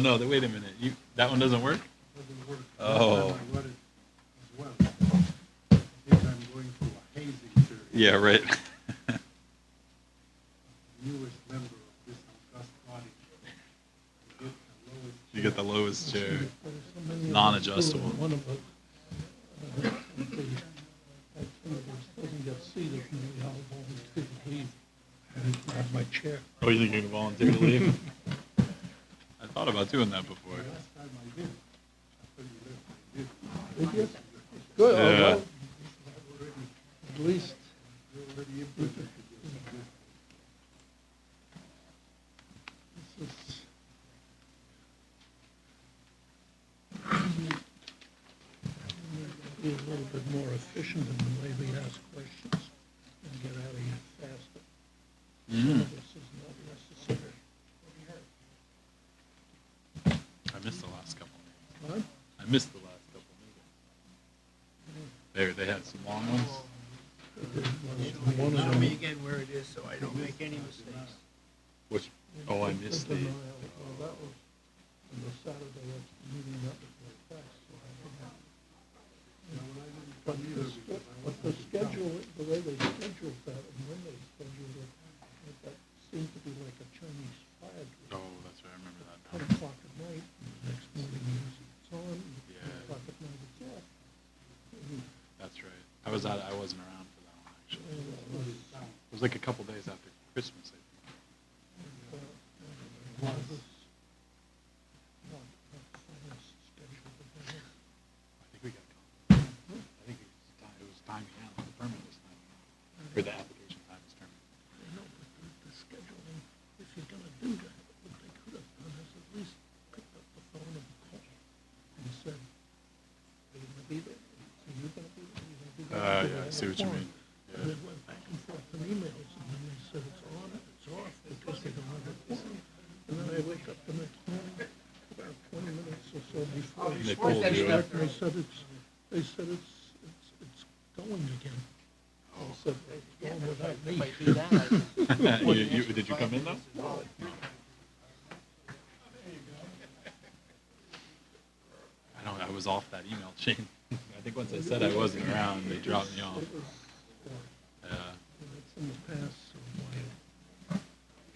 no, wait a minute. That one doesn't work? Doesn't work. Oh. Last time I got it as well. I think I'm going through a hazing period. Yeah, right. Newest member of this august body. You get the lowest chair. Non-adjustable. Non-adjustable. One of us, doesn't get seated, maybe I'll volunteer to leave and grab my chair. Oh, you think you're going to volunteer to leave? I thought about doing that before. Last time I did, after you left, I did. Did you? Good, oh, Yeah. well, at least, You already implemented this is, be a little bit more efficient in the way we ask questions and get out of here faster. Some of this is not necessary. I missed the last couple meetings. What? I missed the last couple meetings. They had some long ones. One of Tell them. me again where it is so I don't make any mistakes. Which, oh, I missed the, Well, that was on the Saturday of the meeting, that was very fast, so I didn't have. But the schedule, the way they scheduled that and when they scheduled it, that seemed to be like a Chinese flag. oh, that's right, I remember that. 10 o'clock at night, and the next morning it's on, and Yeah. 10 o'clock at night it's off. And, That's right. I wasn't around for that one, actually. uh, It was like a couple days after Christmas, I think. Not fast scheduled event. I think we got caught. I think it was timing out, the permit was timing out. Or the application time was terminated. I know, but the scheduling, if you're gonna do that, what they could have done is at least picked up the phone and called and said, are you gonna be there? Are you gonna be there? Are you gonna be there? Yeah, I see what you mean. And they went back and forth in emails, and then they said it's on, it's off, because they don't have a quorum. And then I wake up the next morning, about 20 minutes or so before. They pulled you up. And they said it's going again. I said, it's going without me. If I do that, I Did you come in though? I was off that email chain. I think once I said I wasn't around, they dropped me off. It was, Yeah. it's in the past, so why?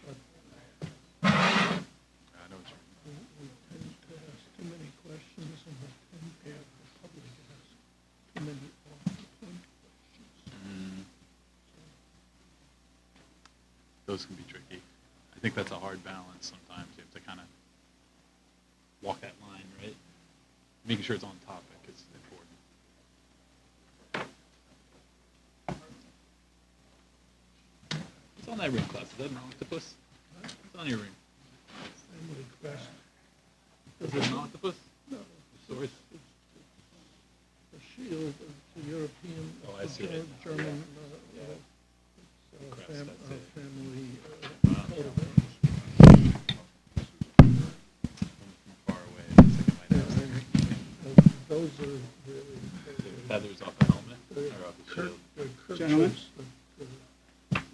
But I know what you mean. we tend to ask too many questions, and we tend to have the public ask too many off-the-point questions. Those can be tricky. I think that's a hard balance sometimes. You have to kind of walk that line, right? Making sure it's on topic is important. What's on that ring, class? Is that an octopus? What's on your ring? Family crest. Is it an octopus? No, Sword? the shield, it's a European, Oh, I see it. German, it's Crest, our that's it. family Wow. coat of arms. From far away. It's like it might have Those are really. feathers off the helmet or off the shield. Gentlemen?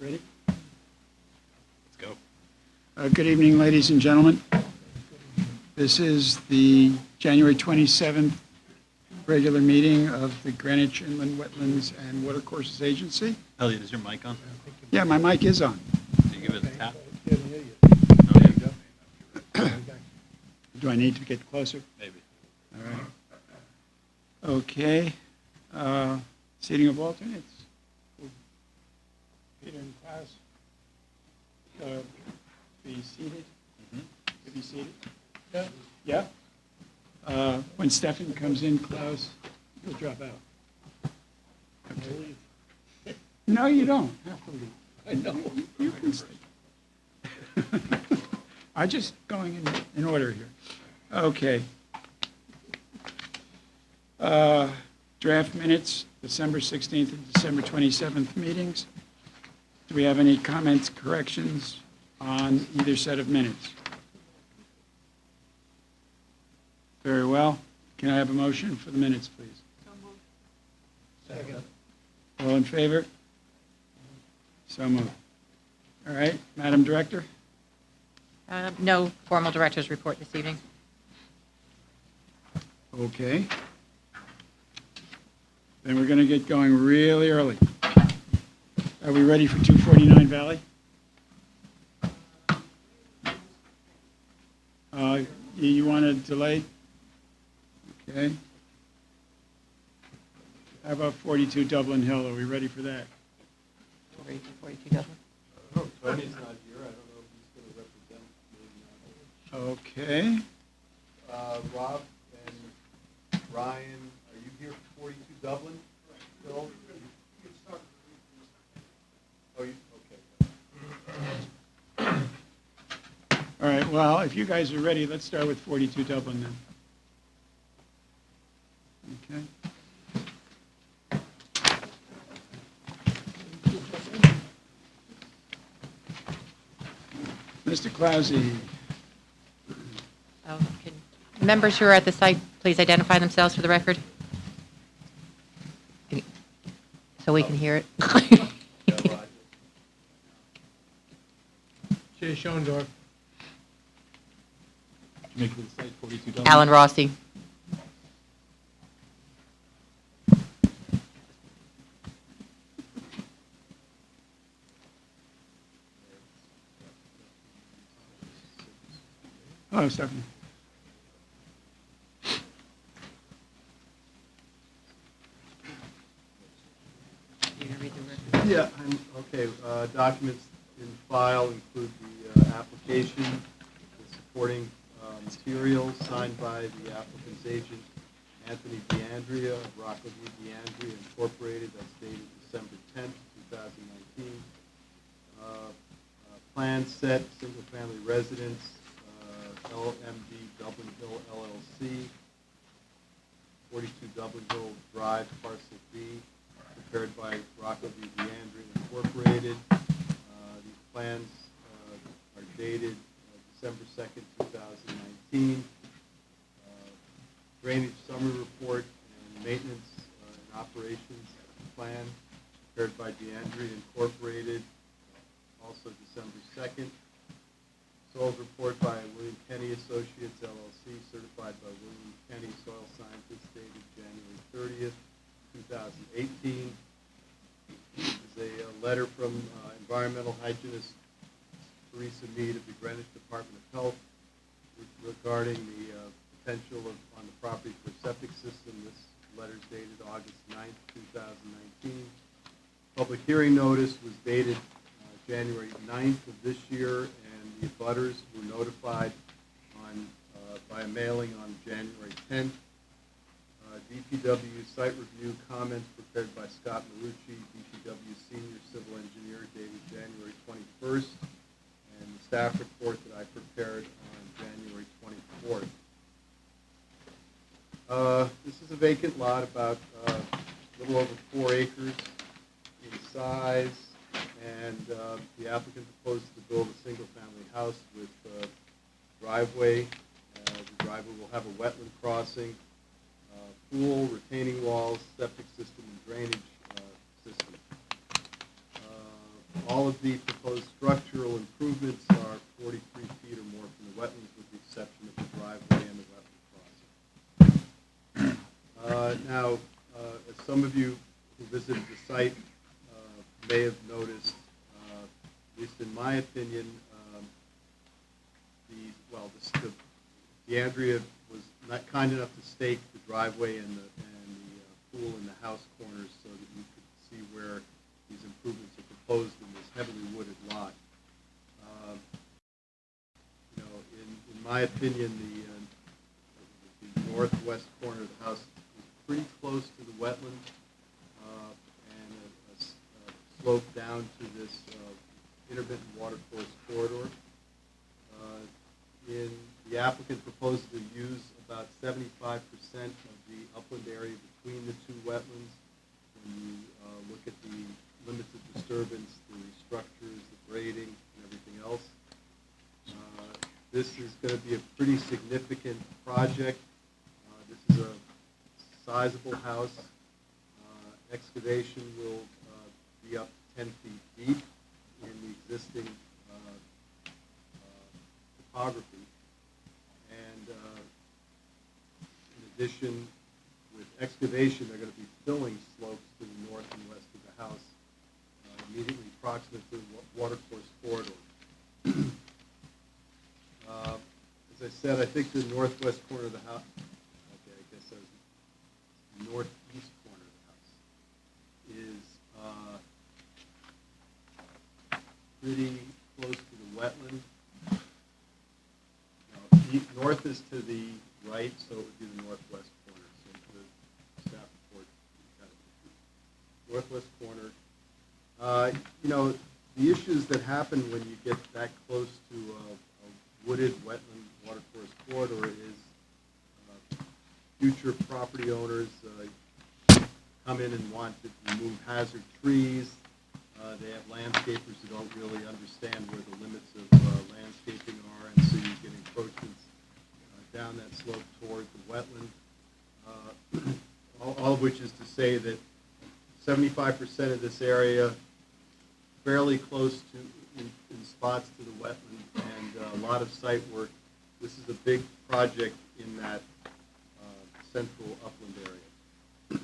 Ready? Let's go. Good evening, ladies and gentlemen. This is the January 27th regular meeting of the Greenwich Inland Wetlands and Watercourses Agency. Elliot, is your mic on? Yeah, my mic is on. Can you give it a tap? Can't hear you. No, there you go. Do I need to get closer? Maybe. All right. Okay. Seating of alternates. Peter and Klaus, be seated. Could be seated. Yeah. Yeah? When Stefan comes in, Klaus, you'll drop out. No, you don't have to leave. I know. You can stay. I'm just going in order here. Okay. Draft minutes, December 16th and December 27th meetings. Do we have any comments, corrections on either set of minutes? Very well. Can I have a motion for the minutes, please? Second. All in favor? So moved. All right, Madam Director? No formal director's report this evening. Okay. Then we're going to get going really early. Are we ready for 249 Valley? You want to delay? Okay. How about 42 Dublin Hill? Are we ready for that? 42 Dublin. Tony's not here, I don't know if he's gonna represent, maybe Okay. not. Rob and Ryan, are you here for 42 Dublin? Bill? Oh, you, okay. All right, well, if you guys are ready, let's start with 42 Dublin then. Okay. Mr. Clausy, Oh, can members who are at the site please identify themselves for the record? So we can hear it. Jay Schoendorf. Did you make it to the site, 42 Dublin? Alan Rossi. oh, Stephanie. Yeah, okay, documents in file include the application, the supporting materials signed by the applicant's agent, Anthony DeAndrea of Rocco V. DeAndrea Incorporated, that's dated December 10th, 2019. Plan set, single-family residence, LMD Dublin Hill LLC, 42 Dublin Hill Drive, parcel B, prepared by Rocco V. DeAndrea Incorporated. These plans are dated December 2nd, 2019. Drainage summary report and maintenance and operations plan prepared by DeAndrea Incorporated, also December 2nd. Soils report by William Kenny Associates LLC, certified by William Kenny Soil Scientists, dated January 30th, 2018. This is a letter from environmental hygienist Teresa Mead of the Greenwich Department of Health regarding the potential on the property for a septic system. This letter is dated August 9th, 2019. Public hearing notice was dated January 9th of this year, and the abutters were notified by a mailing on January 10th. DPW site review comments prepared by Scott Marucci, DPW Senior Civil Engineer, dated January 21st, and the staff report that I prepared on January 24th. This is a vacant lot, about a little over 4 acres in size, and the applicant proposes to build a single-family house with driveway. The driveway will have a wetland crossing, pool, retaining walls, septic system, and drainage system. All of the proposed structural improvements are 43 feet or more from the wetlands, with the exception of the driveway and the wetland crossing. Now, as some of you who visited the site may have noticed, at least in my opinion, the DeAndrea was not kind enough to stake the driveway and the pool in the house corners so that you could see where these improvements are proposed in this heavily wooded lot. In my opinion, the northwest corner of the house is pretty close to the wetland, and a slope down to this intermittent watercourse corridor. The applicant proposes to use about 75% of the upland area between the two wetlands. When you look at the limits of disturbance, the structures, the grading, and everything else. This is going to be a pretty significant project. This is a sizable house. Excavation will be up to 10 feet deep in the existing topography. And in addition, with excavation, they're going to be filling slopes to the north and west of the house, immediately proximate to the watercourse corridor. As I said, I think the northwest corner of the house, okay, I guess that's the northeast corner of the house, is pretty close to the wetland. North is to the right, so it would be the northwest corner. So the staff report kind of northwest corner. The issues that happen when you get that close to a wooded wetland watercourse corridor is future property owners come in and want to remove hazard trees. They have landscapers who don't really understand where the limits of landscaping are, and so you get encroachments down that slope toward the wetland. All of which is to say that 75% of this area fairly close to, in spots to the wetland, and a lot of site work. This is a big project in that central upland area.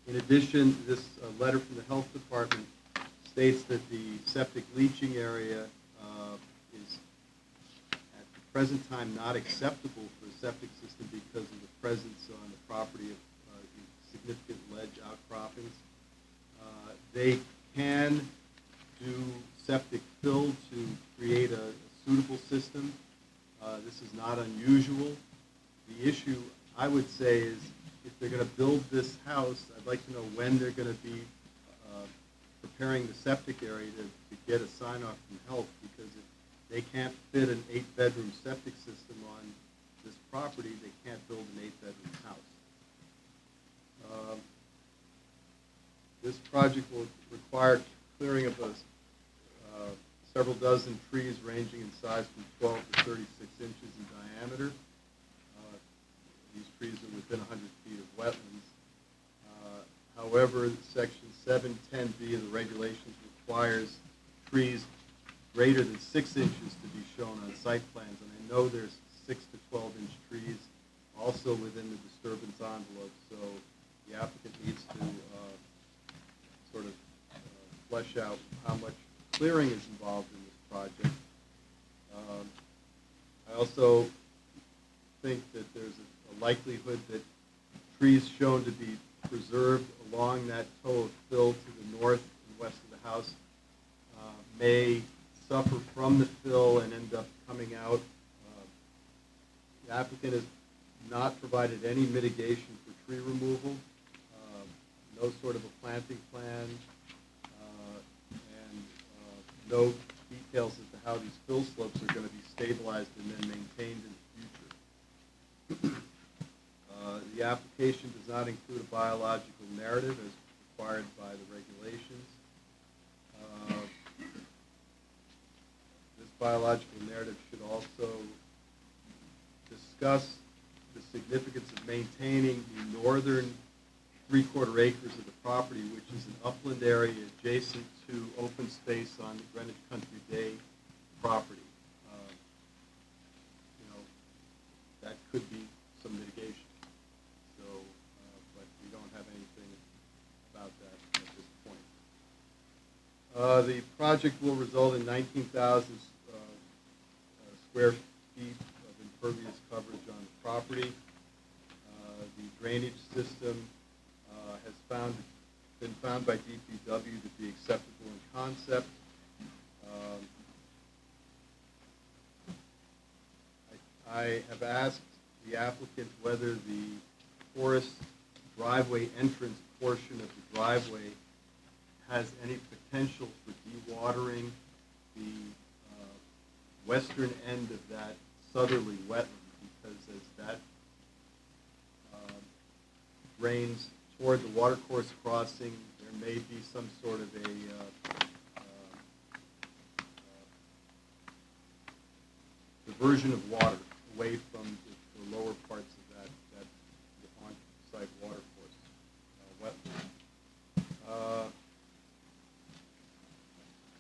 In addition, this letter from the health department states that the septic leaching area is at the present time not acceptable for a septic system because of the presence on the property of significant ledge outcroppings. They can do septic fill to create a suitable system. This is not unusual. The issue, I would say, is if they're going to build this house, I'd like to know when they're going to be preparing the septic area to get a sign-off from health, because if they can't fit an 8-bedroom septic system on this property, they can't build an 8-bedroom house. This project will require clearing of several dozen trees ranging in size from 12 to 36 inches in diameter. These trees are within 100 feet of wetlands. However, Section 710B of the regulations requires trees greater than 6 inches to be shown on site plans, and I know there's 6 to 12-inch trees also within the disturbance envelope, so the applicant needs to sort of flesh out how much clearing is involved in this project. I also think that there's a likelihood that trees shown to be preserved along that toe of fill to the north and west of the house may suffer from the fill and end up coming out. The applicant has not provided any mitigation for tree removal, no sort of a planting plan, and no details as to how these fill slopes are going to be stabilized and then maintained in the future. The application does not include a biological narrative as required by the regulations. This biological narrative should also discuss the significance of maintaining the northern 3/4 acres of the property, which is an upland area adjacent to open space on the Greenwich Country Day property. That could be some mitigation. So, but we don't have anything about that at this point. The project will result in 19,000 square feet of impervious coverage on the property. The drainage system has been found by DPW to be acceptable in concept. I have asked the applicant whether the forest driveway entrance portion of the driveway has any potential for dewatering the western end of that southerly wetland, because as that drains toward the watercourse crossing, there may be some sort of a diversion of water away from the lower parts of that on-site watercourse wetland.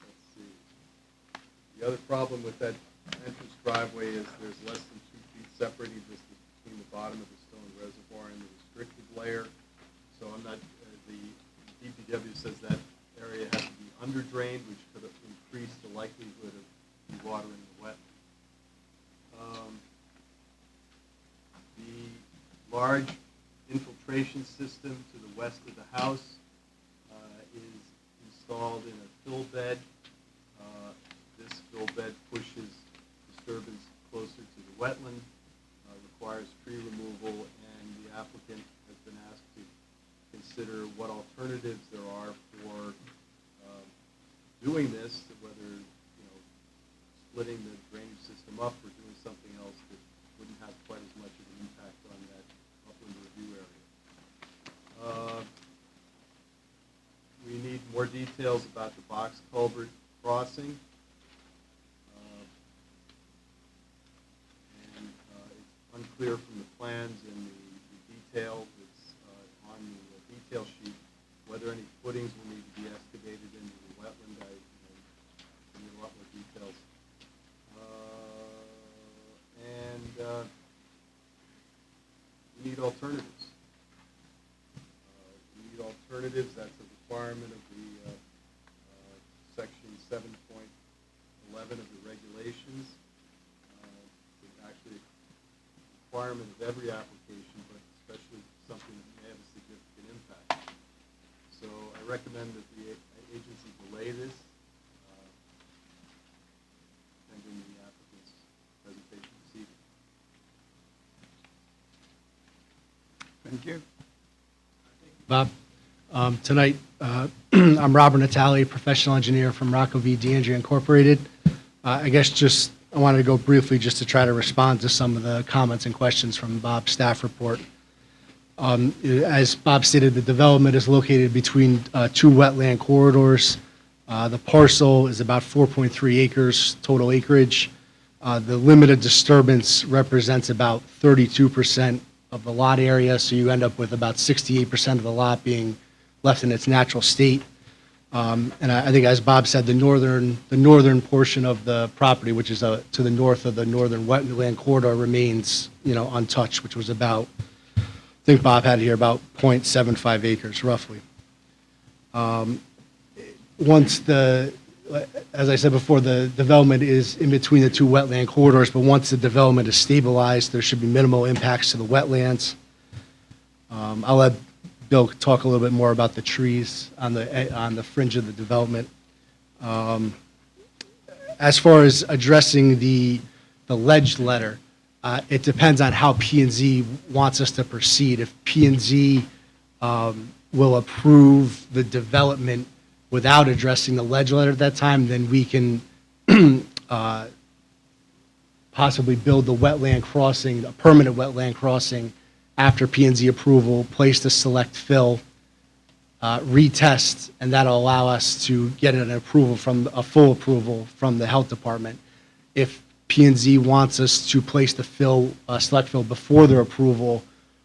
Let's see. The other problem with that entrance driveway is there's less than 2 feet separating distance between the bottom of the stone reservoir layer. So I'm not, the DPW says that area has to be under drained, which could increase the likelihood of dewatering the wetland. The large infiltration system to the west of the house is installed in a fill bed. This fill bed pushes disturbance closer to the wetland, requires tree removal, and the applicant has been asked to consider what alternatives there are for doing this, whether, splitting the drainage system up or doing something else that wouldn't have quite as much of an impact on that upland review area. We need more details about the box culvert crossing. It's unclear from the plans and the detail that's on the detail sheet whether any footings will need to be excavated into the wetland. I need a lot more details. We need alternatives. That's a requirement of the section 7.11 of the regulations. It's actually a requirement of every application, but especially something that may have a significant impact. So I recommend that the agency delay this pending the applicant's presentation this evening. Thank you. Bob. Tonight, I'm Robert Natale, professional engineer from Rocco v. DeAndrea Incorporated. I guess I wanted to go briefly just to try to respond to some of the comments and questions from Bob's staff report. As Bob stated, the development is located between two wetland corridors. The parcel is about 4.3 acres total acreage. The limited disturbance represents about 32% of the lot area, so you end up with about 68% of the lot being left in its natural state. And I think, as Bob said, the northern portion of the property, which is to the north of the northern wetland corridor, remains, untouched, which was about, I think Bob had here, about 0.75 acres, roughly. As I said before, the development is in between the two wetland corridors, but once the development is stabilized, there should be minimal impacts to the wetlands. I'll let Bill talk a little bit more about the trees on the fringe of the development. As far as addressing the ledge letter, it depends on how P&Z wants us to proceed. If P&Z will approve the development without addressing the ledge letter at that time, then we can possibly build the wetland crossing, a permanent wetland crossing, after P&Z approval, place the select fill, retest, and that'll allow us to get a full approval from the health department. If P&Z wants us to place the select fill before their approval,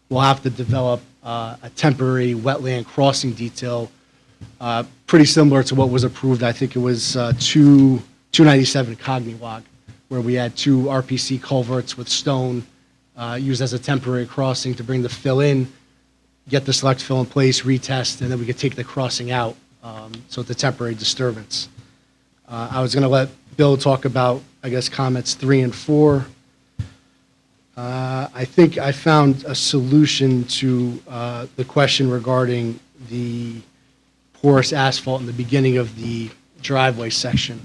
we'll have to develop a temporary wetland crossing detail, pretty similar to what was approved. I think it was 297 Cognywog, where we had two RPC culverts with stone used as a temporary crossing to bring the fill in, get the select fill in place, retest, and then we could take the crossing out. So it's a temporary disturbance. I was going to let Bill talk about, I guess, comments 3 and 4. I think I found a solution to the question regarding the porous asphalt in the beginning of the driveway section.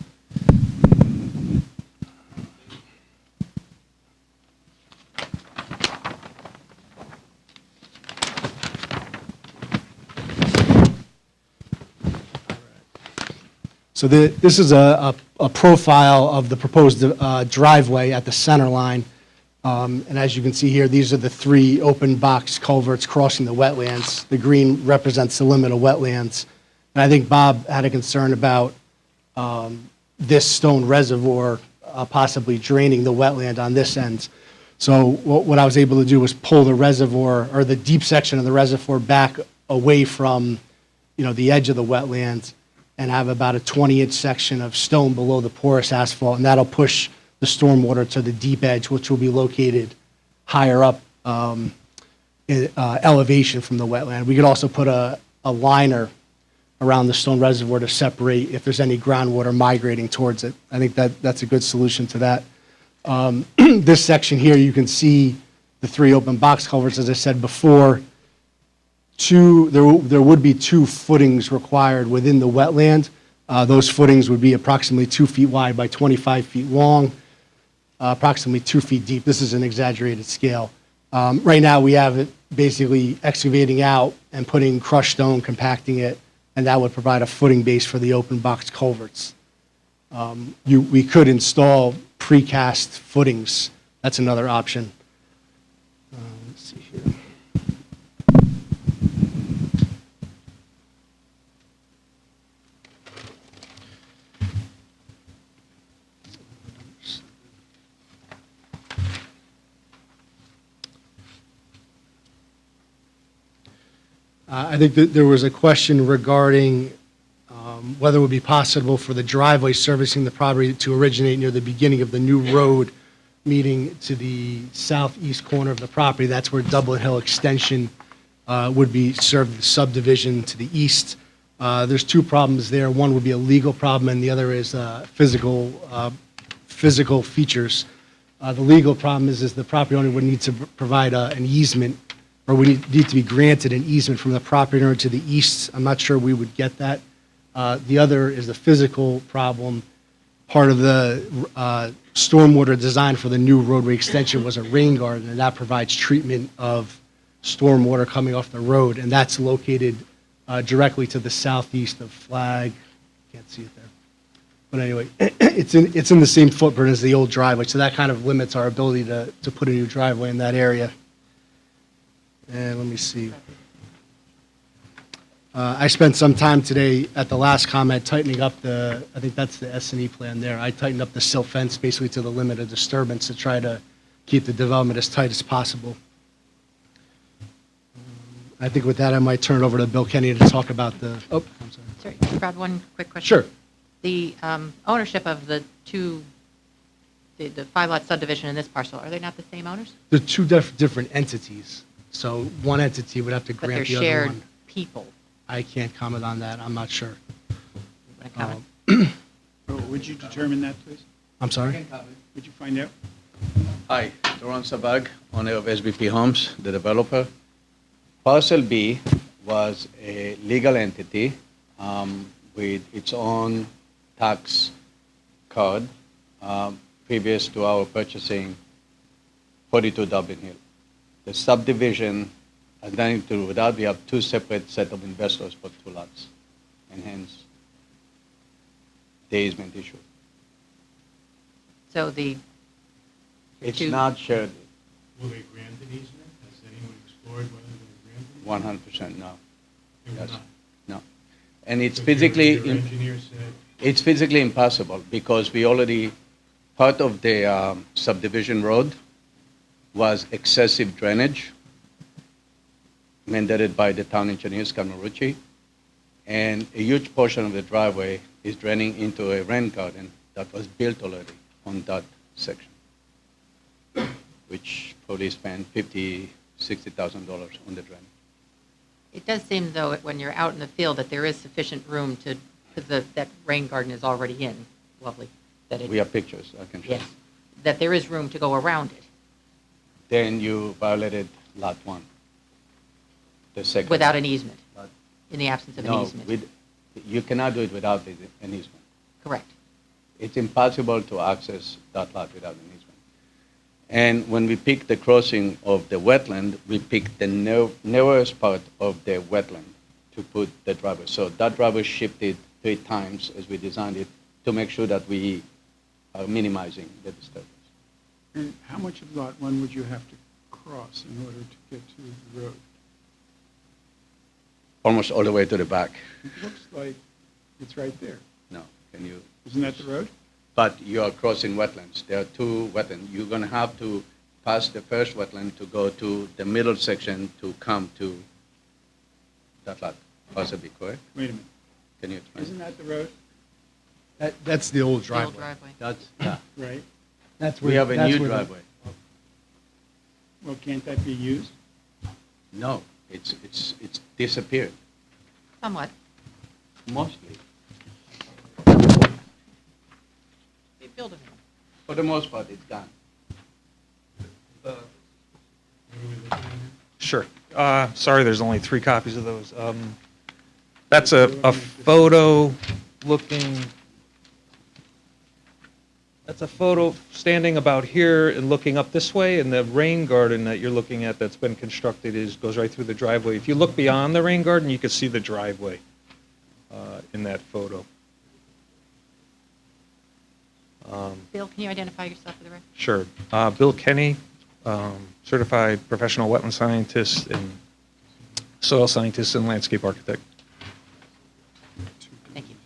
So this is a profile of the proposed driveway at the center line. And as you can see here, these are the 3 open box culverts crossing the wetlands. The green represents the limit of wetlands. And I think Bob had a concern about this stone reservoir possibly draining the wetland on this end. So what I was able to do was pull the reservoir, or the deep section of the reservoir, back away from, the edge of the wetland, and have about a 20-inch section of stone below the porous asphalt, and that'll push the stormwater to the deep edge, which will be located higher up elevation from the wetland. We could also put a liner around the stone reservoir to separate if there's any groundwater migrating towards it. I think that's a good solution to that. This section here, you can see the 3 open box culverts, as I said before. There would be 2 footings required within the wetland. Those footings would be approximately 2 feet wide by 25 feet long, approximately 2 feet deep. This is an exaggerated scale. Right now, we have it basically excavating out and putting crushed stone, compacting it, and that would provide a footing base for the open box culverts. We could install precast footings. That's another option. Let's see here. I think that there was a question regarding whether it would be possible for the driveway servicing the property to originate near the beginning of the new road meeting to the southeast corner of the property. That's where Dublin Hill Extension would be served the subdivision to the east. There's 2 problems there. One would be a legal problem, and the other is physical features. The legal problem is the property owner would need to provide an easement, or we need to be granted an easement from the property owner to the east. I'm not sure we would get that. The other is the physical problem. Part of the stormwater design for the new roadway extension was a rain garden, and that provides treatment of stormwater coming off the road, and that's located directly to the southeast of Flag. Can't see it there. But anyway, it's in the same footprint as the old driveway, so that kind of limits our ability to put a new driveway in that area. And let me see. I spent some time today at the last comment tightening up I think that's the S&E plan there. I tightened up the silt fence basically to the limit of disturbance to try to keep the development as tight as possible. I think with that, I might turn it over to Bill Kenny to talk about I'm sorry. Sorry, Brad, one quick question. Sure. The ownership of the 5-lot subdivision in this parcel, are they not the same owners? They're 2 different entities. So one entity would have to But they're grant the other shared one. people. I can't comment on that. I'm not sure. Want to comment? Would you determine that, please? I'm sorry? Would you find out? Hi, Doron Sabag, owner of SBP Homes, the developer. Parcel B was a legal entity with its own tax code previous to our purchasing 42 Dublin Hill. The subdivision has nothing to do with that. We have 2 separate set of investors for 2 lots, and hence the easement issue. So the It's two- not shared Will they grant an easement? Has anyone explored whether they grant an 100% no. They will Yes. not. No. And it's So physically, your engineer said, it's physically impossible because we already, part of the subdivision road was excessive drainage mandated by the town engineer, Scamarucci, and a huge portion of the driveway is draining into a rain garden that was built already on that section, which probably spent $50,000, $60,000 on the drain. It does seem, though, when you're out in the field, that there is sufficient room to, because that rain garden is already in, lovely, that it, We have pictures, I can show yes, you. that there is room to go around it Then you violated Lot 1, the second. without an easement, Lot- in the absence of an No, easement. you cannot do it without an easement. Correct. It's impossible to access that lot without an easement. And when we pick the crossing of the wetland, we pick the narrowest part of the wetland to put the driveway. So that driveway shifted 3 times as we designed it to make sure that we are minimizing the disturbance. And how much of Lot 1 would you have to cross in order to get to the road? Almost all the way to the back. It looks like it's right there. No, can you? Isn't that the road? But you are crossing wetlands. There are 2 wetlands. You're going to have to pass the first wetland to go to the middle section to come to that lot, possibly, correct? Wait a minute. Can you explain? Isn't that the road? That's the old The old driveway. driveway. That's, yeah. That's We have a that's new where the- driveway. Well, can't that be used? No, it's disappeared, Somewhat. mostly. They build a new one. For the most part, it's gone. Sure. Sorry, there's only 3 copies of those. That's a photo looking, that's a photo standing about here and looking up this way, and the rain garden that you're looking at that's been constructed goes right through the driveway. If you look beyond the rain garden, you can see the driveway in that photo. Bill, can you identify yourself for the record? Sure. Bill Kenny, certified professional wetland scientist and soil scientist and landscape architect. Thank you.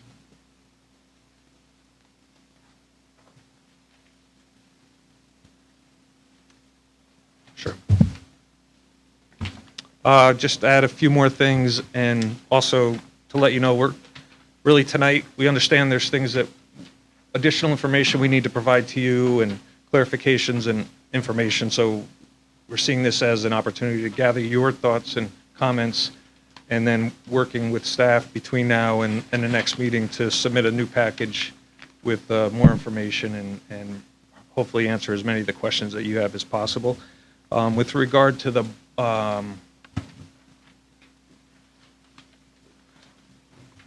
Sure. Just add a few more things, and also to let you know, we're really tonight, we understand there's things that, additional information we need to provide to you and clarifications and information, so we're seeing this as an opportunity to gather your thoughts and comments, and then working with staff between now and the next meeting to submit a new package with more information and hopefully answer as many of the questions that you have as possible. With regard to the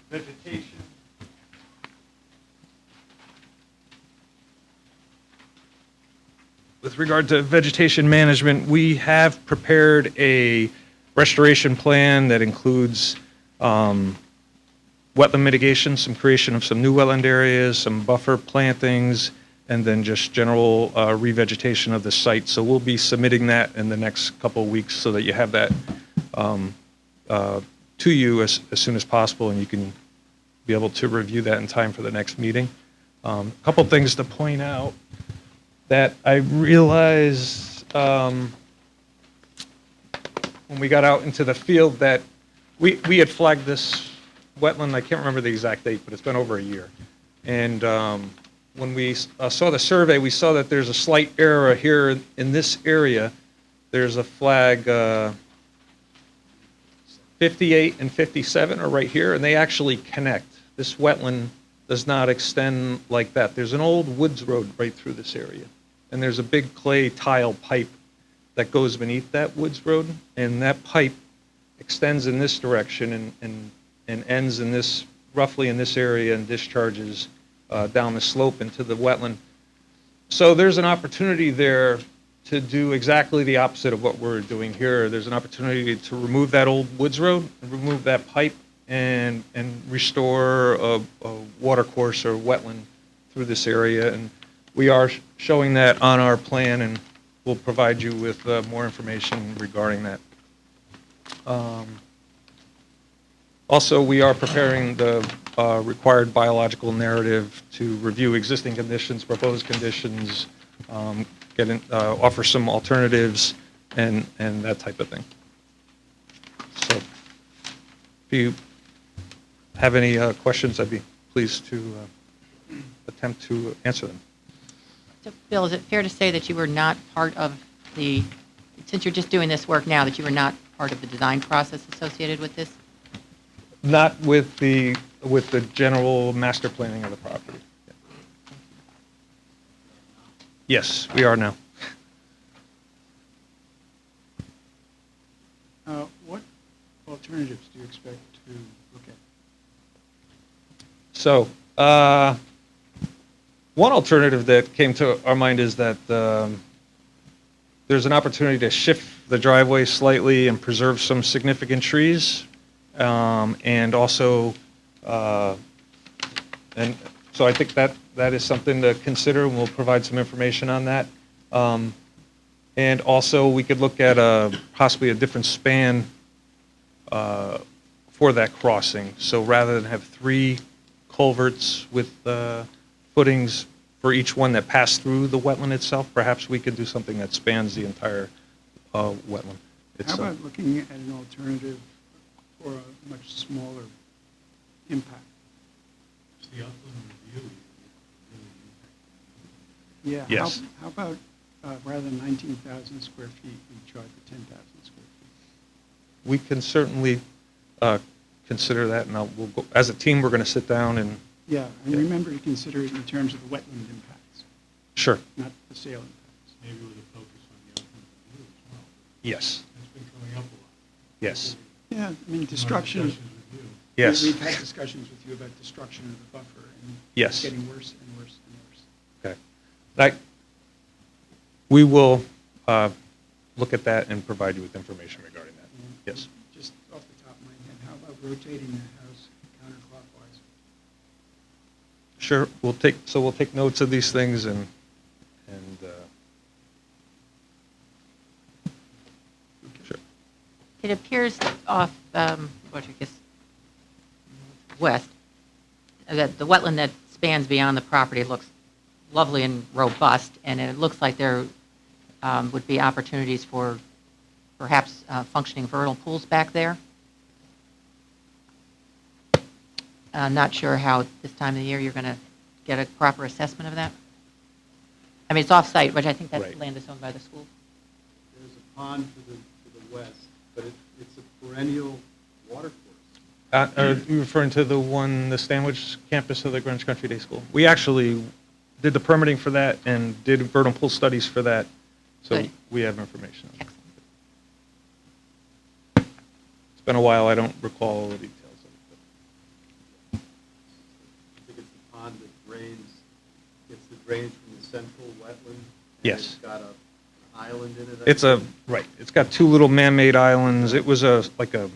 vegetation, with regard to vegetation management, we have prepared a restoration plan that includes wetland mitigation, some creation of some new wetland areas, some buffer plantings, and then just general revegetation of the site. So we'll be submitting that in the next couple of weeks so that you have that to you as soon as possible, and you can be able to review that in time for the next meeting. A couple things to point out that I realized when we got out into the field that we had flagged this wetland, I can't remember the exact date, but it's been over a year. And when we saw the survey, we saw that there's a slight error here in this area. There's a flag 58 and 57 are right here, and they actually connect. This wetland does not extend like that. There's an old woods road right through this area, and there's a big clay tile pipe that goes beneath that woods road, and that pipe extends in this direction and ends in this, roughly in this area, and discharges down the slope into the wetland. So there's an opportunity there to do exactly the opposite of what we're doing here. There's an opportunity to remove that old woods road, remove that pipe, and restore a watercourse or wetland through this area. And we are showing that on our plan, and we'll provide you with more information regarding that. Also, we are preparing the required biological narrative to review existing conditions, proposed conditions, offer some alternatives, and that type of thing. So if you have any questions, I'd be pleased to attempt to answer them. So, Bill, is it fair to say that you were not part of the, since you're just doing this work now, that you were not part of the design process associated with this? Not with the general master planning of the property. Yes, we are now. What alternatives do you expect to look at? So, one alternative that came to our mind is that there's an opportunity to shift the driveway slightly and preserve some significant trees. And also, and so I think that is something to consider, and we'll provide some information on that. And also, we could look at possibly a different span for that crossing. So rather than have 3 culverts with footings for each one that pass through the wetland itself, perhaps we could do something that spans the entire wetland How itself. about looking at an alternative for a much smaller impact? The upland review. Yeah. Yes. How about, rather than 19,000 square feet, we try for 10,000 square feet? we can certainly consider that, and we'll go, as a team, we're going to sit down and, Yeah, and remember to consider it in terms of the wetland impacts, sure, not the sale impacts. Maybe with a focus on the upland review as well. yes, That's been coming up a lot. yes, Yeah, I mean, destruction. Discussions with you. yes. We've had discussions with you about destruction of the buffer, and Yes. it's getting worse and worse and worse. Okay. We will look at that and provide you with information regarding that. And Yes. Just off the top of my head, how about rotating the house counterclockwise? Sure, we'll take notes of these things and sure. It appears off, what I guess, west, that the wetland that spans beyond the property looks lovely and robust, and it looks like there would be opportunities for perhaps functioning vernal pools back there. I'm not sure how at this time of the year you're going to get a proper assessment of that. I mean, it's off-site, which I think that Right. land is owned by the school. There's a pond to the west, but it's a perennial water course. Are you referring to the Stanwich campus of the Greenwich Country Day School? We actually did the permitting for that and did vernal pool studies for that, so Good. we have information. Excellent. It's been a while, I don't recall all the details of it. I think it's the pond that drains, gets the drainage from the central wetland. and Yes. It's got an island in it. I It's think. right, it's got two little man-made islands. It was like a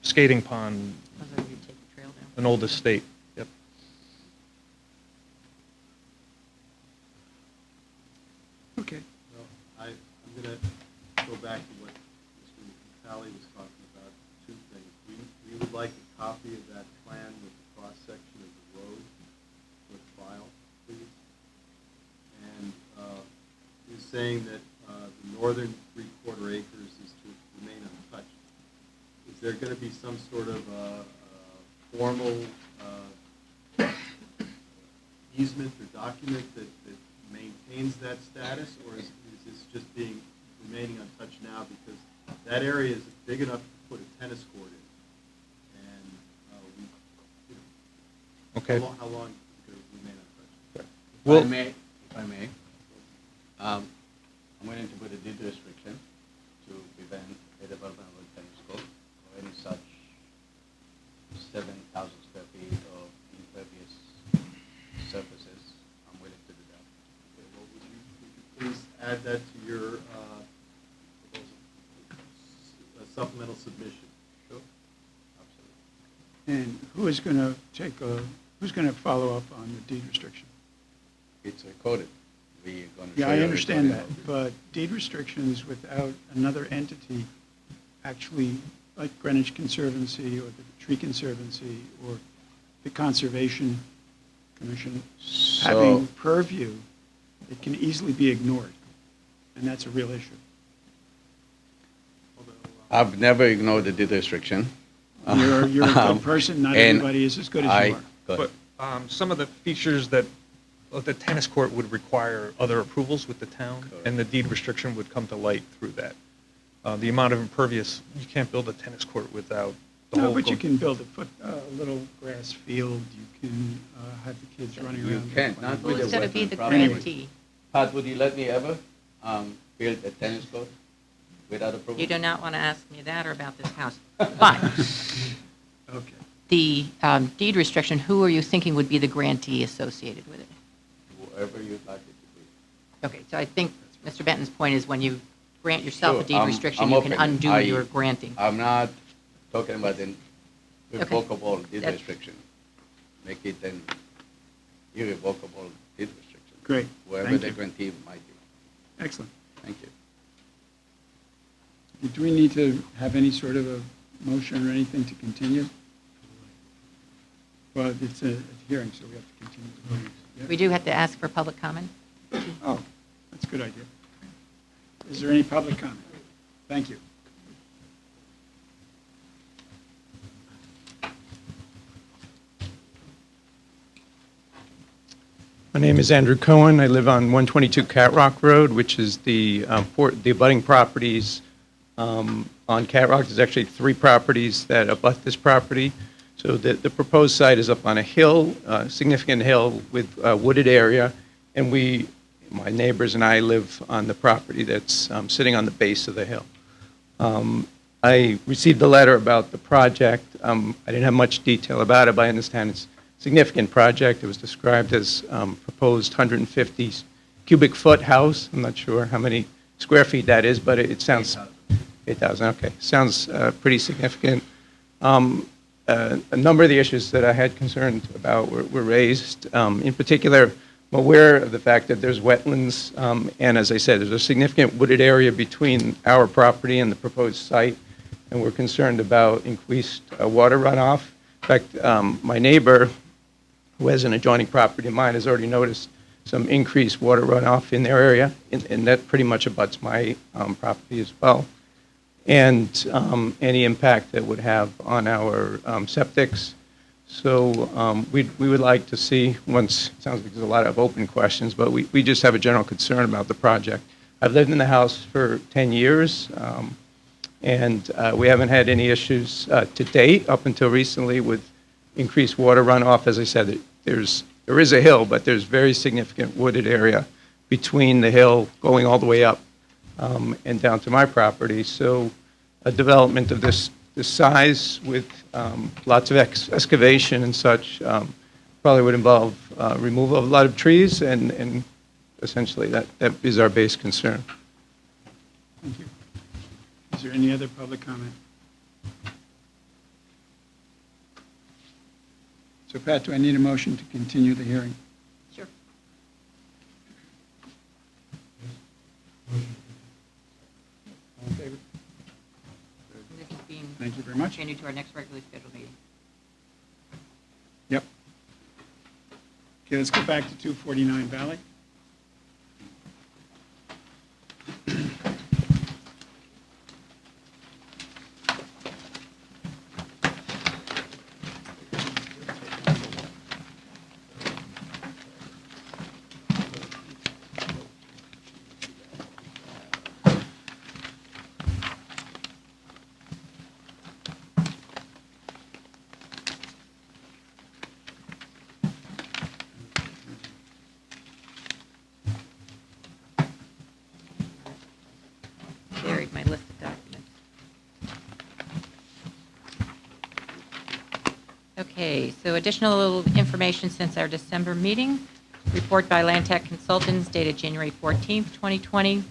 skating pond, Those are you take the trail down. an old estate. Yep. Okay. Well, I'm going to go back to what Mr. Vitale was talking about, two things. We would like a copy of that plan with the cross-section of the road for the file, please. And he was saying that the northern three-quarter acres is to remain untouched. Is there going to be some sort of formal easement or document that maintains that status, or is this just remaining untouched now because that area is big enough to put a tennis court in? And Okay. how long is it going to remain untouched? Well, If I may, I'm willing to put a deed restriction to prevent a development of a tennis court or any such 7,000 square feet of impervious surfaces. I'm willing to do that. Okay, well, would you please add that to your supplemental submission? Sure. Absolutely. And who's going to follow up on the deed restriction? It's recorded. We're going to Yeah, show I you a understand recording that, of it. but deed restrictions without another entity, actually, like Greenwich Conservancy or the Tree Conservancy or the Conservation Commission, having purview, it can easily be ignored, and that's a real issue. I've never ignored the deed restriction. You're a good person, not and everybody is as good as you are. Go ahead. but some of the features that the tennis court would require other approvals with the town, and the deed restriction would come to light through that. The amount of impervious, you can't build a tennis court without the whole. No, but you can build a little grass field, you can have the kids running around. You can't, not with Who's a going to be wetland the property. grantee? Pat, would you let me ever build a tennis court without approval? You do not want to ask me that or about this house. Fine. Okay. The deed restriction, who are you thinking would be the grantee associated with it? Whoever you'd like it to be. Okay, so I think Mr. Benton's point is when you grant yourself a Sure, deed I'm restriction, you can open. undo your granting. I'm not talking about an Okay. irrevocable deed That- restriction. Make it an irrevocable deed restriction. Great, Whoever thank the you. grantee might be. Excellent. Thank you. Do we need to have any sort of a motion or anything to continue? Well, it's a hearing, so we have to continue the voting. Yeah? We do have to ask for public comment. Oh, that's a good idea. Is there any public comment? Thank you. My name is Andrew Cohen. I live on 122 Cat Rock Road, which is the abutting properties on Cat Rock. There's actually 3 properties that abut this property. So the proposed site is up on a hill, a significant hill with a wooded area, and my neighbors and I live on the property that's sitting on the base of the hill. I received a letter about the project. I didn't have much detail about it, but I understand it's a significant project. It was described as proposed 150 cubic foot house. I'm not sure how many square feet that is, but it sounds 8,000. Okay, sounds pretty significant. A number of the issues that I had concerned about were raised. In particular, I'm aware of the fact that there's wetlands, and as I said, there's a significant wooded area between our property and the proposed site, and we're concerned about increased water runoff. In fact, my neighbor, who has an adjoining property of mine, has already noticed some increased water runoff in their area, and that pretty much abuts my property as well. And any impact that would have on our septics. So we would like to see, once, it sounds like there's a lot of open questions, but we just have a general concern about the project. I've lived in the house for 10 years, and we haven't had any issues to date up until recently with increased water runoff. As I said, there is a hill, but there's very significant wooded area between the hill going all the way up and down to my property. So a development of this size with lots of excavation and such probably would involve removal of a lot of trees, and essentially that is our base concern. Thank you. Is there any other public comment? So Pat, do I need a motion to continue the hearing? Sure. All in favor? This is being Thank you very much. continued to our next regularly scheduled meeting. Yep. Okay, let's go back to 249 Valley. Buried my list of documents. Okay, so additional information since our December meeting. Report by Land Tech Consultants dated January 14th, 2020.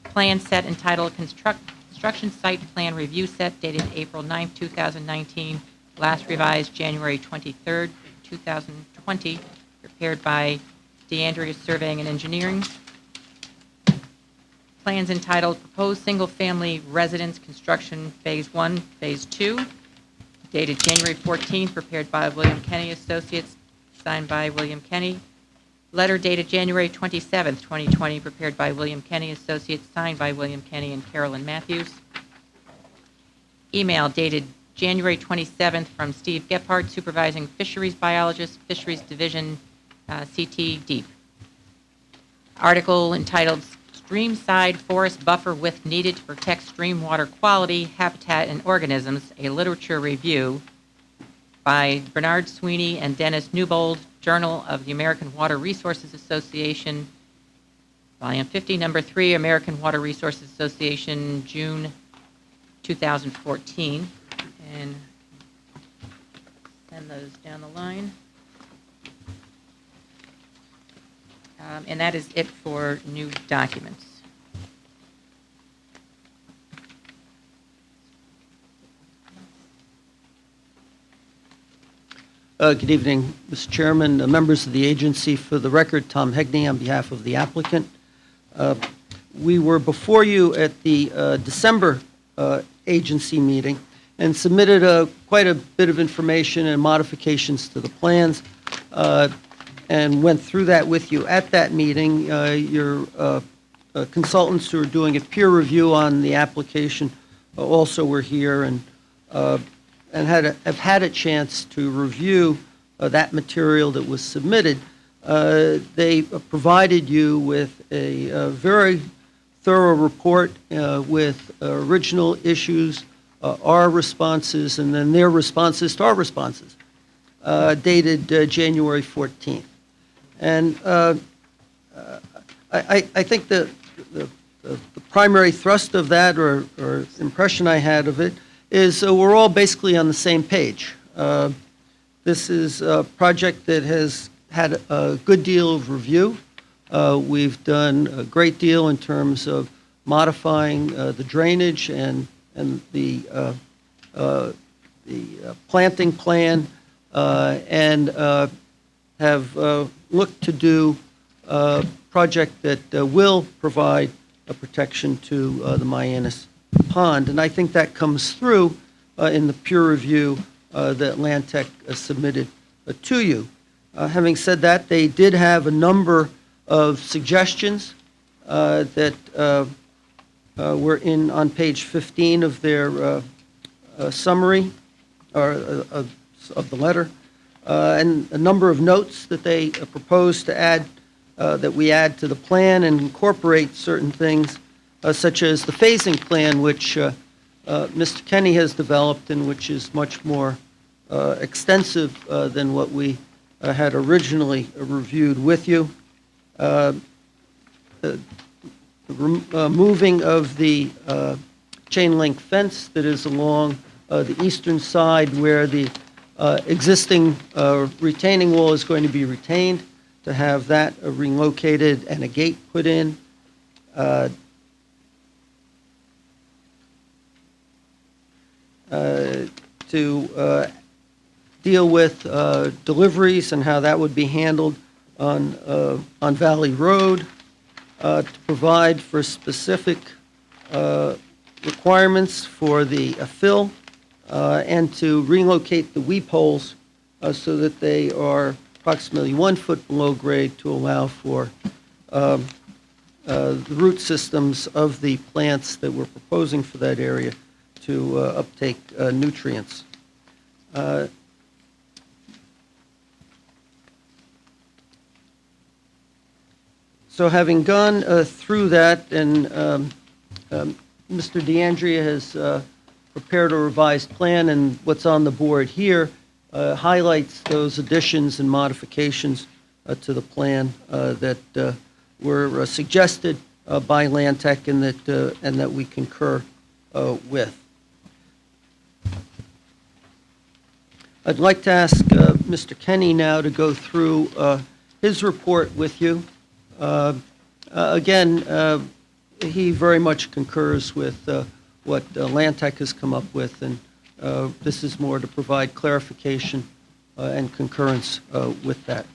Plan set entitled Construction Site Plan Review Set dated April 9th, 2019. Last revised January 23rd, 2020. Prepared by DeAndrea Surveying and Engineering. Plans entitled Proposed Single-Family Residence Construction Phase 1, Phase 2, dated January 14th, prepared by William Kenny Associates, signed by William Kenny. Letter dated January 27th, 2020, prepared by William Kenny Associates, signed by William Kenny and Carolyn Matthews. Email dated January 27th from Steve Gephardt, Supervising Fisheries Biologist, Fisheries Division, CT Deep. Article entitled Streamside Forest Buffer Width Needed to Protect Stream Water Quality, Habitat, and Organisms, a Literature Review by Bernard Sweeney and Dennis Newbold, Journal of the American Water Resources Association, Volume 50, Number 3, American Water Resources Association, June 2014. And send those down the line. And that is it for new documents. Good evening, Mr. Chairman, members of the agency. For the record, Tom Hegney on behalf of the applicant. We were before you at the December agency meeting and submitted quite a bit of information and modifications to the plans, and went through that with you at that meeting. Your consultants who are doing a peer review on the application also were here and have had a chance to review that material that was submitted. They provided you with a very thorough report with original issues, our responses, and then their responses to our responses, dated January 14th. And I think the primary thrust of that, or impression I had of it, is we're all basically on the same page. This is a project that has had a good deal of review. We've done a great deal in terms of modifying the drainage and the planting plan, and have looked to do a project that will provide a protection to the Mayanas Pond. And I think that comes through in the peer review that Land Tech submitted to you. Having said that, they did have a number of suggestions that were on page 15 of their summary, or of the letter, and a number of notes that they proposed to add, that we add to the plan and incorporate certain things, such as the phasing plan, which Mr. Kenny has developed, and which is much more extensive than what we had originally reviewed with you. Moving of the chain link fence that is along the eastern side, where the existing retaining wall is going to be retained, to have that relocated and a gate put in. To deal with deliveries and how that would be handled on Valley Road, to provide for specific requirements for the fill, and to relocate the weep holes so that they are approximately 1 foot below grade, to allow for the root systems of the plants that we're proposing for that area to uptake nutrients. So having gone through that, and Mr. DeAndrea has prepared a revised plan, and what's on the board here highlights those additions and modifications to the plan that were suggested by Land Tech, and that we concur with. I'd like to ask Mr. Kenny now to go through his report with you. Again, he very much concurs with what Land Tech has come up with, and this is more to provide clarification and concurrence with that.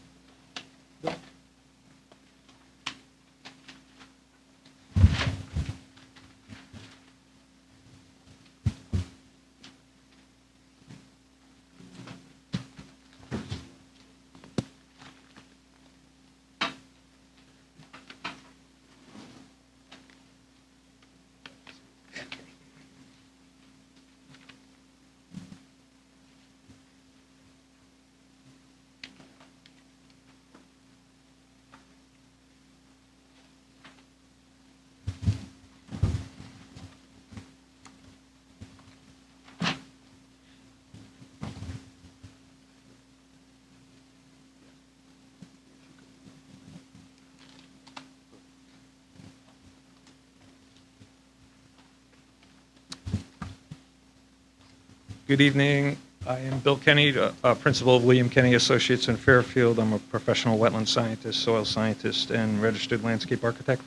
Good evening. I am Bill Kenny, principal of William Kenny Associates in Fairfield. I'm a professional wetland scientist, soil scientist, and registered landscape architect.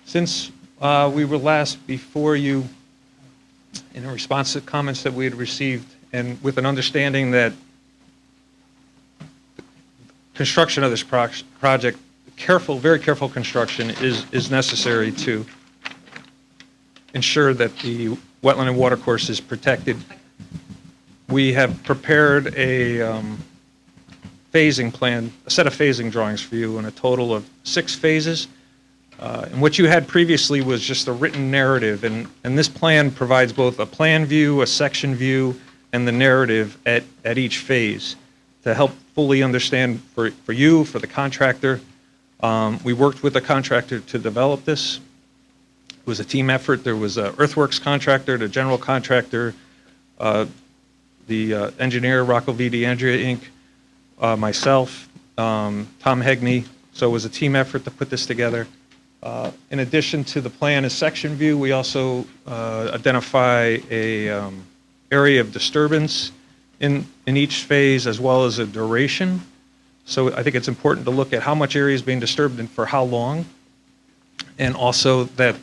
Since we were last before you, in response to comments that we had received, and with an understanding that construction of this project, very careful construction is necessary to ensure that the wetland and watercourse is protected. We have prepared a phasing plan, a set of phasing drawings for you in a total of 6 phases. And what you had previously was just a written narrative, and this plan provides both a plan view, a section view, and the narrative at each phase to help fully understand for you, for the contractor. We worked with the contractor to develop this. It was a team effort. There was a earthworks contractor, the general contractor, the engineer, Rocco V. DeAndrea, Inc., myself, Tom Hegney. So it was a team effort to put this together. In addition to the plan as section view, we also identify a area of disturbance in each phase, as well as a duration. So I think it's important to look at how much area is being disturbed and for how long, and also that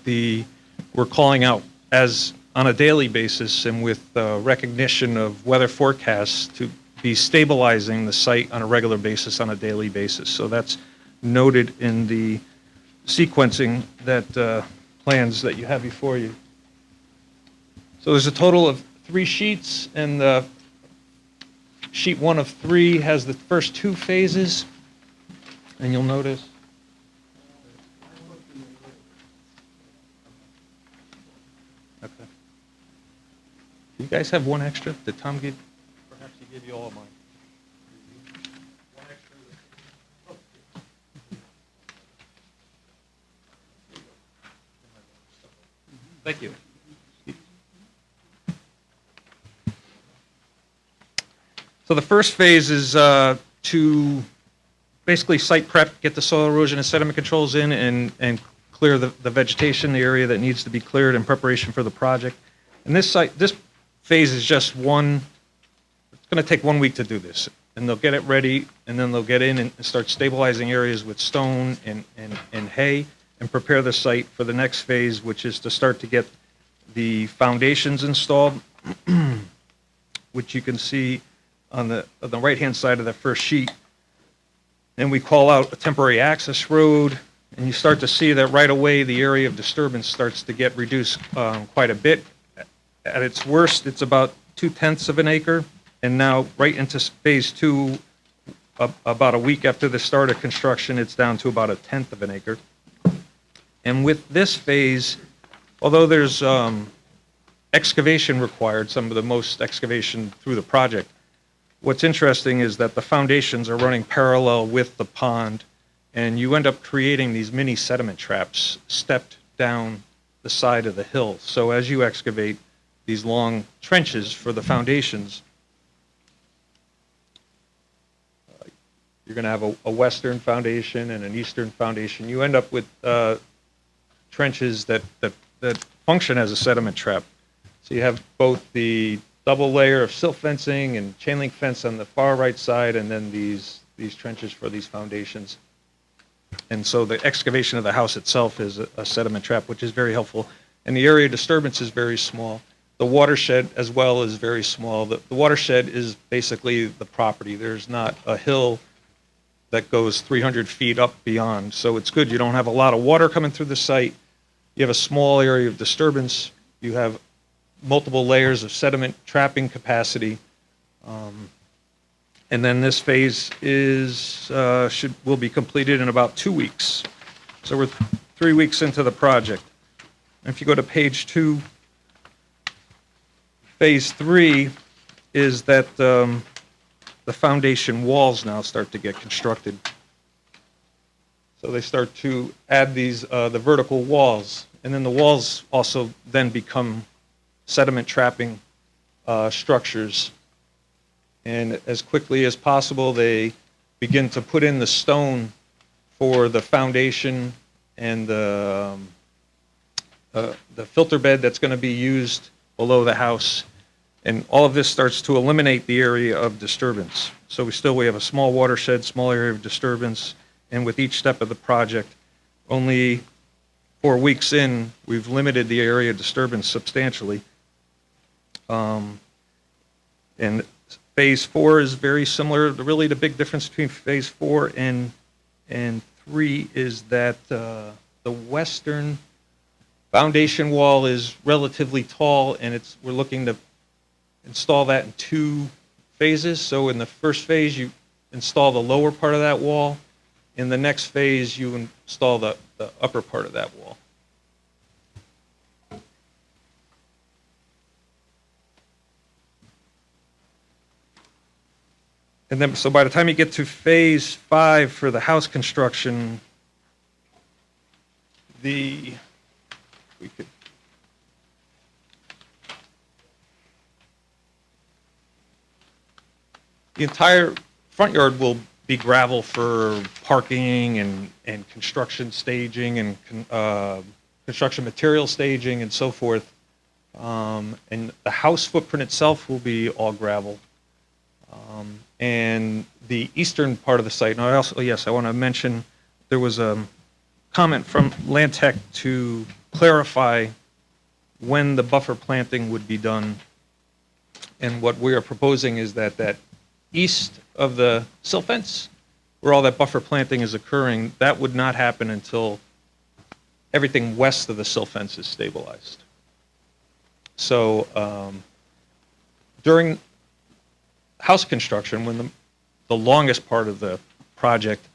we're calling out as on a daily basis and with recognition of weather forecasts to be stabilizing the site on a regular basis on a daily basis. So that's noted in the sequencing that plans that you have before you. So there's a total of 3 sheets, and sheet 1 of 3 has the first 2 phases, and you'll notice. Okay. You guys have one extra? Did Tom give? Perhaps he gave you all of mine. One extra. Thank you. So the first phase is to basically site prep, get the soil erosion and sediment controls in, and clear the vegetation, the area that needs to be cleared in preparation for the project. And this phase is just one. It's going to take 1 week to do this, and they'll get it ready, and then they'll get in and start stabilizing areas with stone and hay, and prepare the site for the next phase, which is to start to get the foundations installed, which you can see on the right-hand side of the first sheet. Then we call out a temporary access road, and you start to see that right away the area of disturbance starts to get reduced quite a bit. At its worst, it's about 2/10 of an acre, and now right into phase 2, about a week after the start of construction, it's down to about 1/10 of an acre. And with this phase, although there's excavation required, some of the most excavation through the project, what's interesting is that the foundations are running parallel with the pond, and you end up creating these mini sediment traps stepped down the side of the hill. So as you excavate these long trenches for the foundations, you're going to have a western foundation and an eastern foundation. You end up with trenches that function as a sediment trap. So you have both the double layer of silt fencing and chain link fence on the far right side, and then these trenches for these foundations. And so the excavation of the house itself is a sediment trap, which is very helpful. And the area of disturbance is very small. The watershed as well is very small. The watershed is basically the property. There's not a hill that goes 300 feet up beyond. So it's good. You don't have a lot of water coming through the site. You have a small area of disturbance. You have multiple layers of sediment trapping capacity. And then this phase will be completed in about 2 weeks. So we're 3 weeks into the project. And if you go to page 2, phase 3 is that the foundation walls now start to get constructed. So they start to add these the vertical walls, and then the walls also then become sediment trapping structures. And as quickly as possible, they begin to put in the stone for the foundation and the filter bed that's going to be used below the house. And all of this starts to eliminate the area of disturbance. So we have a small watershed, small area of disturbance, and with each step of the project, only 4 weeks in, we've limited the area of disturbance substantially. And phase 4 is very similar. Really, the big difference between phase 4 and 3 is that the western foundation wall is relatively tall, and we're looking to install that in 2 phases. So in the first phase, you install the lower part of that wall. In the next phase, you install the upper part of that wall. And then, so by the time you get to phase 5 for the house construction, the we could. The entire front yard will be gravel for parking and construction staging and construction material staging and so forth. And the house footprint itself will be all gravel. And the eastern part of the site, and I also, yes, I want to mention, there was a comment from Land Tech to clarify when the buffer planting would be done. And what we are proposing is that east of the silt fence, where all that buffer planting is occurring, that would not happen until everything west of the silt fence is stabilized. So during house construction, when the longest part of the project,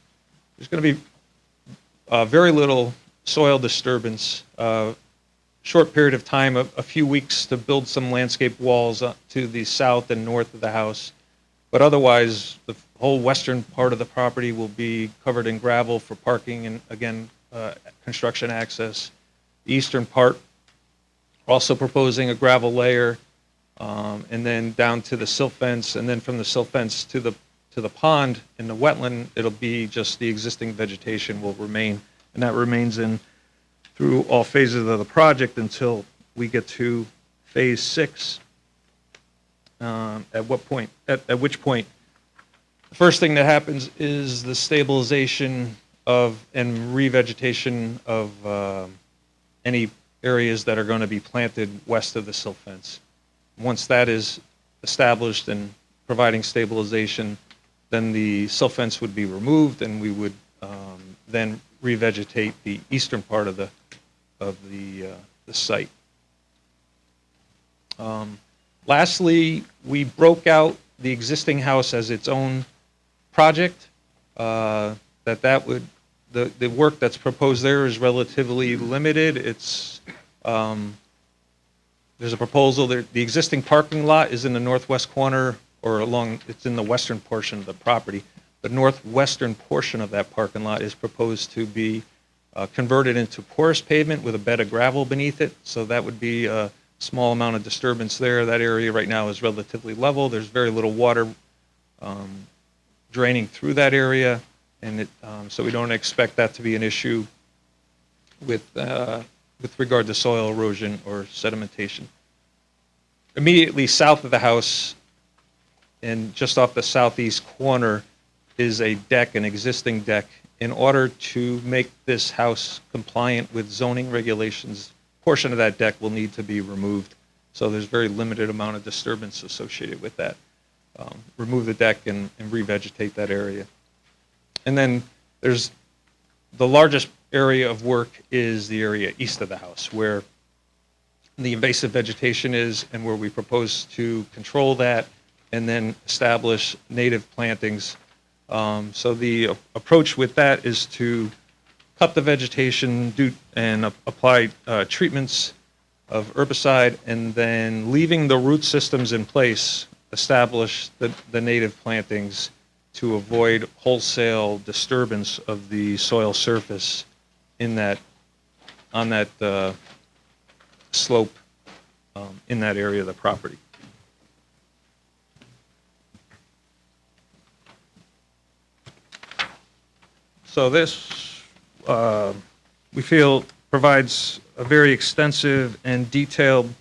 there's going to be very little soil disturbance, short period of time, a few weeks to build some landscape walls to the south and north of the house. But otherwise, the whole western part of the property will be covered in gravel for parking and, again, construction access. The eastern part, also proposing a gravel layer, and then down to the silt fence, and then from the silt fence to the pond in the wetland, it'll be just the existing vegetation will remain, and that remains in through all phases of the project until we get to phase 6. At which point, the first thing that happens is the stabilization of and revegetation of any areas that are going to be planted west of the silt fence. Once that is established and providing stabilization, then the silt fence would be removed, and we would then revegetate the eastern part of the site. Lastly, we broke out the existing house as its own project. The work that's proposed there is relatively limited. It's there's a proposal there. The existing parking lot is in the northwest corner, or it's in the western portion of the property. The northwestern portion of that parking lot is proposed to be converted into porous pavement with a bed of gravel beneath it. So that would be a small amount of disturbance there. That area right now is relatively level. There's very little water draining through that area, and so we don't expect that to be an issue with regard to soil erosion or sedimentation. Immediately south of the house, and just off the southeast corner, is a deck, an existing deck. In order to make this house compliant with zoning regulations, a portion of that deck will need to be removed. So there's very limited amount of disturbance associated with that. Remove the deck and revegetate that area. And then there's the largest area of work is the area east of the house, where the invasive vegetation is and where we propose to control that and then establish native plantings. So the approach with that is to cut the vegetation and apply treatments of herbicide, and then leaving the root systems in place, establish the native plantings to avoid wholesale disturbance of the soil surface on that slope in that area of the property. So this, we feel, provides a very extensive and detailed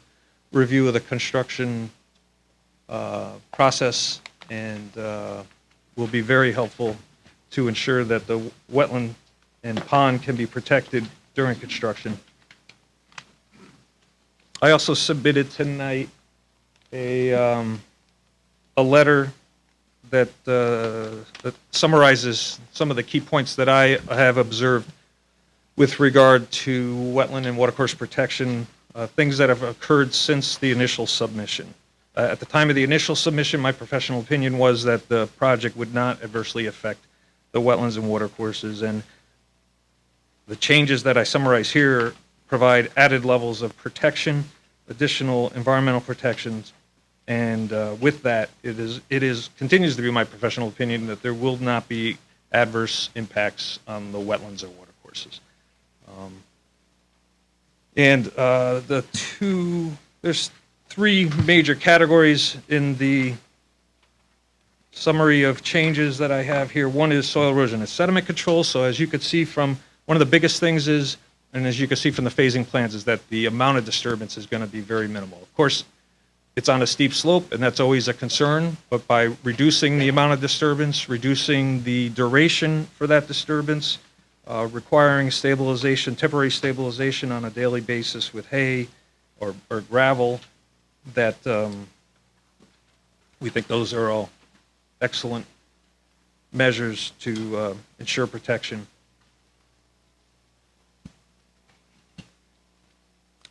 review of the construction process, and will be very helpful to ensure that the wetland and pond can be protected during construction. I also submitted tonight a letter that summarizes some of the key points that I have observed with regard to wetland and watercourse protection, things that have occurred since the initial submission. At the time of the initial submission, my professional opinion was that the project would not adversely affect the wetlands and watercourses, and the changes that I summarize here provide added levels of protection, additional environmental protections, and with that, it continues to be my professional opinion that there will not be adverse impacts on the wetlands or watercourses. And there's three major categories in the summary of changes that I have here. One is soil erosion and sediment control. So as you could see from, one of the biggest things is, and as you can see from the phasing plans, is that the amount of disturbance is going to be very minimal. Of course, it's on a steep slope, and that's always a concern, but by reducing the amount of disturbance, reducing the duration for that disturbance, requiring stabilization, temporary stabilization on a daily basis with hay or gravel, that we think those are all excellent measures to ensure protection.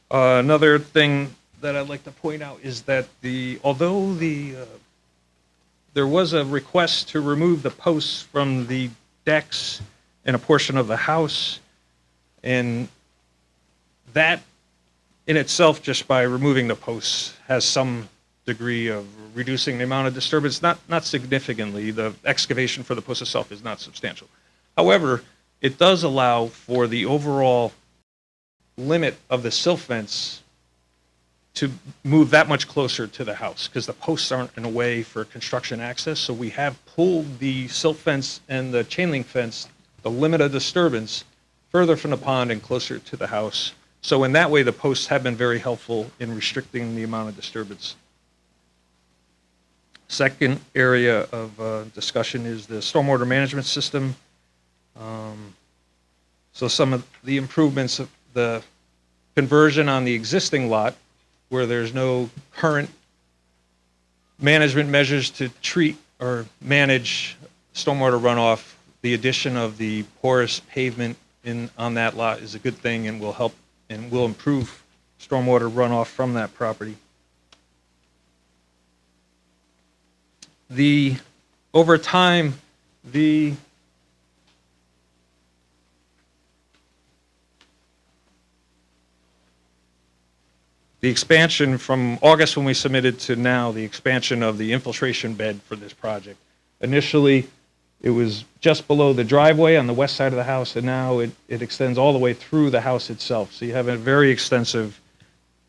Another thing that I'd like to point out is that although there was a request to remove the posts from the decks in a portion of the house, and that in itself, just by removing the posts, has some degree of reducing the amount of disturbance, not significantly. The excavation for the post itself is not substantial. However, it does allow for the overall limit of the silt fence to move that much closer to the house, because the posts aren't in a way for construction access. So we have pulled the silt fence and the chain link fence, the limit of disturbance, further from the pond and closer to the house. So in that way, the posts have been very helpful in restricting the amount of disturbance. Second area of discussion is the stormwater management system. So some of the improvements of the conversion on the existing lot, where there's no current management measures to treat or manage stormwater runoff, the addition of the porous pavement on that lot is a good thing and will help and will improve stormwater runoff from that property. Over time, the expansion from August when we submitted to now, the expansion of the infiltration bed for this project. Initially, it was just below the driveway on the west side of the house, and now it extends all the way through the house itself. So you have a very extensive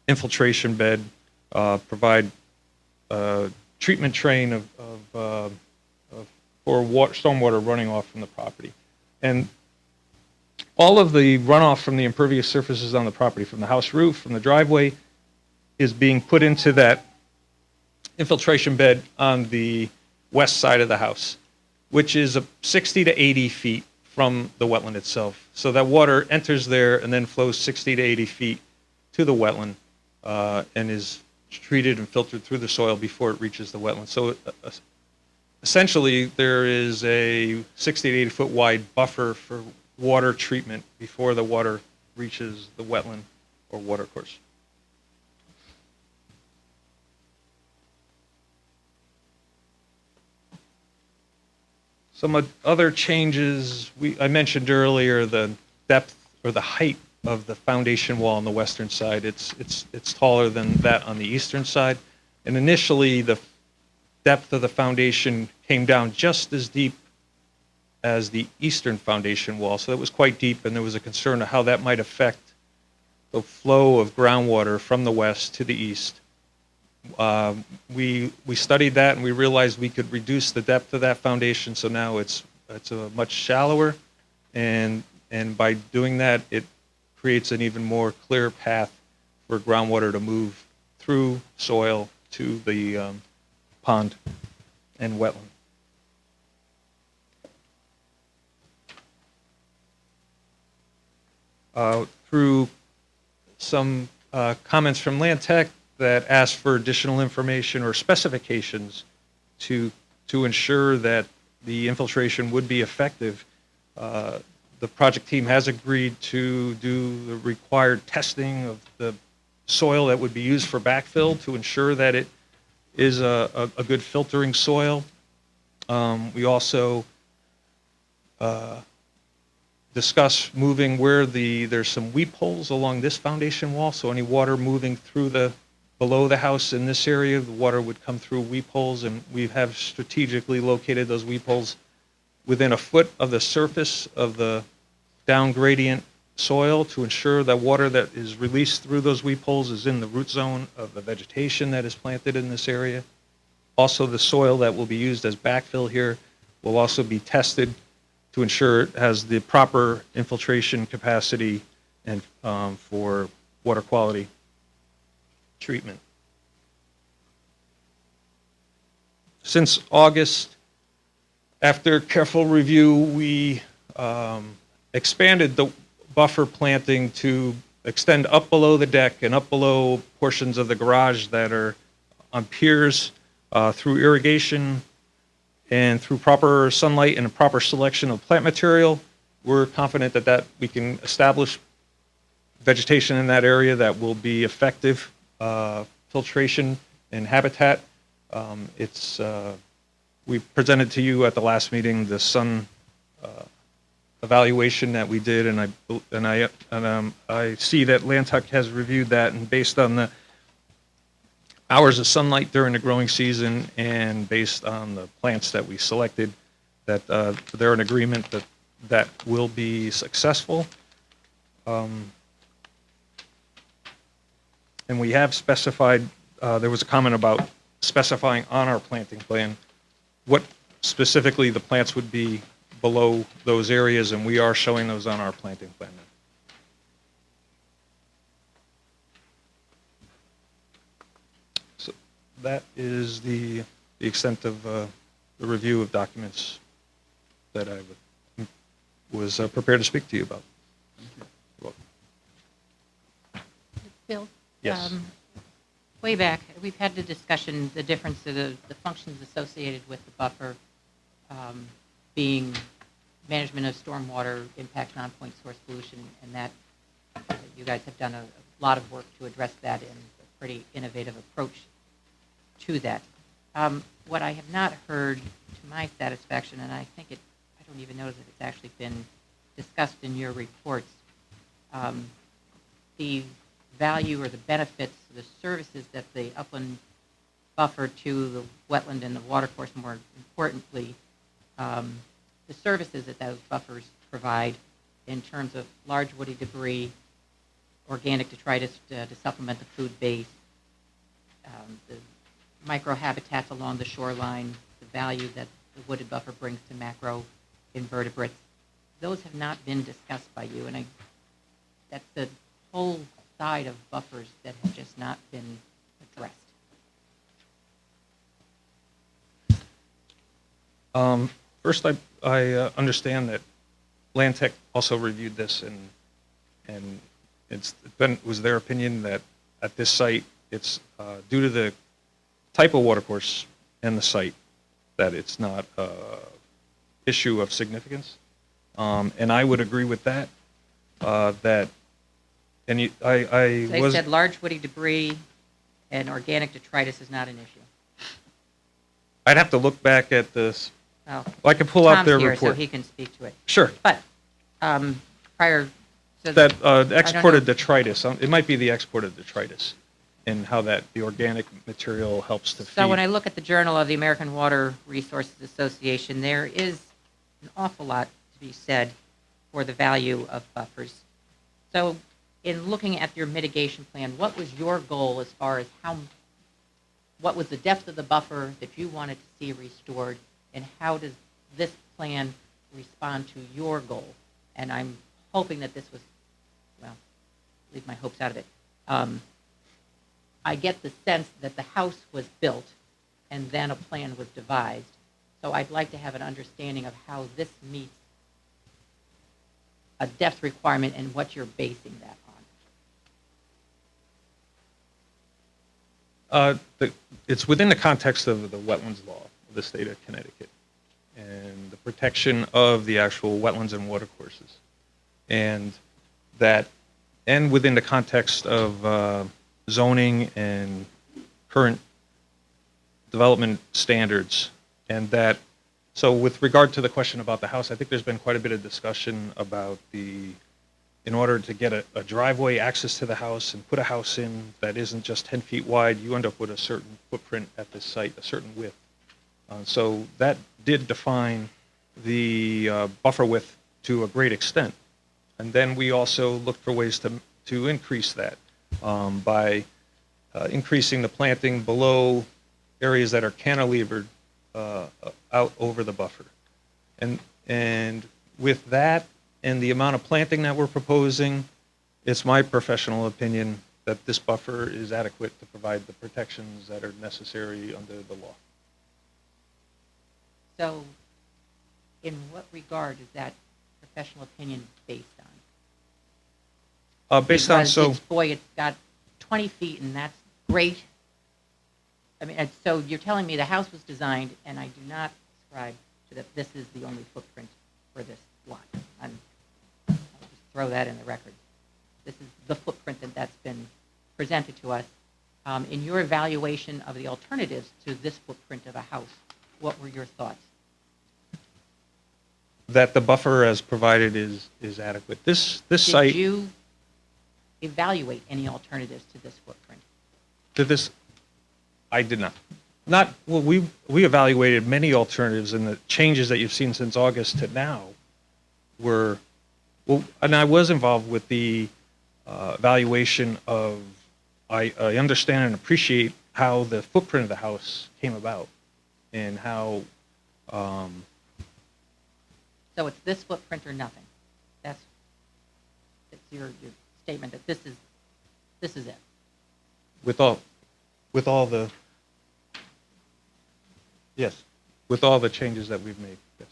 infiltration bed, provide treatment train for stormwater running off from the property. And all of the runoff from the impervious surfaces on the property, from the house roof, from the driveway, is being put into that infiltration bed on the west side of the house, which is 60 to 80 feet from the wetland itself. So that water enters there and then flows 60 to 80 feet to the wetland and is treated and filtered through the soil before it reaches the wetland. So essentially, there is a 60 to 80 foot wide buffer for water treatment before the water reaches the wetland or watercourse. Some other changes, I mentioned earlier the depth or the height of the foundation wall on the western side. It's taller than that on the eastern side. And initially, the depth of the foundation came down just as deep as the eastern foundation wall. So that was quite deep, and there was a concern of how that might affect the flow of groundwater from the west to the east. We studied that, and we realized we could reduce the depth of that foundation, so now it's a much shallower, and by doing that, it creates an even more clear path for groundwater to move through soil to the pond and wetland. Through some comments from Land Tech that asked for additional information or specifications to ensure that the infiltration would be effective, the project team has agreed to do the required testing of the soil that would be used for backfill to ensure that it is a good filtering soil. We also discuss moving where there's some weep holes along this foundation wall, so any water moving through below the house in this area, the water would come through weep holes, and we have strategically located those weep holes within a foot of the surface of the down gradient soil to ensure that water that is released through those weep holes is in the root zone of the vegetation that is planted in this area. Also, the soil that will be used as backfill here will also be tested to ensure it has the proper infiltration capacity and for water quality treatment. Since August, after careful review, we expanded the buffer planting to extend up below the deck and up below portions of the garage that are on piers through irrigation and through proper sunlight and a proper selection of plant material. We're confident that we can establish vegetation in that area that will be effective filtration and habitat. We presented to you at the last meeting the sun evaluation that we did, and I see that Lantuck has reviewed that, and based on the hours of sunlight during the growing season and based on the plants that we selected, that they're in agreement that that will be successful. And we have specified, there was a comment about specifying on our planting plan what specifically the plants would be below those areas, and we are showing those on our planting plan now. So that is the extent of the review of documents that I was prepared to speak to you about. You're welcome. Bill? Yes. Way back, we've had the discussion, the difference of the functions associated with the buffer being management of stormwater, impact non-point source pollution, and that you guys have done a lot of work to address that in a pretty innovative approach to that. What I have not heard to my satisfaction, and I think I don't even know that it's actually been discussed in your reports, the value or the benefits, the services that the upland buffer to the wetland and the watercourse, more importantly, the services that those buffers provide in terms of large woody debris, organic detritus to supplement the food base, the microhabitats along the shoreline, the value that the wooded buffer brings to macro invertebrates. Those have not been discussed by you, and that's the whole side of buffers that have just not been addressed. First, I understand that Land Tech also reviewed this, and was their opinion that at this site, it's due to the type of watercourse and the site that it's not an issue of significance. And I would agree with that. They said large woody debris and organic detritus is not an issue. I'd have to look back at this. Well, I can pull out their Tom's here, report. so he can speak to it. Sure. But prior to That I don't exported know. detritus, it might be the exported detritus and how the organic material helps to feed. So when I look at the Journal of the American Water Resources Association, there is an awful lot to be said for the value of buffers. So in looking at your mitigation plan, what was your goal as far as what was the depth of the buffer that you wanted to see restored, and how does this plan respond to your goal? And I'm hoping that this was, well, leave my hopes out of it. I get the sense that the house was built and then a plan was devised. So I'd like to have an understanding of how this meets a depth requirement and what you're basing that on. It's within the context of the wetlands law of the state of Connecticut and the protection of the actual wetlands and watercourses. And within the context of zoning and current development standards. So with regard to the question about the house, I think there's been quite a bit of discussion about in order to get a driveway access to the house and put a house in that isn't just 10 feet wide, you end up with a certain footprint at the site, a certain width. So that did define the buffer width to a great extent. And then we also look for ways to increase that by increasing the planting below areas that are cantilevered out over the buffer. And with that and the amount of planting that we're proposing, it's my professional opinion that this buffer is adequate to provide the protections that are necessary under the law. So in what regard is that professional opinion based on? Based on, Because boy, it's got 20 feet, and that's great. I mean, so you're telling me the house was designed, and I do not ascribe to that this is the only footprint for this lot. I'll just throw that in the record. This is the footprint that's been presented to us. In your evaluation of the alternatives to this footprint of a house, what were your thoughts? that the buffer as provided is adequate. This site. Did you evaluate any alternatives to this footprint? To this, I did not. Well, we evaluated many alternatives, and the changes that you've seen since August to now were, well, and I was involved with the evaluation of, I understand and appreciate how the footprint of the house came about and how, So it's this footprint or nothing? That's your statement that this is it. with all the, yes, with all the changes that we've made, yes.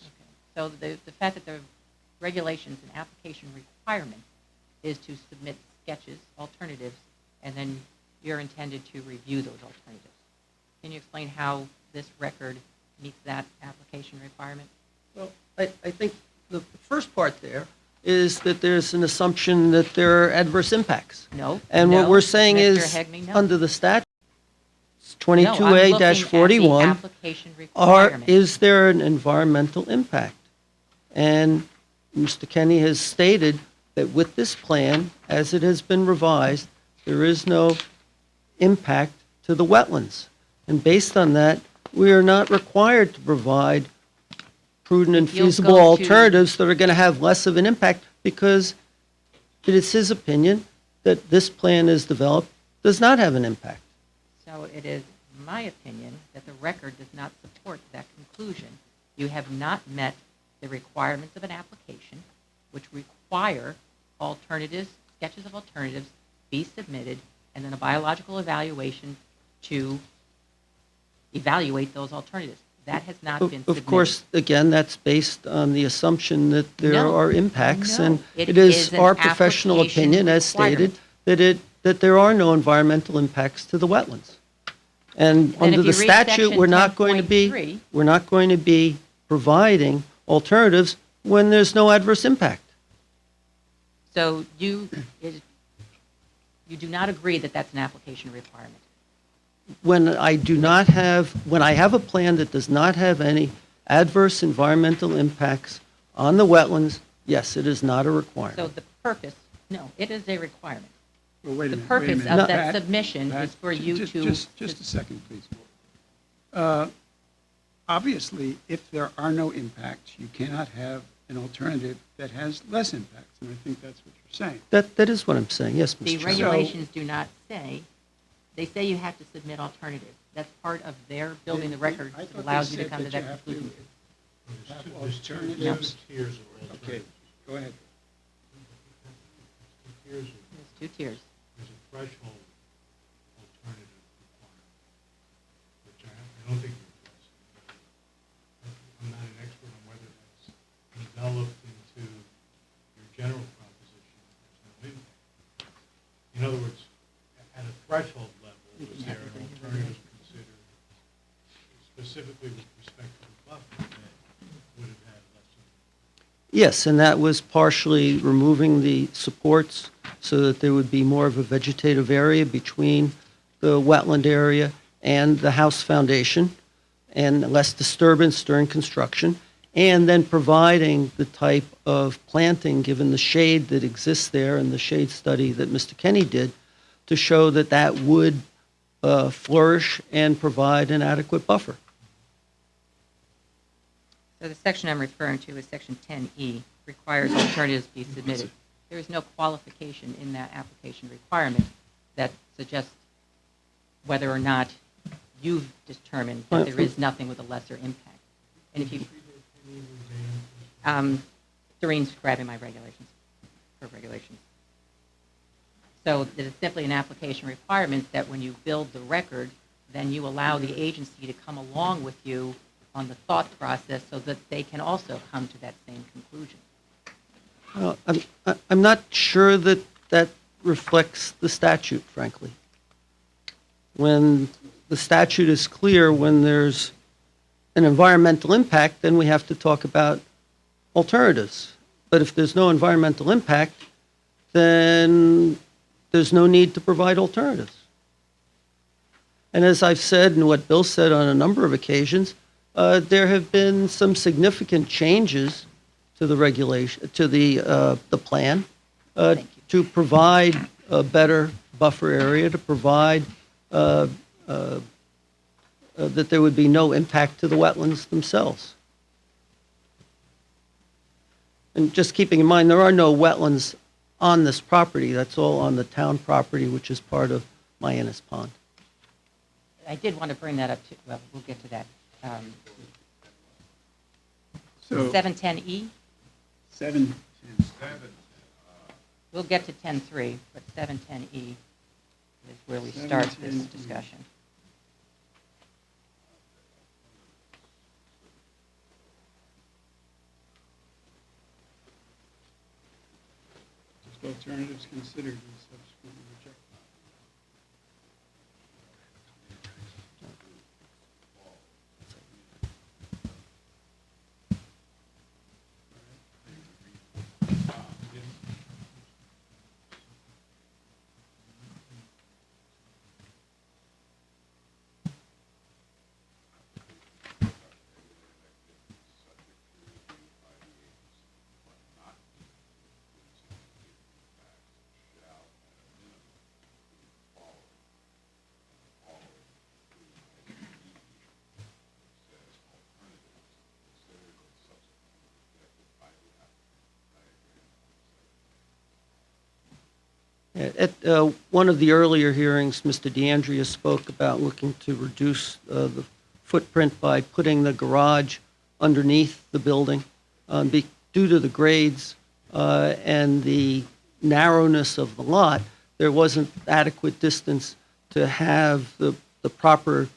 So the fact that the regulations and application requirement is to submit sketches, alternatives, and then you're intended to review those alternatives. Can you explain how this record meets that application requirement? Well, I think the first part there is that there's an assumption that there are adverse impacts. No. And no, what we're saying Mr. is, Hegney, no. under the statute, No, I'm looking at the 22A-41, application requirement. is there an environmental impact? And Mr. Kenny has stated that with this plan, as it has been revised, there is no impact to the wetlands. And based on that, we are not required to provide prudent and You'll feasible go to- alternatives that are going to have less of an impact, because it is his opinion that this plan as developed does not have an impact. So it is my opinion that the record does not support that conclusion. You have not met the requirements of an application, which require alternatives, sketches of alternatives be submitted, and then a biological evaluation to evaluate those alternatives. That has not been submitted. Of course, again, that's based on the assumption that there No, are impacts. no, And it it is is an our professional application opinion, as stated, that there are no environmental impacts to the wetlands. And Then under if the you read statute, section we're not going to 10.3 be providing alternatives when there's no adverse impact. So you do not agree that that's an application requirement? When I have a plan that does not have any adverse environmental impacts on the wetlands, yes, it is not a So requirement. the purpose, no, it is a requirement. Well, wait a The minute, wait a purpose minute. of that Pat, submission Pat, is for you to... Just a second, please. Obviously, if there are no impacts, you cannot have an alternative that has less impacts, and I think that's what you're saying. That is what I'm saying, yes, The Mr. Chairman. regulations do not say, they say you have to submit alternatives. That's part of their building the record I that thought allows they you to said come to that you that have conclusion. have There's two alternatives. tiers of alternatives. Okay, go ahead. There's two tiers of, There's two tiers. there's a threshold alternative requirement, which I don't think you're addressing. I'm not an expert on whether that's developed into your general proposition, there's no impact. In other words, at a threshold level, was there an alternative considered specifically with respect to the buffer that would have had less impact? Yes, and that was partially removing the supports so that there would be more of a vegetative area between the wetland area and the house foundation, and less disturbance during construction, and then providing the type of planting, given the shade that exists there and the shade study that Mr. Kenny did, to show that that would flourish and provide an adequate buffer. So the section I'm referring to is section 10E, requires alternatives be submitted. There is no qualification in that application requirement that suggests whether or not you've determined that there is nothing with a lesser impact. And if you, Doreen's grabbing my regulations, her regulations. So it is simply an application requirement that when you build the record, then you allow the agency to come along with you on the thought process so that they can also come to that same conclusion. I'm not sure that that reflects the statute, frankly. When the statute is clear, when there's an environmental impact, then we have to talk about alternatives. But if there's no environmental impact, then there's no need to provide alternatives. And as I've said, and what Bill said on a number of occasions, there have been some significant changes to the regulation, to the plan, to provide a better buffer area, to provide that there would be no impact to the wetlands themselves. And just keeping in mind, there are no wetlands on this property. That's all on the town property, which is part of Mayanas Pond. I did want to bring that up too. Well, we'll get to that. So 710E, 7, we'll get to 10.3, but 710E is where we start this 710E. discussion. just alternatives considered and subsequently rejected. At one of the earlier hearings, Mr. DeAndrea spoke about looking to reduce the footprint by putting the garage underneath the building. Due to the grades and the narrowness of the lot, there wasn't adequate distance to have the proper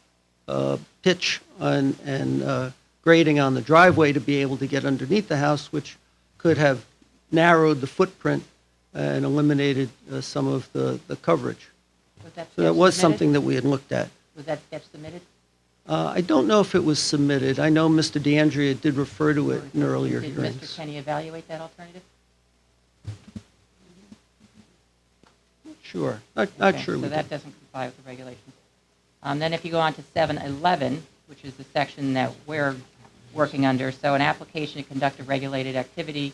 pitch and grading on the driveway to be able to get underneath the house, which could have narrowed the footprint and eliminated some of the coverage. Was that So that sketch was submitted? something that we had looked at. Was that sketch submitted? I don't know if it was submitted. I know Mr. DeAndrea did refer to it in earlier Did hearings. Mr. Kenny evaluate that alternative? Sure. Not Okay, sure we So that did. doesn't comply with the regulations. Then if you go on to 711, which is the section that we're working under, so an application to conduct a regulated activity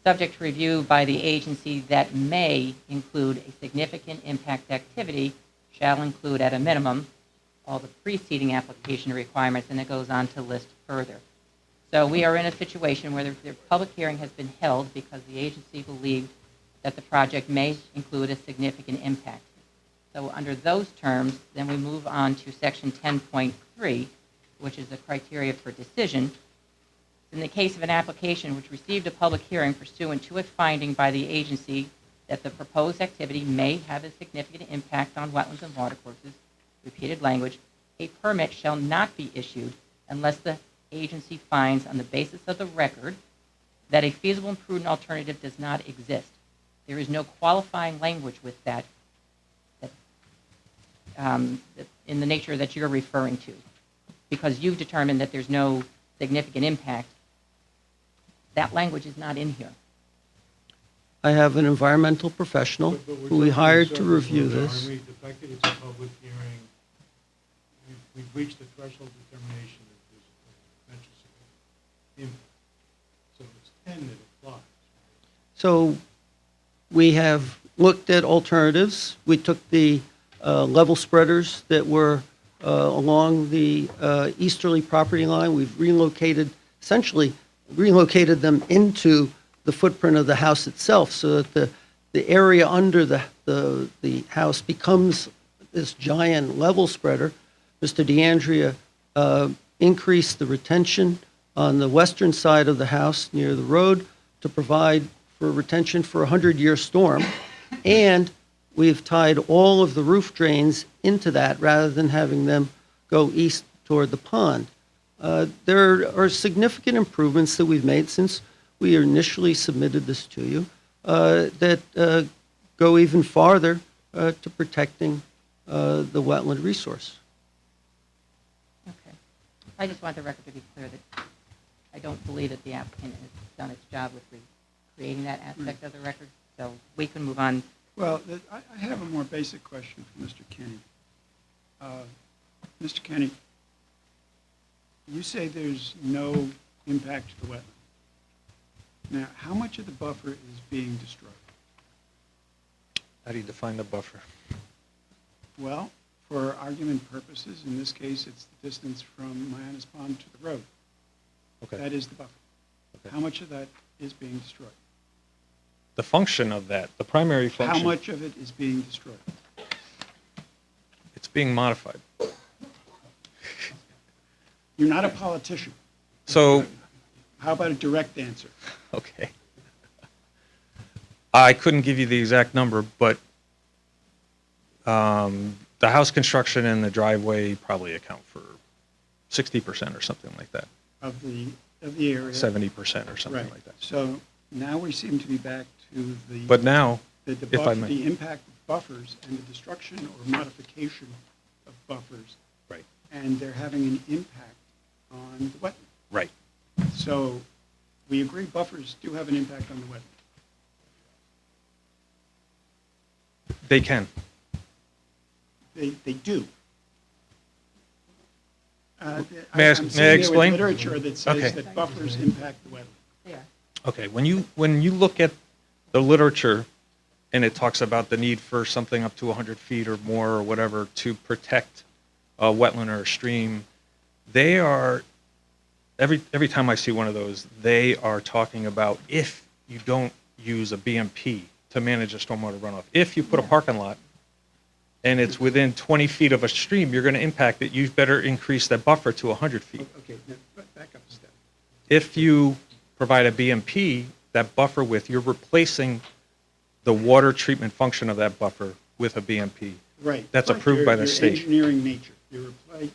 subject to review by the agency that may include a significant impact activity shall include at a minimum all the preceding application requirements, and it goes on to list further. So we are in a situation where the public hearing has been held because the agency believed that the project may include a significant impact. So under those terms, then we move on to section 10.3, which is the criteria for decision. In the case of an application which received a public hearing pursuant to a finding by the agency that the proposed activity may have a significant impact on wetlands and watercourses, repeated language, a permit shall not be issued unless the agency finds on the basis of the record that a feasible and prudent alternative does not exist. There is no qualifying language with that in the nature that you're referring to, because you've determined that there's no significant impact. That language is not in here. I have an environmental professional who we hired to review this. The fact that it's a public hearing, we've reached the threshold determination that there's a potential significant impact. So it's 10 that applies. So we have looked at alternatives. We took the level spreaders that were along the easterly property line. We've essentially relocated them into the footprint of the house itself, so that the area under the house becomes this giant level spreader. Mr. DeAndrea increased the retention on the western side of the house near the road to provide for retention for a 100-year storm. And we've tied all of the roof drains into that rather than having them go east toward the pond. There are significant improvements that we've made since we initially submitted this to you that go even farther to protecting the wetland resource. Okay. I just want the record to be clear that I don't believe that the applicant has done its job with creating that aspect of the record, so we can move on. Well, I have a more basic question for Mr. Kenny. Mr. Kenny, you say there's no impact to the wetland. Now, how much of the buffer is being destroyed? How do you define the buffer? Well, for argument purposes, in this case, it's the distance from Mayanas Pond to the road. Okay. That is the buffer. Okay. How much of that is being destroyed? The function of that, the primary function. How much of it is being destroyed? It's being modified. You're not a politician. So, How about a direct answer? okay. I couldn't give you the exact number, but the house construction and the driveway probably account for 60% or something like that. Of the area? 70% or something Right. like that. So now we seem to be back to the. But now, the if I may. the impact of buffers and the destruction or modification of buffers. Right. And they're having an impact on the wetland. Right. So we agree buffers do have an impact on the wetland. They can. They do. May I I'm sitting explain? there with literature that says Okay. that buffers impact the wetland. They are. Okay, when you look at the literature and it talks about the need for something up to 100 feet or more or whatever to protect a wetland or a stream, they are, every time I see one of those, they are talking about if you don't use a BMP to manage a stormwater runoff. If you put a parking lot and it's within 20 feet of a stream, you're going to impact it, you better increase that buffer to 100 feet. Okay, now, back up a step. If you provide a BMP, that buffer width, you're replacing the water treatment function of that buffer with a BMP. Right. That's but approved by the you're state. engineering nature. You're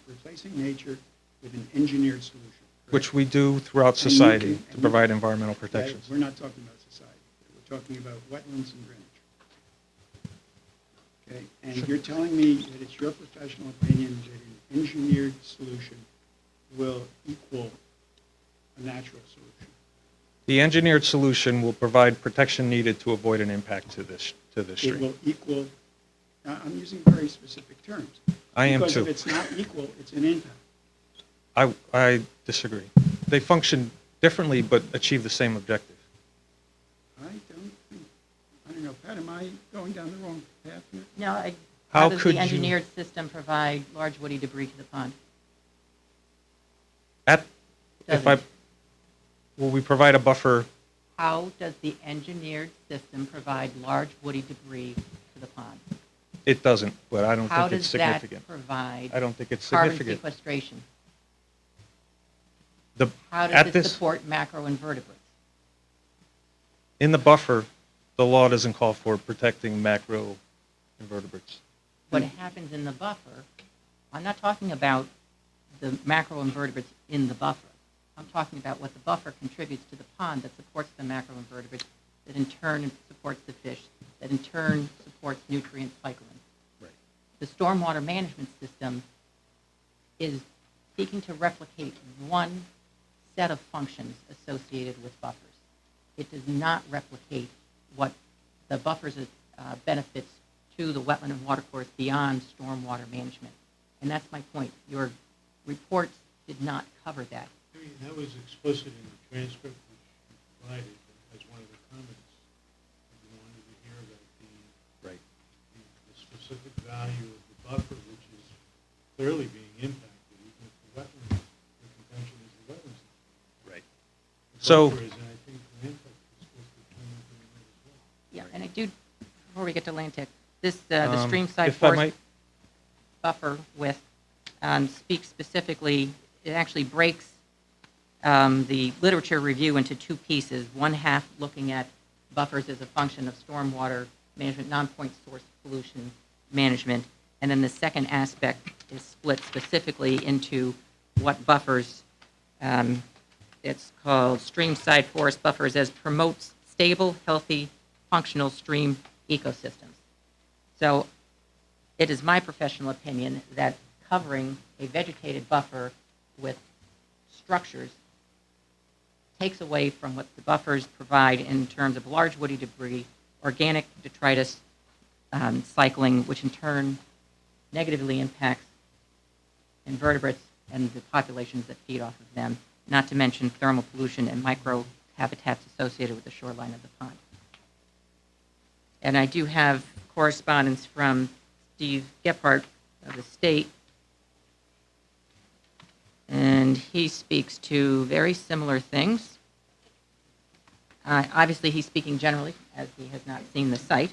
replacing nature with an engineered solution. correct? Which we do throughout And you society can- to provide environmental That- protections. We're not talking about society. We're talking about wetlands and drainage. Okay, and you're telling me that it's your professional opinion that an engineered solution will equal a natural solution? The engineered solution will provide protection needed to avoid an impact to this It stream. will equal, I'm using very specific terms. I am Because if too. it's not equal, it's an impact. I disagree. They function differently but achieve the same objective. I don't know, Pat, am I going down the wrong path here? No, How how does could the you- engineered system provide large woody debris to the pond? Doesn't. Will we provide a buffer? How does the engineered system provide large woody debris to the pond? It doesn't, but I don't How think it's does that significant. provide I don't think it's carbon significant. sequestration? The- How at does it this- support macroinvertebrates? In the buffer, the law doesn't call for protecting macro invertebrates. What happens in the buffer, I'm not talking about the macroinvertebrates in the buffer. I'm talking about what the buffer contributes to the pond that supports the macroinvertebrates, that in turn supports the fish, that in turn supports nutrient cycling. Right. The stormwater management system is seeking to replicate one set of functions associated with buffers. It does not replicate what the buffers benefits to the wetland and watercourse beyond stormwater management. And that's my point. Your reports did not cover that. I mean, that was explicit in the transcript which you provided as one of the comments. You wanted to hear about Right. the specific value of the buffer, which is clearly being impacted, even if the wetlands, the contention is the wetlands. Right. The So- buffer is, and I think the impact is supposed to before we get to land tech, this, the stream side If I forest might, buffer with, speaks specifically, it actually breaks the literature review into two pieces. One half looking at buffers as a function of stormwater management, non-point source pollution management, and then the second aspect is split specifically into what buffers, it's called stream side forest buffers, as promotes stable, healthy, functional stream ecosystems. So it is my professional opinion that covering a vegetated buffer with structures takes away from what the buffers provide in terms of large woody debris, organic detritus cycling, which in turn negatively impacts invertebrates and the populations that feed off of them, not to mention thermal pollution and microhabitats associated with the shoreline of the pond. And I do have correspondence from Steve Gephardt of the state, and he speaks to very similar things. Obviously, he's speaking generally, as he has not seen the site,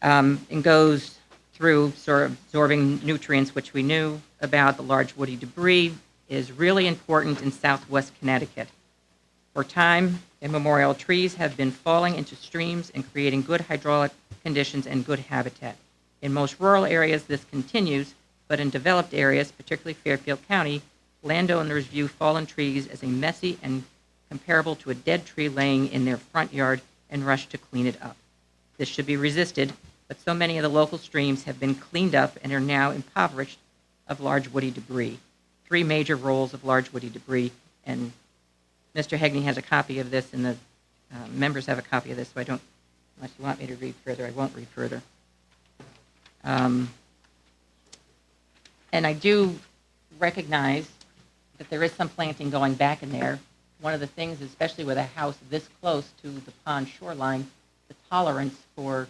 and goes through sort of absorbing nutrients, which we knew about. The large woody debris is really important in southwest Connecticut. For time immemorial, trees have been falling into streams and creating good hydraulic conditions and good habitat. In most rural areas, this continues, but in developed areas, particularly Fairfield County, landowners view fallen trees as a messy and comparable to a dead tree laying in their front yard and rush to clean it up. This should be resisted, but so many of the local streams have been cleaned up and are now impoverished of large woody debris. Three major roles of large woody debris, and Mr. Hegney has a copy of this, and the members have a copy of this, so I don't, unless you want me to read further, I won't read further. And I do recognize that there is some planting going back in there. One of the things, especially with a house this close to the pond shoreline, the tolerance for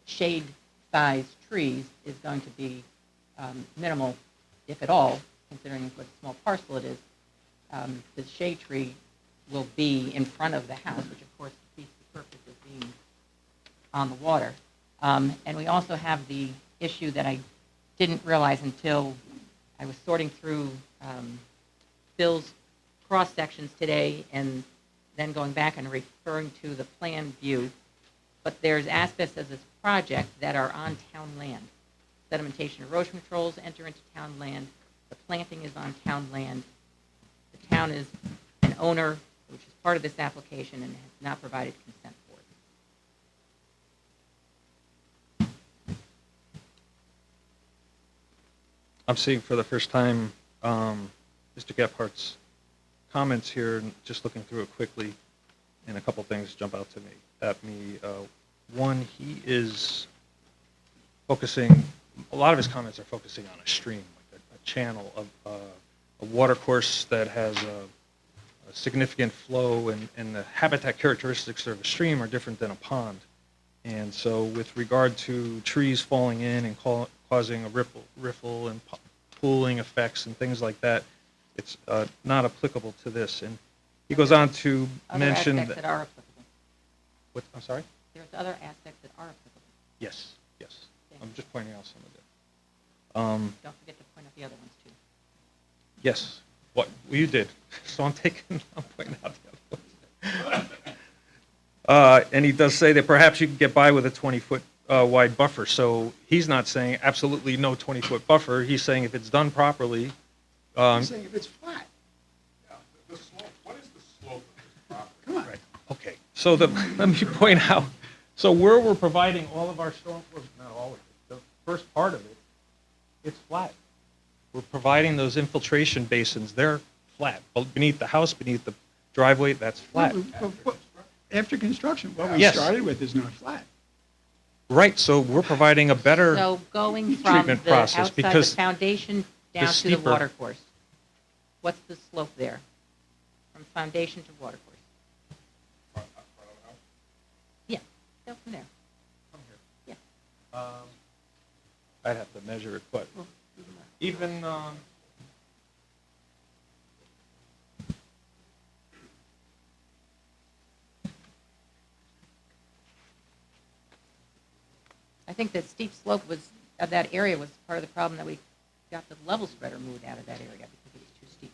shade-sized trees is going to be minimal, if at all, considering what a small parcel it is. The shade tree will be in front of the house, which of course defeats the purpose of being on the water. And we also have the issue that I didn't realize until I was sorting through Bill's cross-sections today and then going back and referring to the plan view. But there's aspects of this project that are on town land. Sedimentation erosion controls enter into town land. The planting is on town land. The town is an owner, which is part of this application, and has not provided consent for it. I'm seeing for the first time Mr. Gephardt's comments here, and just looking through it quickly, and a couple things jump out to me. One, he is focusing, a lot of his comments are focusing on a stream, like a channel, a watercourse that has a significant flow, and the habitat characteristics of a stream are different than a pond. And so with regard to trees falling in and causing a riffle and pooling effects and things like that, it's not applicable to this. And he goes on to mention Other aspects that are applicable. What, I'm sorry? There's other aspects that are applicable. Yes, yes. Thank I'm you. just pointing out some of them. Don't forget to point out the other ones, too. Yes, what, well, you did. So I'm pointing out the other ones. And he does say that perhaps you can get by with a 20-foot wide buffer. So he's not saying absolutely no 20-foot buffer. He's saying if it's done properly. I'm saying if it's flat. The slope, what is the slope of this property? Come on. Right. Okay, so let me point out, so where we're providing all of our storm, well, not all of it, the first part of it, it's flat. We're providing those infiltration basins, they're flat. Beneath the house, beneath the driveway, that's flat. After construction, what we Yes. started with is not flat. Right, so we're providing a better, So going from treatment the process, outside the because foundation down to the steeper- watercourse, what's the slope there? From foundation to watercourse? Yeah, go from there. Yeah. I'd have to measure it, but even, I think that steep slope of that area was part of the problem that we got the level spreader moved out of that area because it was too steep.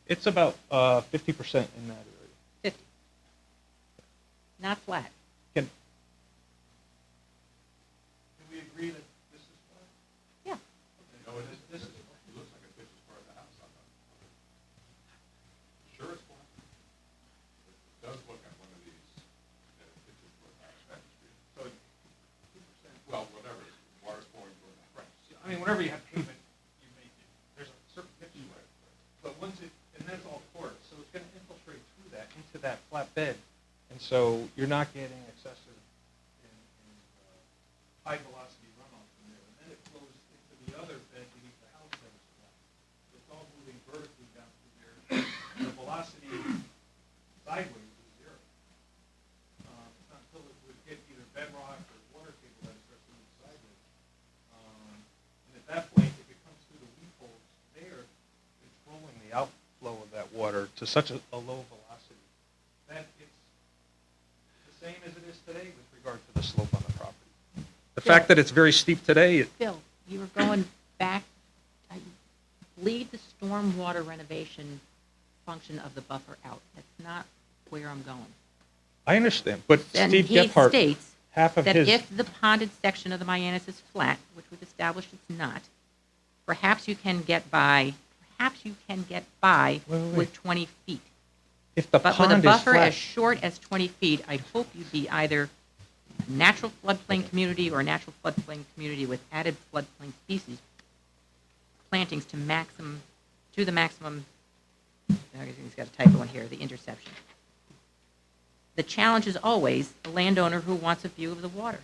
It's about 50% in that area. 50. Not flat. Can, Can we agree that this is flat? Yeah. No, this is, it looks like this is part of the house. Sure it's flat? It does look like one of these, this is part of the house. So, 2%, well, whatever, water's flowing toward the house. Right. I mean, whenever you have pavement, you make it, there's a certain pitch to it. But once it, and then it's all quartz, so it's going to infiltrate through that, into that flat bed. And so you're not getting excessive high velocity runoff from there. And then it flows into the other bed beneath the house that is flat. So it's all moving vertically down through there. And the velocity sideways is zero. It's not until it would hit either bedrock or water table that it starts to move sideways. And at that point, if it comes through the weep holes there, it's rolling the outflow of that water to such a low velocity that it's the same as it is today with regard to the slope on the property. The fact that it's very steep today, Bill, you were going back, leave the stormwater renovation function of the buffer out. That's not where I'm going. I understand, but And Steve he Gephardt, states half of that his, if the ponded section of the Mianus is flat, which we've established it's not, perhaps you can get by Wait. with 20 feet. if the But with a pond is buffer as flat, short as 20 feet, I hope you'd be either a natural floodplain community or a natural floodplain community with added floodplain species plantings to the maximum, he's got a typo in here, the interception. The challenge is always the landowner who wants a view of the water.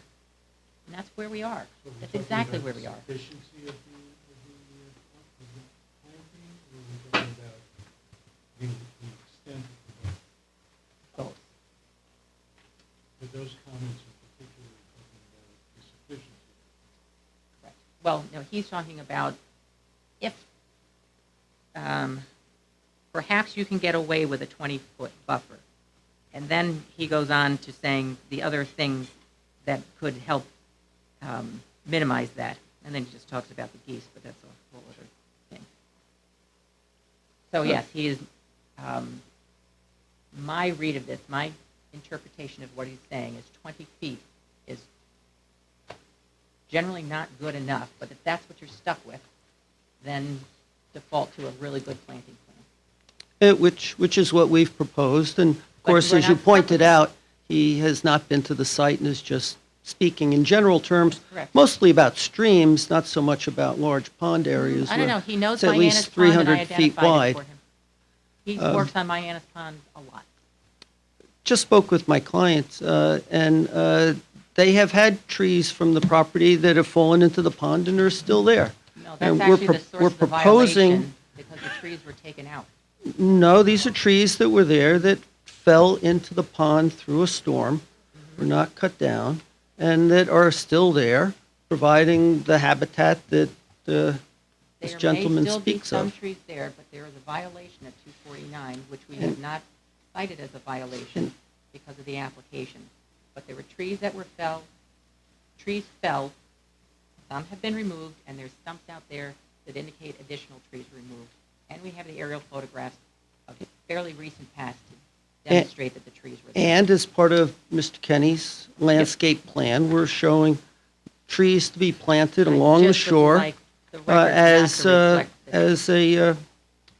And that's where we are. That's exactly where we are. Sufficiency of the planting, or are we talking about the extent of the buffer? Both. But those comments in particular are talking about the sufficiency. Correct. Well, no, he's talking about if perhaps you can get away with a 20-foot buffer. And then he goes on to saying the other things that could help minimize that. And then he just talks about the geese, but that's a whole other thing. So yes, he is, my read of this, my interpretation of what he's saying is 20 feet is generally not good enough, but if that's what you're stuck with, then default to a really good planting plan. Which is what we've proposed, and of But course, we're as you not pointed stuck out, he has not been to the site and is just speaking in general terms, Correct. mostly about streams, not so much about large pond areas. I don't where know, he knows it's at least Mianus Pond, and I 300 feet identified it wide. for him. He works on Mianus Pond a lot. Just spoke with my clients, and they have had trees from the property that have fallen into the pond and are still there. No, And that's actually the source we're of the proposing- violation, because the trees were taken out. No, these are trees that were there that fell into the pond through a storm, were not cut down, and that are still there, providing the habitat that this gentleman speaks There may still be some of. trees there, but there is a violation of 249, which we have not cited as a violation because of the application. But there were trees that were trees fell, some have been removed, and there's stumps out there that indicate additional trees removed. And we have the aerial photographs of the fairly recent past to demonstrate that the trees were there. And as part of Mr. Kenny's landscape plan, we're showing trees to be planted I along the just would shore like the record not to reflect that. as a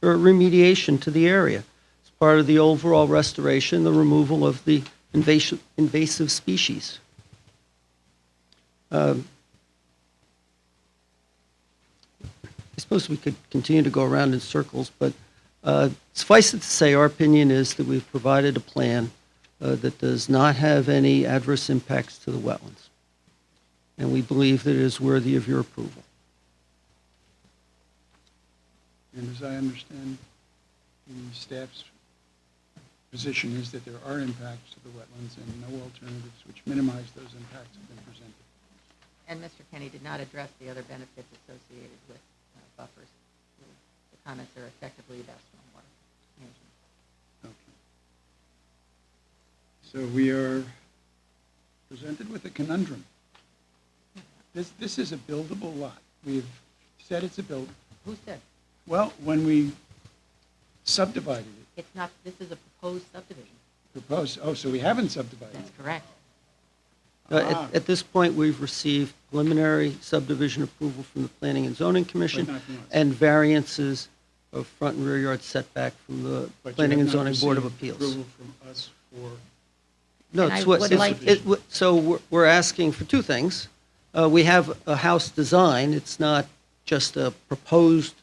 remediation to the area. As part of the overall restoration, the removal of the invasive species. I suppose we could continue to go around in circles, but suffice it to say, our opinion is that we've provided a plan that does not have any adverse impacts to the wetlands. And we believe that it is worthy of your approval. And as I understand, the staff's position is that there are impacts to the wetlands and no alternatives which minimize those impacts have been presented. And Mr. Kenny did not address the other benefits associated with buffers. The comments are effectively about stormwater management. Okay. So we are presented with a conundrum. This is a buildable lot. We've said it's a build, Who said? well, when we subdivided it, It's not, this is a proposed subdivision. proposed, oh, so we haven't subdivided That's it. correct. Ah. At this point, we've received preliminary subdivision approval from the Planning and Zoning Commission But not from us. and variances of front and rear yard setback from the But you Planning have and not Zoning Board of received Appeals. Approval from us for, No, And it's I what, would it's- like- so we're asking for two things. We have a house design, it's not just a proposed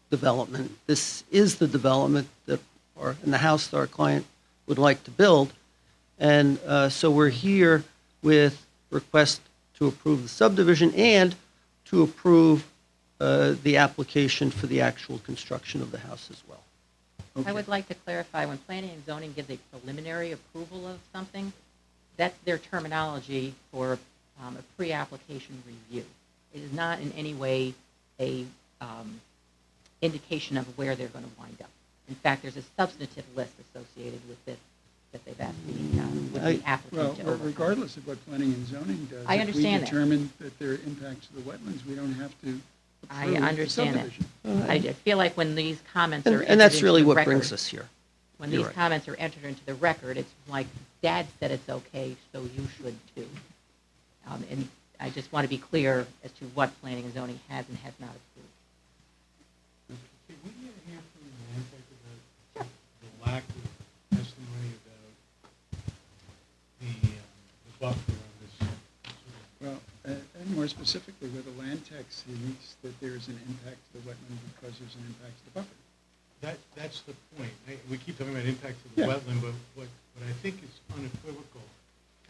development. This is the development that, or in the house that our client would like to build. And so we're here with request to approve the subdivision and to approve the application for the actual construction of the house as well. I would like to clarify, when planning and zoning gives a preliminary approval of something, that's their terminology for a pre-application review. It is not in any way a indication of where they're going to wind up. In fact, there's a substantive list associated with this that they've asked with the applicant well, to overcome. regardless of what planning and zoning does. I understand that. If we determine that there are impacts to the wetlands, we don't have to I approve the understand that. subdivision. I feel like when these comments are entered And that's into really the what record- brings us here. When You're these right. comments are entered into the record, it's like, Dad said it's okay, so you should too. And I just want to be clear as to what planning and zoning has and has not approved. Can we hear from the land tech about the lack of testimony about the buffer on this? Well, and more specifically, where the land tech sees that there is an impact to the wetland because there's an impact to the buffer. That's the point. We keep talking about impact to the Yeah. wetland, but what I think is unequivocal,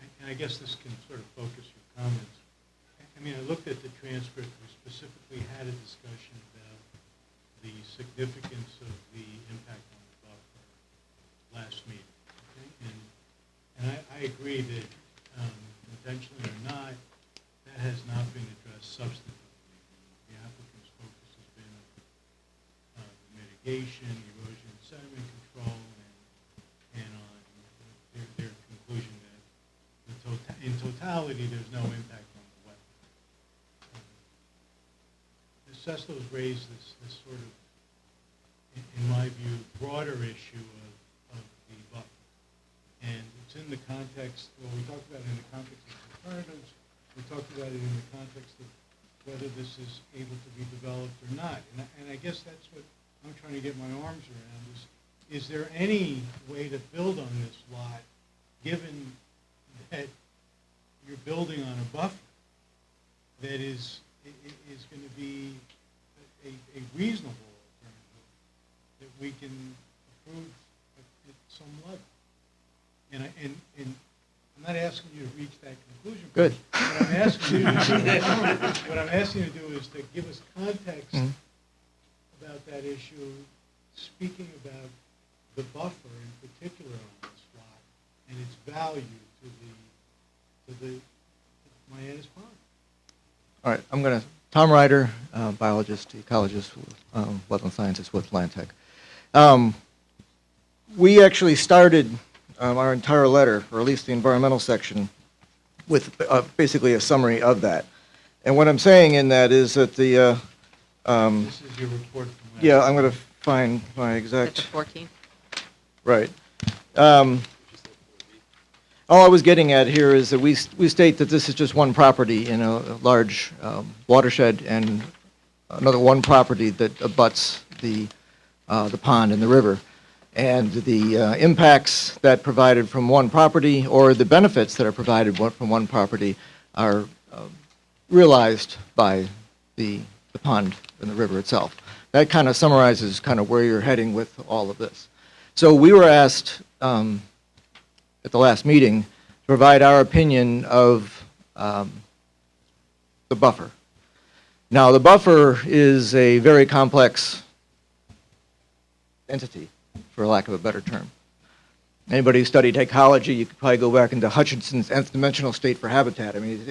and I guess this can sort of focus your comments. I mean, I looked at the transcript, we specifically had a discussion about the significance of the impact on the buffer last meeting. Okay? And I agree that intentionally or not, that has not been addressed substantively. The applicant's focus has been on mitigation, erosion, sediment control, and on their conclusion that in totality, there's no impact on the wetland. Ms. Seslo's raised this sort of, in my view, broader issue of the buffer. And it's in the context, well, we talked about it in the context of alternatives, we talked about it in the context of whether this is able to be developed or not. And I guess that's what I'm trying to get my arms around is there any way to build on this lot, given that you're building on a buffer that is going to be a reasonable alternative that we can approve at some level? And I'm not asking you to reach that conclusion. Good. What I'm asking you to do is to give us context about that issue, speaking about the buffer in particular on this lot and its value to the Mianus Pond. All right, I'm going to, Tom Ryder, biologist, ecologist, wetland scientist with Land Tech. We actually started our entire letter, or at least the environmental section, with basically a summary of that. And what I'm saying in that is that the, This is your report from last. yeah, I'm going to find my Is that exact, the 14th? right. All I was getting at here is that we state that this is just one property in a large watershed and another one property that abuts the pond and the river. And the impacts that provided from one property or the benefits that are provided from one property are realized by the pond and the river itself. That kind of summarizes kind of where you're heading with all of this. So we were asked at the last meeting to provide our opinion of the buffer. Now, the buffer is a very complex entity, for lack of a better term. Anybody who studied ecology, you could probably go back into Hutchinson's nth dimensional state for habitat. I mean,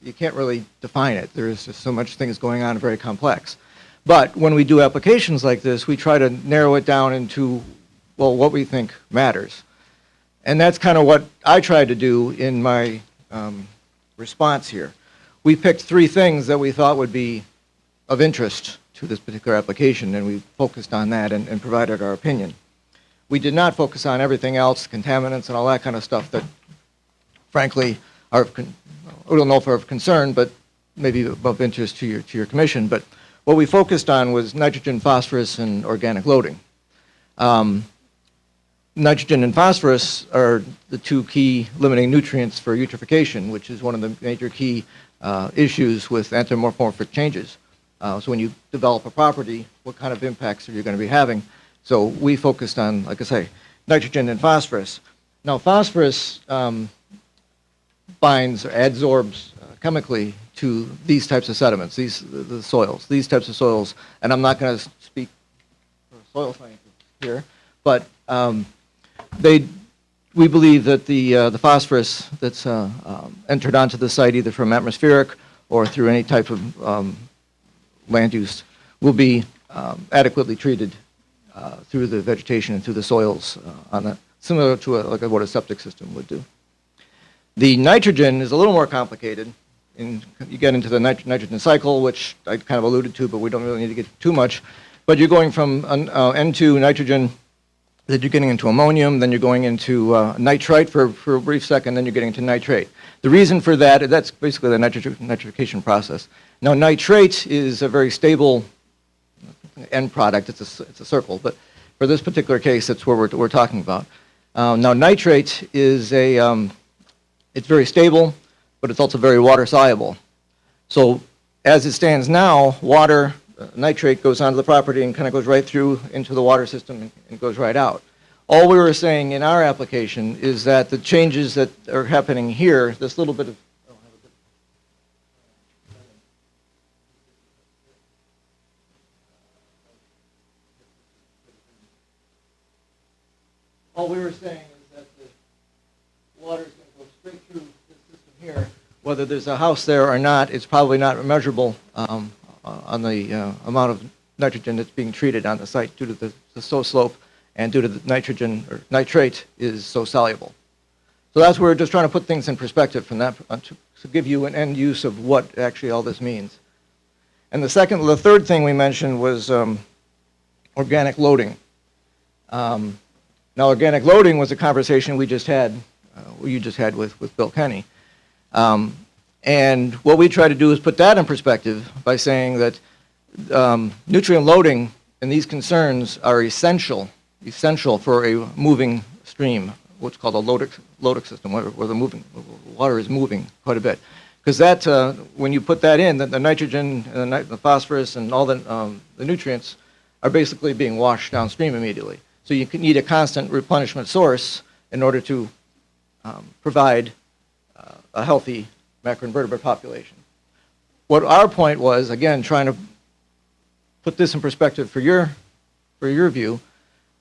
you can't really define it. There's just so much things going on, very complex. But when we do applications like this, we try to narrow it down into, well, what we think matters. And that's kind of what I tried to do in my response here. We picked 3 things that we thought would be of interest to this particular application, and we focused on that and provided our opinion. We did not focus on everything else, contaminants and all that kind of stuff that, frankly, are I don't know if are of concern, but maybe of interest to your commission. But what we focused on was nitrogen, phosphorus, and organic loading. Nitrogen and phosphorus are the 2 key limiting nutrients for eutrophication, which is one of the major key issues with anthropomorphic changes. So when you develop a property, what kind of impacts are you going to be having? So we focused on, like I say, nitrogen and phosphorus. Now, phosphorus binds or adsorbs chemically to these types of sediments, the soils, these types of soils. And I'm not going to speak for soil scientists here, but we believe that the phosphorus that's entered onto the site, either from atmospheric or through any type of land use, will be adequately treated through the vegetation and through the soils, similar to like what a septic system would do. The nitrogen is a little more complicated. You get into the nitrogen cycle, which I kind of alluded to, but we don't really need to get too much. But you're going from N2 nitrogen, then you're getting into ammonium, then you're going into nitrite for a brief second, then you're getting into nitrate. The reason for that, that's basically the nitrification process. Now, nitrate is a very stable end product. It's a circle, but for this particular case, that's what we're talking about. Now, nitrate is it's very stable, but it's also very water soluble. So as it stands now, nitrate goes onto the property and kind of goes right through into the water system and goes right out. All we were saying in our application is that the changes that are happening here, this little bit of, all we were saying is that the water is going to go straight through this system here. Whether there's a house there or not, it's probably not measurable on the amount of nitrogen that's being treated on the site due to the soil slope and due to the nitrogen or nitrate is so soluble. So that's where we're just trying to put things in perspective from that to give you an end use of what actually all this means. And the third thing we mentioned was organic loading. Now, organic loading was a conversation you just had with Bill Kenny. And what we try to do is put that in perspective by saying that nutrient loading and these concerns are essential for a moving stream, what's called a loadic system, where the water is moving quite a bit. Because that, when you put that in, the nitrogen and the phosphorus and all the nutrients are basically being washed downstream immediately. So you need a constant replenishment source in order to provide a healthy macroinvertebrate population. What our point was, again, trying to put this in perspective for your view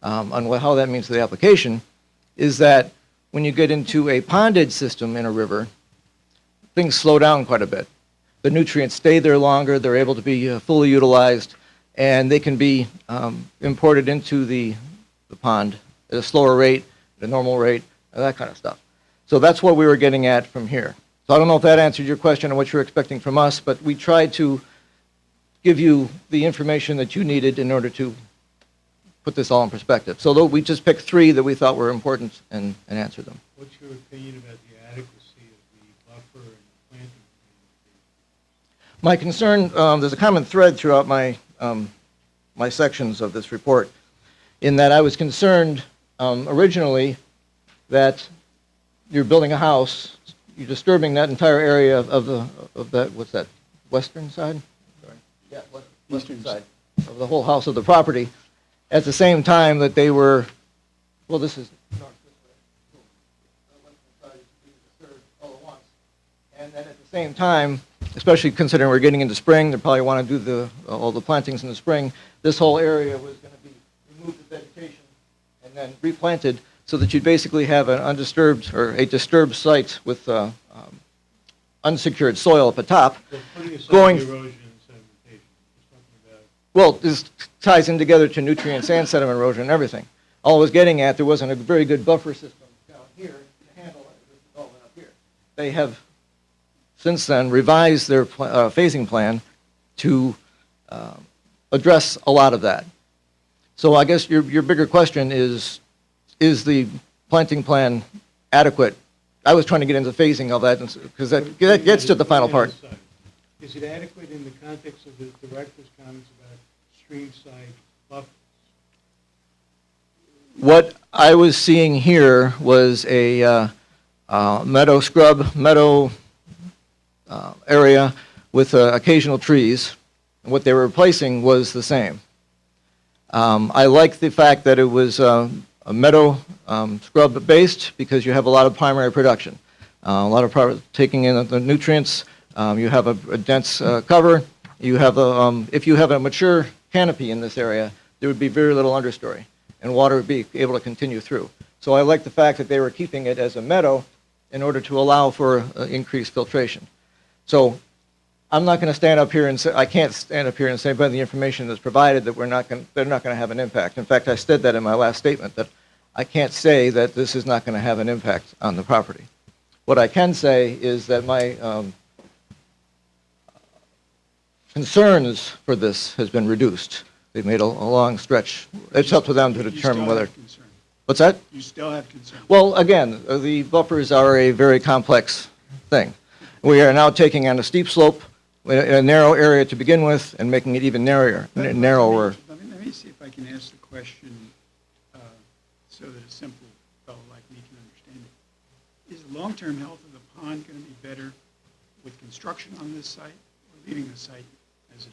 on how that means to the application, is that when you get into a ponded system in a river, things slow down quite a bit. The nutrients stay there longer, they're able to be fully utilized, and they can be imported into the pond at a slower rate, at a normal rate, that kind of stuff. So that's what we were getting at from here. So I don't know if that answered your question on what you're expecting from us, but we tried to give you the information that you needed in order to put this all in perspective. So we just picked 3 that we thought were important and answered them. What's your opinion about the adequacy of the buffer and planting? My concern, there's a common thread throughout my sections of this report, in that I was concerned originally that you're building a house, you're disturbing that entire area of that, what's that, western side? Sorry. Yeah, western side of the whole house of the property, at the same time that they were, well, this is north this way. The western side is being disturbed all at once. And then at the same time, especially considering we're getting into spring, they probably want to do all the plantings in the spring, this whole area was going to be removed of vegetation and then replanted so that you'd basically have an undisturbed or a disturbed site with unsecured soil at the top. So putting aside Going- the erosion and sedimentation, just talking about Well, this ties in together to nutrient sand sediment erosion and everything. All I was getting at, there wasn't a very good buffer system down here to handle this development up here. They have since then revised their phasing plan to address a lot of that. So I guess your bigger question is the planting plan adequate? I was trying to get into phasing of that, because that gets to the final part. Is it adequate in the context of the director's comments about stream side buffers? What I was seeing here was a meadow scrub, area with occasional trees. And what they were replacing was the same. I like the fact that it was a meadow scrub based, because you have a lot of primary production. A lot of taking in the nutrients. You have a dense cover. You have if you have a mature canopy in this area, there would be very little understory, and water would be able to continue through. So I like the fact that they were keeping it as a meadow in order to allow for increased filtration. So I'm not going to stand up here and say, I can't stand up here and say by the information that's provided that they're not going to have an impact. In fact, I said that in my last statement, that I can't say that this is not going to have an impact on the property. What I can say is that my concerns for this has been reduced. They've made a long stretch. It's up to them to determine whether. What's that? You still have concerns. Well, again, the buffers are a very complex thing. We are now taking on a steep slope in a narrow area to begin with, and making it even narrower. Let me see if I can ask the question so that a simple fellow like me can understand it. Is the long-term health of the pond going to be better with construction on this site, or leaving the site as it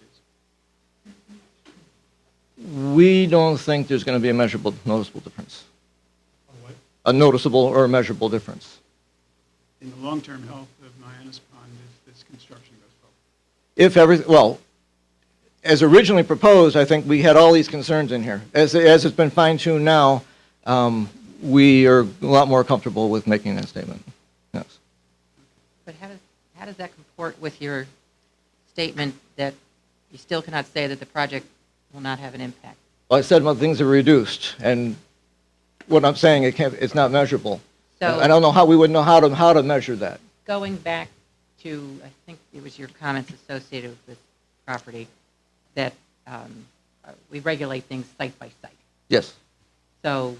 is? We don't think there's going to be a measurable, noticeable difference. Or what? A noticeable or measurable difference. In the long-term health of Mianus Pond if this construction goes forward? If everything, well, as originally proposed, I think we had all these concerns in here. As it's been fine-tuned now, we are a lot more comfortable with making that statement. Yes. But how does that comport with your statement that you still cannot say that the project will not have an impact? Well, I said, well, things are reduced, and what I'm saying, it's not measurable. So I don't know how we would know how to measure that. going back to, I think it was your comments associated with this property, that we regulate things site by site. Yes. So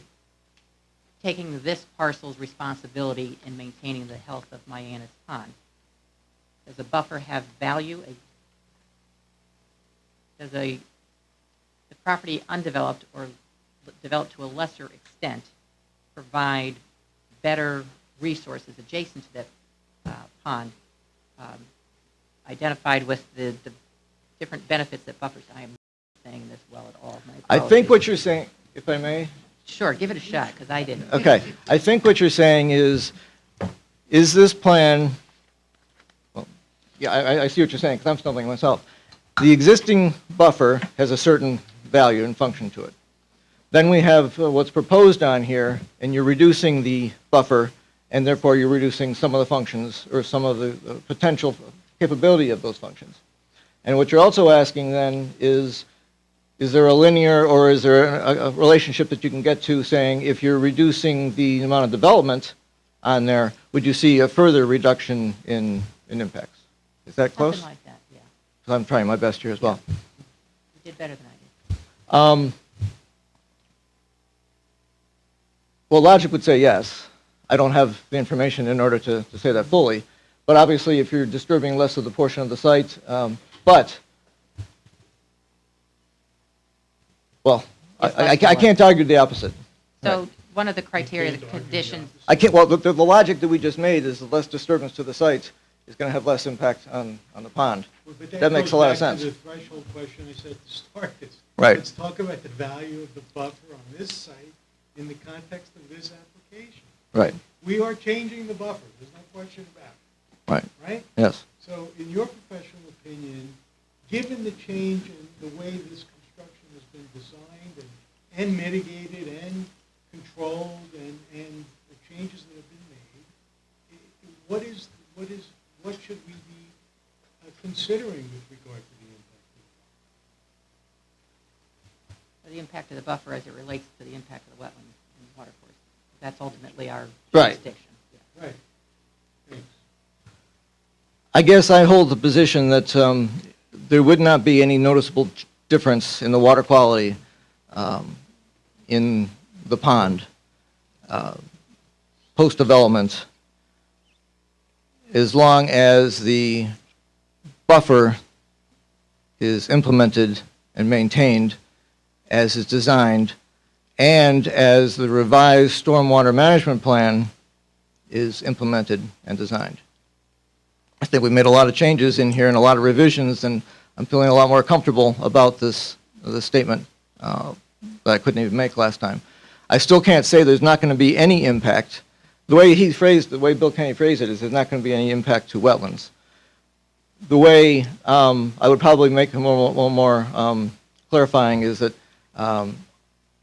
taking this parcel's responsibility in maintaining the health of Mianus Pond, does a buffer have value? Does the property undeveloped or developed to a lesser extent provide better resources adjacent to that pond, identified with the different benefits that buffers? I am not saying this well at all. I think what you're saying, if I may. Sure, give it a shot, because I didn't. Okay. I think what you're saying is this plan, well, yeah, I see what you're saying, because I'm stumbling myself. The existing buffer has a certain value and function to it. Then we have what's proposed on here, and you're reducing the buffer, and therefore you're reducing some of the functions or some of the potential capability of those functions. And what you're also asking then is there a linear or is there a relationship that you can get to saying if you're reducing the amount of development on there, would you see a further reduction in impacts? Is that close? Something like that, yeah. 'Cause I'm trying my best here as well. You did better than I did. Well, logic would say yes. I don't have the information in order to say that fully. But obviously, if you're disturbing less of the portion of the site, but, well, I can't argue the opposite. So Right. one of the criteria, the conditions, I can't, well, the logic that we just made is the less disturbance to the site is going to have less impact on the pond. Well, but That makes a lot of goes back sense. to the threshold question I said to start this. Right. Let's talk about the value of the buffer on this site in the context of this application. Right, We are changing the buffer, there's no question about it, right, right? yes. So in your professional opinion, given the change in the way this construction has been designed and mitigated and controlled and the changes that have been made, what should we be considering with regard to the impact? the impact of the buffer as it relates to the impact of the wetlands and watercourse. That's ultimately our Right. jurisdiction. Yeah. Right. I guess I hold the position that there would not be any noticeable difference in the water quality in the pond post-development as long as the buffer is implemented and maintained as is designed, and as the revised stormwater management plan is implemented and designed. I think we made a lot of changes in here and a lot of revisions, and I'm feeling a lot more comfortable about this statement that I couldn't even make last time. I still can't say there's not going to be any impact. The way Bill Kenny phrased it is there's not going to be any impact to wetlands. The way I would probably make it more clarifying is that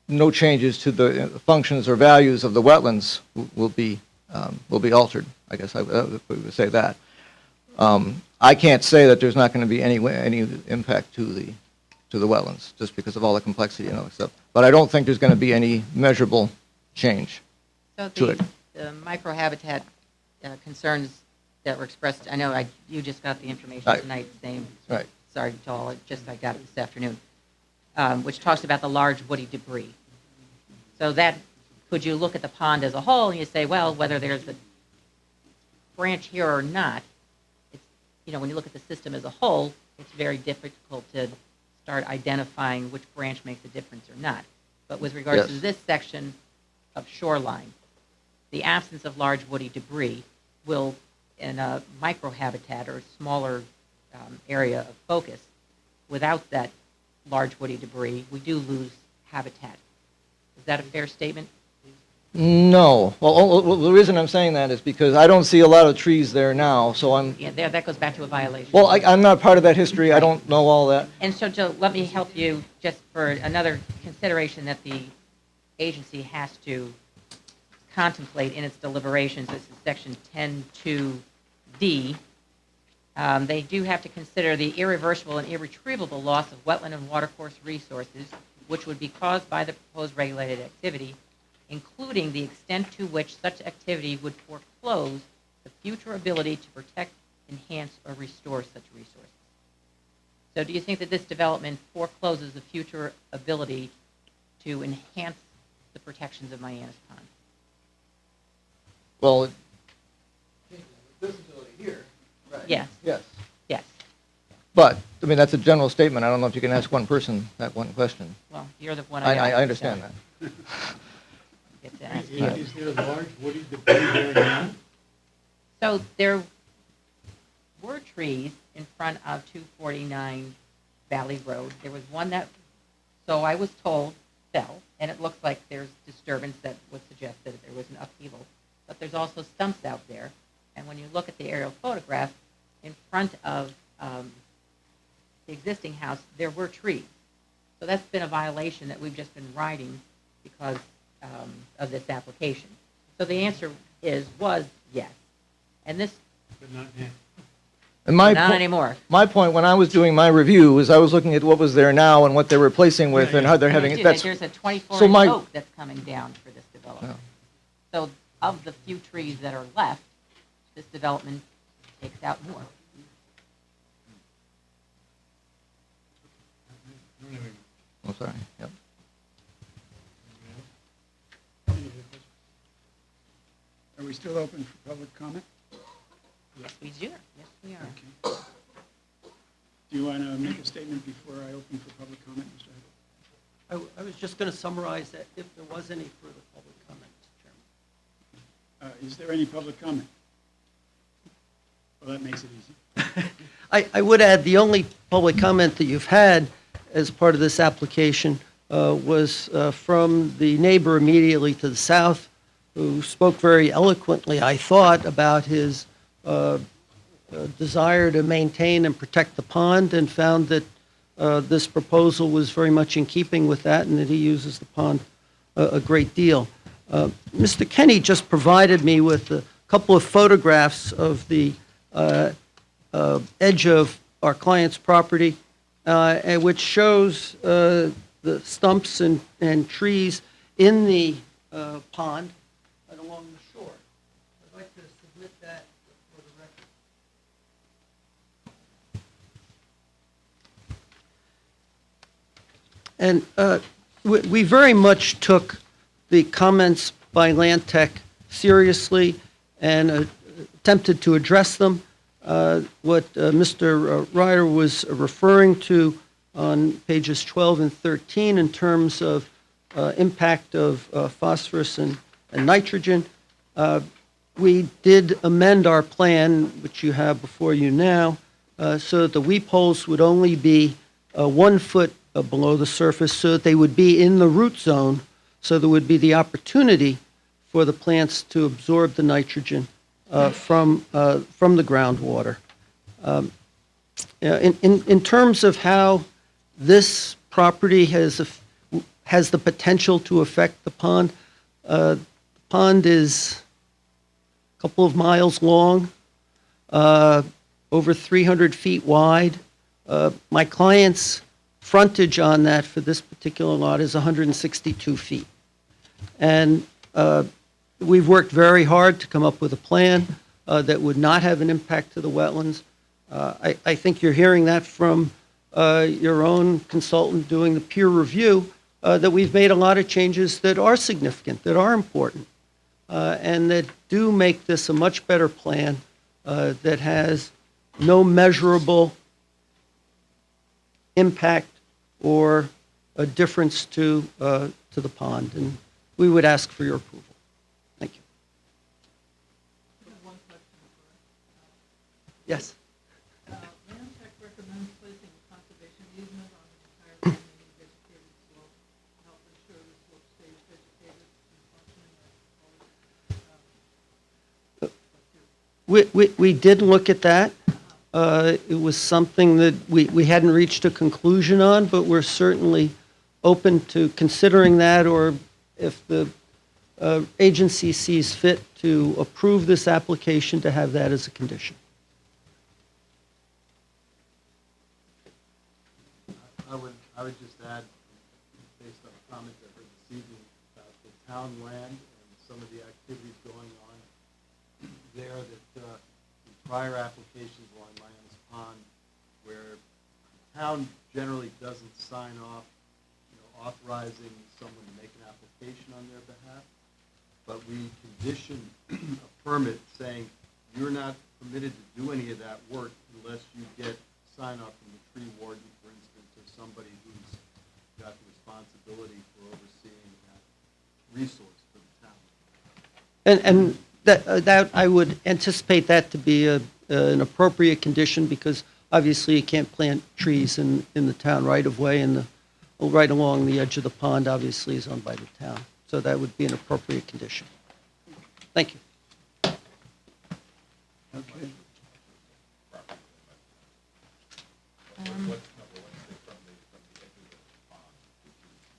no changes to the functions or values of the wetlands will be altered. I guess I would say that. I can't say that there's not going to be any impact to the wetlands just because of all the complexity and all that stuff. But I don't think there's going to be any measurable change So to it. the microhabitat concerns that were expressed, I know you just got the information Right. tonight, same. Right. Sorry, Joel, I got it this afternoon, which talks about the large woody debris. So that, could you look at the pond as a whole and you say, well, whether there's a branch here or not, it's, when you look at the system as a whole, it's very difficult to start identifying which branch makes a difference or not. But with regards to Yes. this section of shoreline, the absence of large woody debris will, in a microhabitat or smaller area of focus, without that large woody debris, we do lose habitat. Is that a fair statement? No. Well, the reason I'm saying that is because I don't see a lot of trees there now, so I'm, Yeah, that goes back to a violation. well, I'm not part of that history. I don't know all that. And so, Joe, let me help you just for another consideration that the agency has to contemplate in its deliberations. This is section 10.2D. They do have to consider the irreversible and irretrievable loss of wetland and watercourse resources, which would be caused by the proposed regulated activity, including the extent to which such activity would foreclose the future ability to protect, enhance, or restore such resources. So do you think that this development forecloses the future ability to enhance the protections of Mianus Pond? Well, visibility here, right? Yes, Yes. yes. But, I mean, that's a general statement. I don't know if you can ask one person that one question. Well, you're the one I understand that. Get to ask. Is there large woody debris there now? So there were trees in front of 249 Valley Road. There was one that, so I was told, fell, and it looks like there's disturbance that would suggest that there was an upheaval. But there's also stumps out there. And when you look at the aerial photograph, in front of the existing house, there were trees. So that's been a violation that we've just been writing because of this application. So the answer was yes. And this, But not now. And my not po- anymore. My point, when I was doing my review, was I was looking at what was there now and what they're replacing with and how they're having it. That's, There's a 24-inch so my- oak that's coming down for this development. So of the few trees that are left, this development takes out more. oh, sorry, yep. Are we still open for public comment? Yes, we do. Yes, we are. Okay. Do you want to make a statement before I open for public comment, Mr. Head? I was just going to summarize that if there was any further public comment, Mr. Chairman. Is there any public comment? Well, that makes it easy. I would add, the only public comment that you've had as part of this application was from the neighbor immediately to the south, who spoke very eloquently, I thought, about his desire to maintain and protect the pond, and found that this proposal was very much in keeping with that, and that he uses the pond a great deal. Mr. Kenny just provided me with a couple of photographs of the edge of our client's property, and which shows the stumps and trees in the pond and along the shore. I'd like to submit that for the record. And we very much took the comments by Land Tech seriously and attempted to address them. What Mr. Ryder was referring to on pages 12 and 13 in terms of impact of phosphorus and nitrogen, we did amend our plan, which you have before you now, so that the weep holes would only be 1 foot below the surface, so that they would be in the root zone, so there would be the opportunity for the plants to absorb the nitrogen from the groundwater. In terms of how this property has the potential to affect the pond is a couple of miles long, over 300 feet wide. My client's frontage on that for this particular lot is 162 feet. And we've worked very hard to come up with a plan that would not have an impact to the wetlands. I think you're hearing that from your own consultant doing the peer review, that we've made a lot of changes that are significant, that are important, and that do make this a much better plan that has no measurable impact or a difference to the pond. And we would ask for your approval. Thank you. Yes. Land Tech recommends placing a conservation easement on the entire remaining vegetated slope to help ensure the slope stays vegetated and functioning. We did look at that. It was something that we hadn't reached a conclusion on, but we're certainly open to considering that, or if the agency sees fit to approve this application, to have that as a condition. I would just add, based on the comments I heard this evening about the town land and some of the activities going on there, that in prior applications along Lyons Pond, where the town generally doesn't sign off, authorizing someone to make an application on their behalf, but we condition a permit saying you're not permitted to do any of that work unless you get sign off from the tree warden, for instance, or somebody who's got the responsibility for overseeing that resource for the town. And that I would anticipate that to be an appropriate condition, because obviously you can't plant trees in the town right of way, and right along the edge of the pond obviously is owned by the town. So that would be an appropriate condition. Thank you. Okay.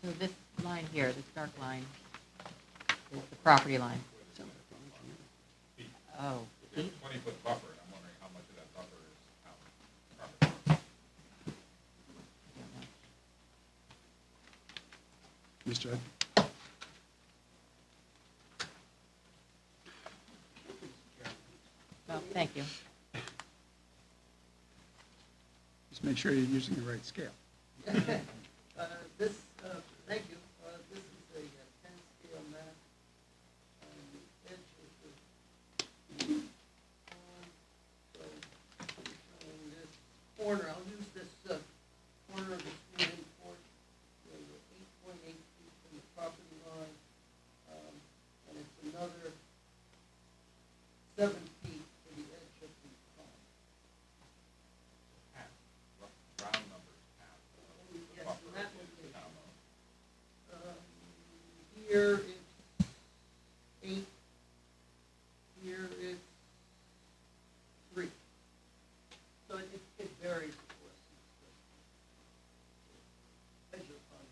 So this line here, this dark line, is the property line. Oh. There's a 20-foot buffer, and I'm wondering how much of that buffer is out. Mr. Ed? Well, thank you. Just make sure you're using the right scale. This, thank you. This is a 10-scale map. The edge of the pond, so showing this corner. I'll use this corner of the swimming court. So we're 8.8 feet from the property line, and it's another 7 feet to the edge of the pond. Round numbers, half. Yes, and that location. Here it's 8. Here it's 3. So it varies, of course. Edge of the pond.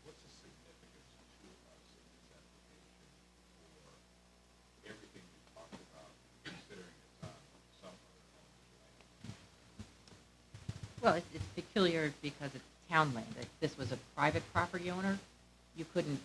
What's the significance to us in this application for everything we talked about, considering it's on some other owner's land? Well, it's peculiar because it's town land. If this was a private property owner, you couldn't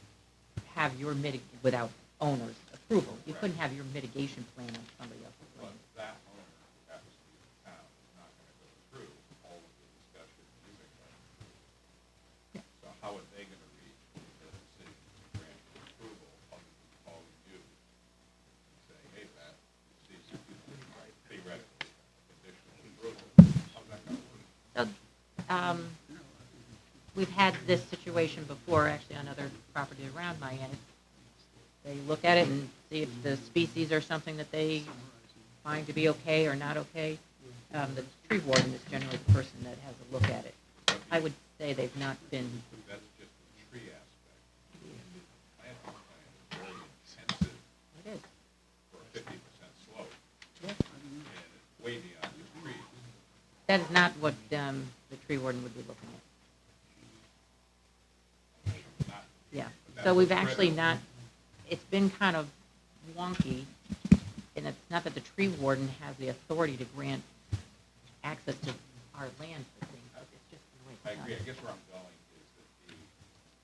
have your without owner's approval, you couldn't have your mitigation plan on somebody else's But land. that owner, who happens to be the town, is not going to go through all of the discussion using that. So how are they going to reach their decision to grant you approval other than calling you and saying, hey, Pat, these theoretically conditional approval? How's that going to work? So, we've had this situation before, actually, on other property around my end. They look at it and see if the species are something that they find to be okay or not okay. The tree warden is generally the person that has a look at it. I would say they've not been, That's just the tree aspect. The planting plan is very intensive it is. for a 50% slope, Yeah. and it's way beyond just trees. That is not what the tree warden would be looking at. Not- Yeah, but that's so we've what's actually critical. not, it's been kind of wonky, and it's not that the tree warden has the authority to grant access to our land for things, but it's just the way I it's agree. I done. guess where I'm going is that the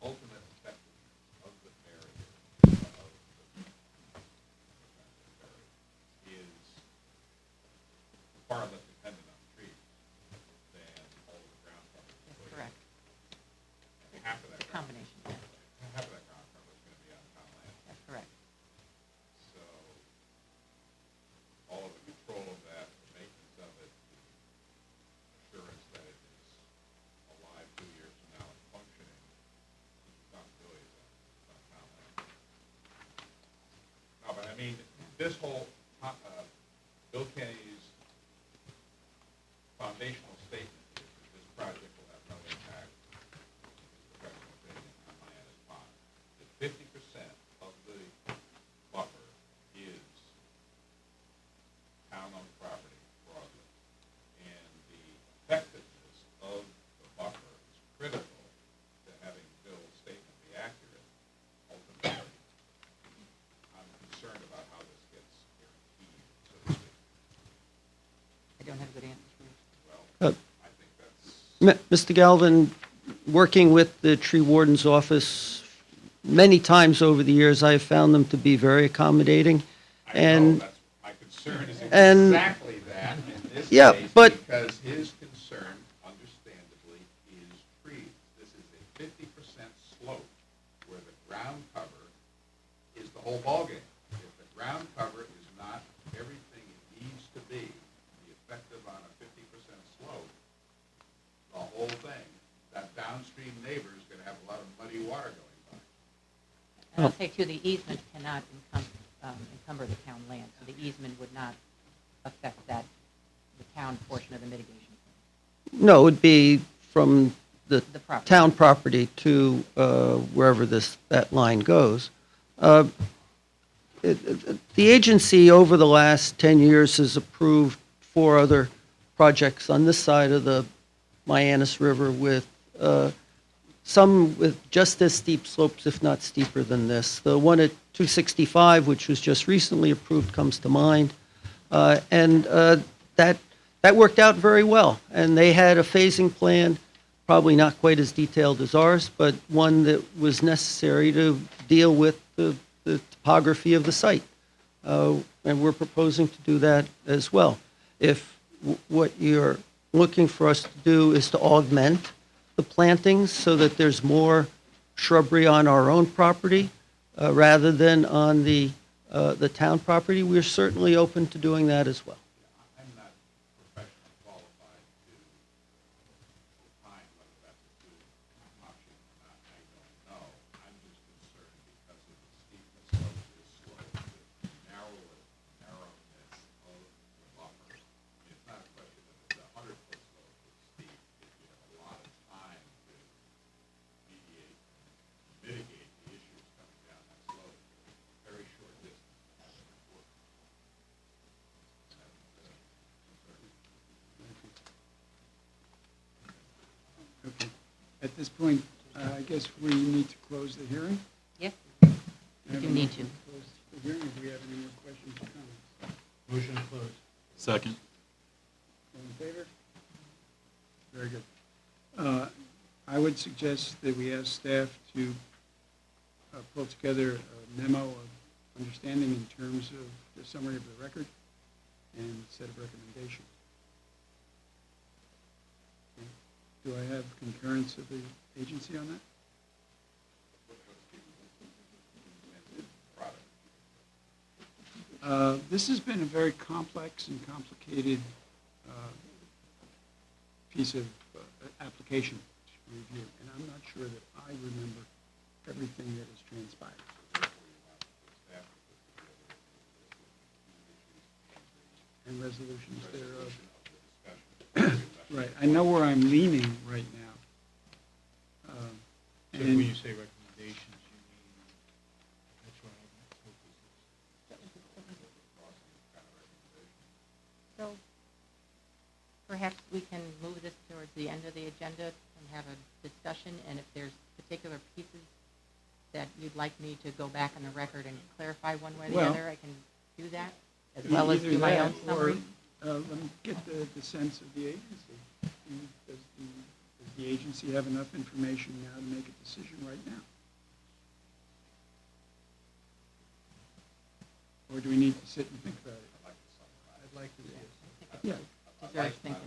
ultimate effectiveness of the barrier, is far less dependent on trees than all of the ground cover. That's correct. And half of that It's a combination, yeah, half of that ground cover is going to be on town land. that's correct. So all of the control of that, the maintenance of it, the assurance that it is alive 2 years from now and functioning, the responsibility is on town land. No, but I mean, this whole, Bill Kenny's foundational statement is that this project will have no impact, his professional opinion, on Hyannis Pond. That 50% of the buffer is town-owned property broadly. And the effectiveness of the buffer is critical to having Bill's statement be accurate. Ultimately, I'm concerned about how this gets guaranteed, so to speak. I don't have a good answer for you. Well, Uh, I think that's, Mr. Galvin, working with the tree warden's office many times over the years, I have found them to be very accommodating. I know, And that's, my concern is and- exactly that in this Yeah, case, but- because his concern, understandably, is trees. This is a 50% slope where the ground cover is the whole ballgame. If the ground cover is not everything it needs to be effective on a 50% slope, the whole thing, that downstream neighbor is going to have a lot of muddy water going by. And I'll say too, the easement cannot encumber the town land, so the easement would not affect that, the town portion of the mitigation. no, it would be from the The property. town property to wherever that line goes. The agency over the last 10 years has approved 4 other projects on this side of the Hyannis River with some with just as steep slopes, if not steeper than this. The one at 265, which was just recently approved, comes to mind. And that worked out very well. And they had a phasing plan, probably not quite as detailed as ours, but one that was necessary to deal with the topography of the site. And we're proposing to do that as well. If what you're looking for us to do is to augment the plantings so that there's more shrubbery on our own property rather than on the town property, we're certainly open to doing that as well. I'm not professionally qualified to opine whether that's a good option or not. I don't know. I'm just concerned because of the steepness of this slope, the narrowness of the buffer. It's not a question of it's a 100-foot slope that's steep. If you have a lot of time to mediate, mitigate the issues coming down that slope, very short distance. Okay. At this point, I guess we need to close the hearing. Yes, I you have do a need motion to. close the hearing. Do we have any more questions or comments? Motion to close. Second. All in favor? Very good. I would suggest that we ask staff to pull together a memo of understanding in terms of the summary of the record and set of recommendations. Okay. Do I have concurrence of the agency on that? This has been a very complex and complicated piece of application review, and I'm not sure that I remember everything that has transpired. And resolutions thereof. Right, I know where I'm leaning right now. So And when you say recommendations, you mean, that's where I focus. So perhaps we can move this towards the end of the agenda and have a discussion, and if there's particular pieces that you'd like me to go back on the record and clarify one way or the Well, other, I can do that, as well as do my own summary. Let me get the sense of the agency. Does the agency have enough information now to make a decision right now? Or do we need to sit and think about it? I'd like to see it. Yeah. Deserves thinking.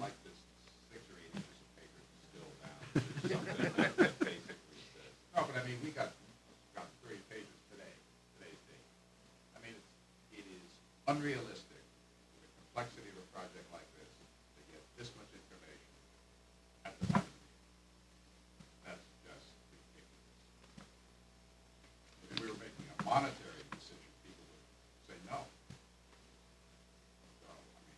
No, but I mean, we got 30 pages today's date. I mean, it is unrealistic with the complexity of a project like this to get this much information at the time. That's just ridiculous. If we were making a monetary decision, people would say no. So, I mean,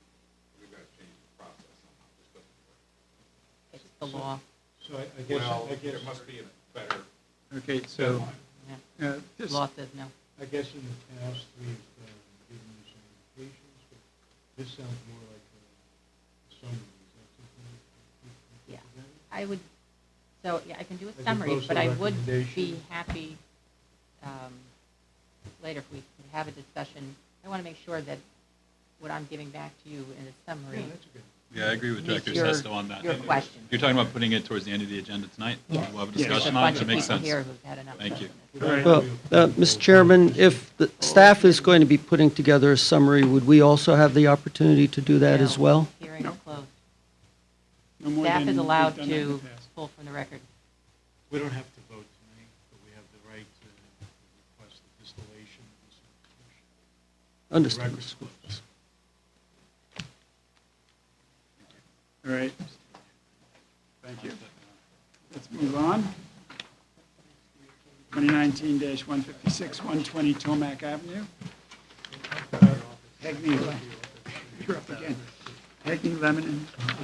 we've got to change the process somehow. This doesn't work. It's the law. So I guess, Well, there must be a better Okay, so, Yeah. this, Law says no. I guess in the past, we've given you some indications, but this sounds more like a summary. Is that something you put Yeah. together? I would, so, yeah, I can do a As summary, opposed but to I would be recommendation. happy, later if we could have a discussion. I want to make sure that what I'm giving back to you in a summary. Yeah, that's good. Yeah, I agree with meets Director your- Sesto on that. Your question. If you're talking about putting it towards the end of the agenda tonight, we'll Yes. have a Yes. There's a discussion on bunch it, of it makes people sense. here who've had enough. Thank you. on this. All right. Well, Mr. Chairman, if the staff is going to be putting together a summary, would we also have the opportunity to do that as No, well? Hearing is No. closed. no more Staff than is we've allowed done that in the to past. pull from the record. We don't have to vote tonight, but we have the right to request the distillation of this information. Understood. Records Mr. Williams. All right. Thank you. Let's move on. 2019-156, 120 Tomac Avenue. Hegney, you're up again. Hegney,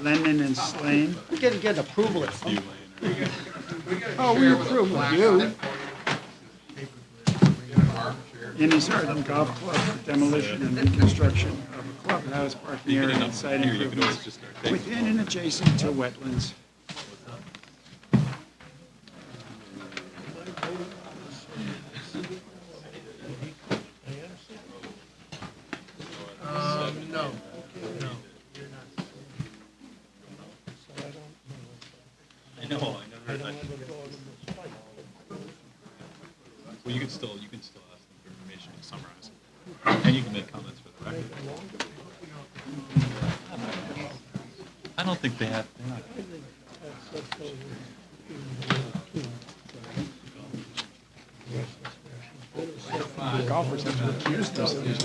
Lennon, and Slane. We're getting approval at some You, point. Lane, right? Oh, we approve with you. Innis Arden Golf Club for demolition and reconstruction of a clubhouse parking You area could and site here, you could always improvements just start taking. within and adjacent to wetlands. I know, I never, well, you can still ask them for information to summarize. And you can make comments for the record. I don't think they have, they're not. Golfers have to recuse themselves.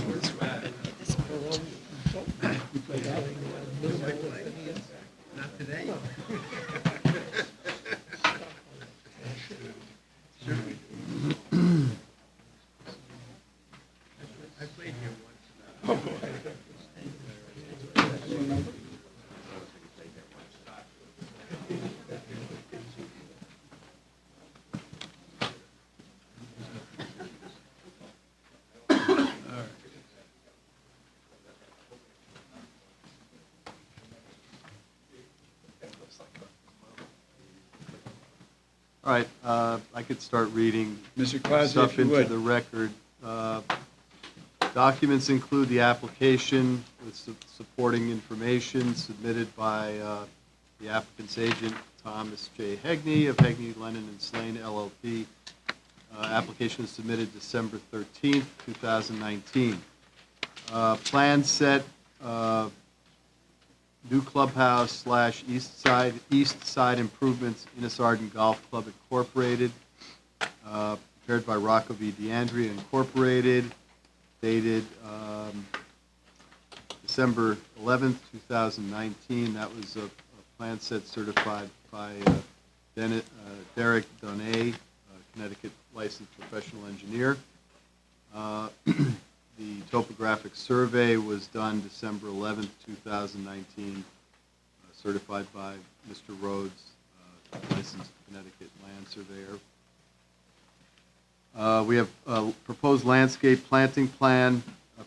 All right, I could start reading Mr. Clausen, stuff if you into would. the record. Documents include the application with supporting information submitted by the applicant's agent, Thomas J. Hegney of Hegney, Lennon, and Slane LLP. Application was submitted December 13th, 2019. Plan set, new clubhouse slash east side improvements, Innis Arden Golf Club Incorporated, prepared by Rocco V. DeAndrea Incorporated, dated December 11th, 2019. That was a plan set certified by Derek Donay, Connecticut licensed professional engineer. The topographic survey was done December 11th, 2019, certified by Mr. Rhodes, licensed Connecticut land surveyor. We have a proposed landscape planting plan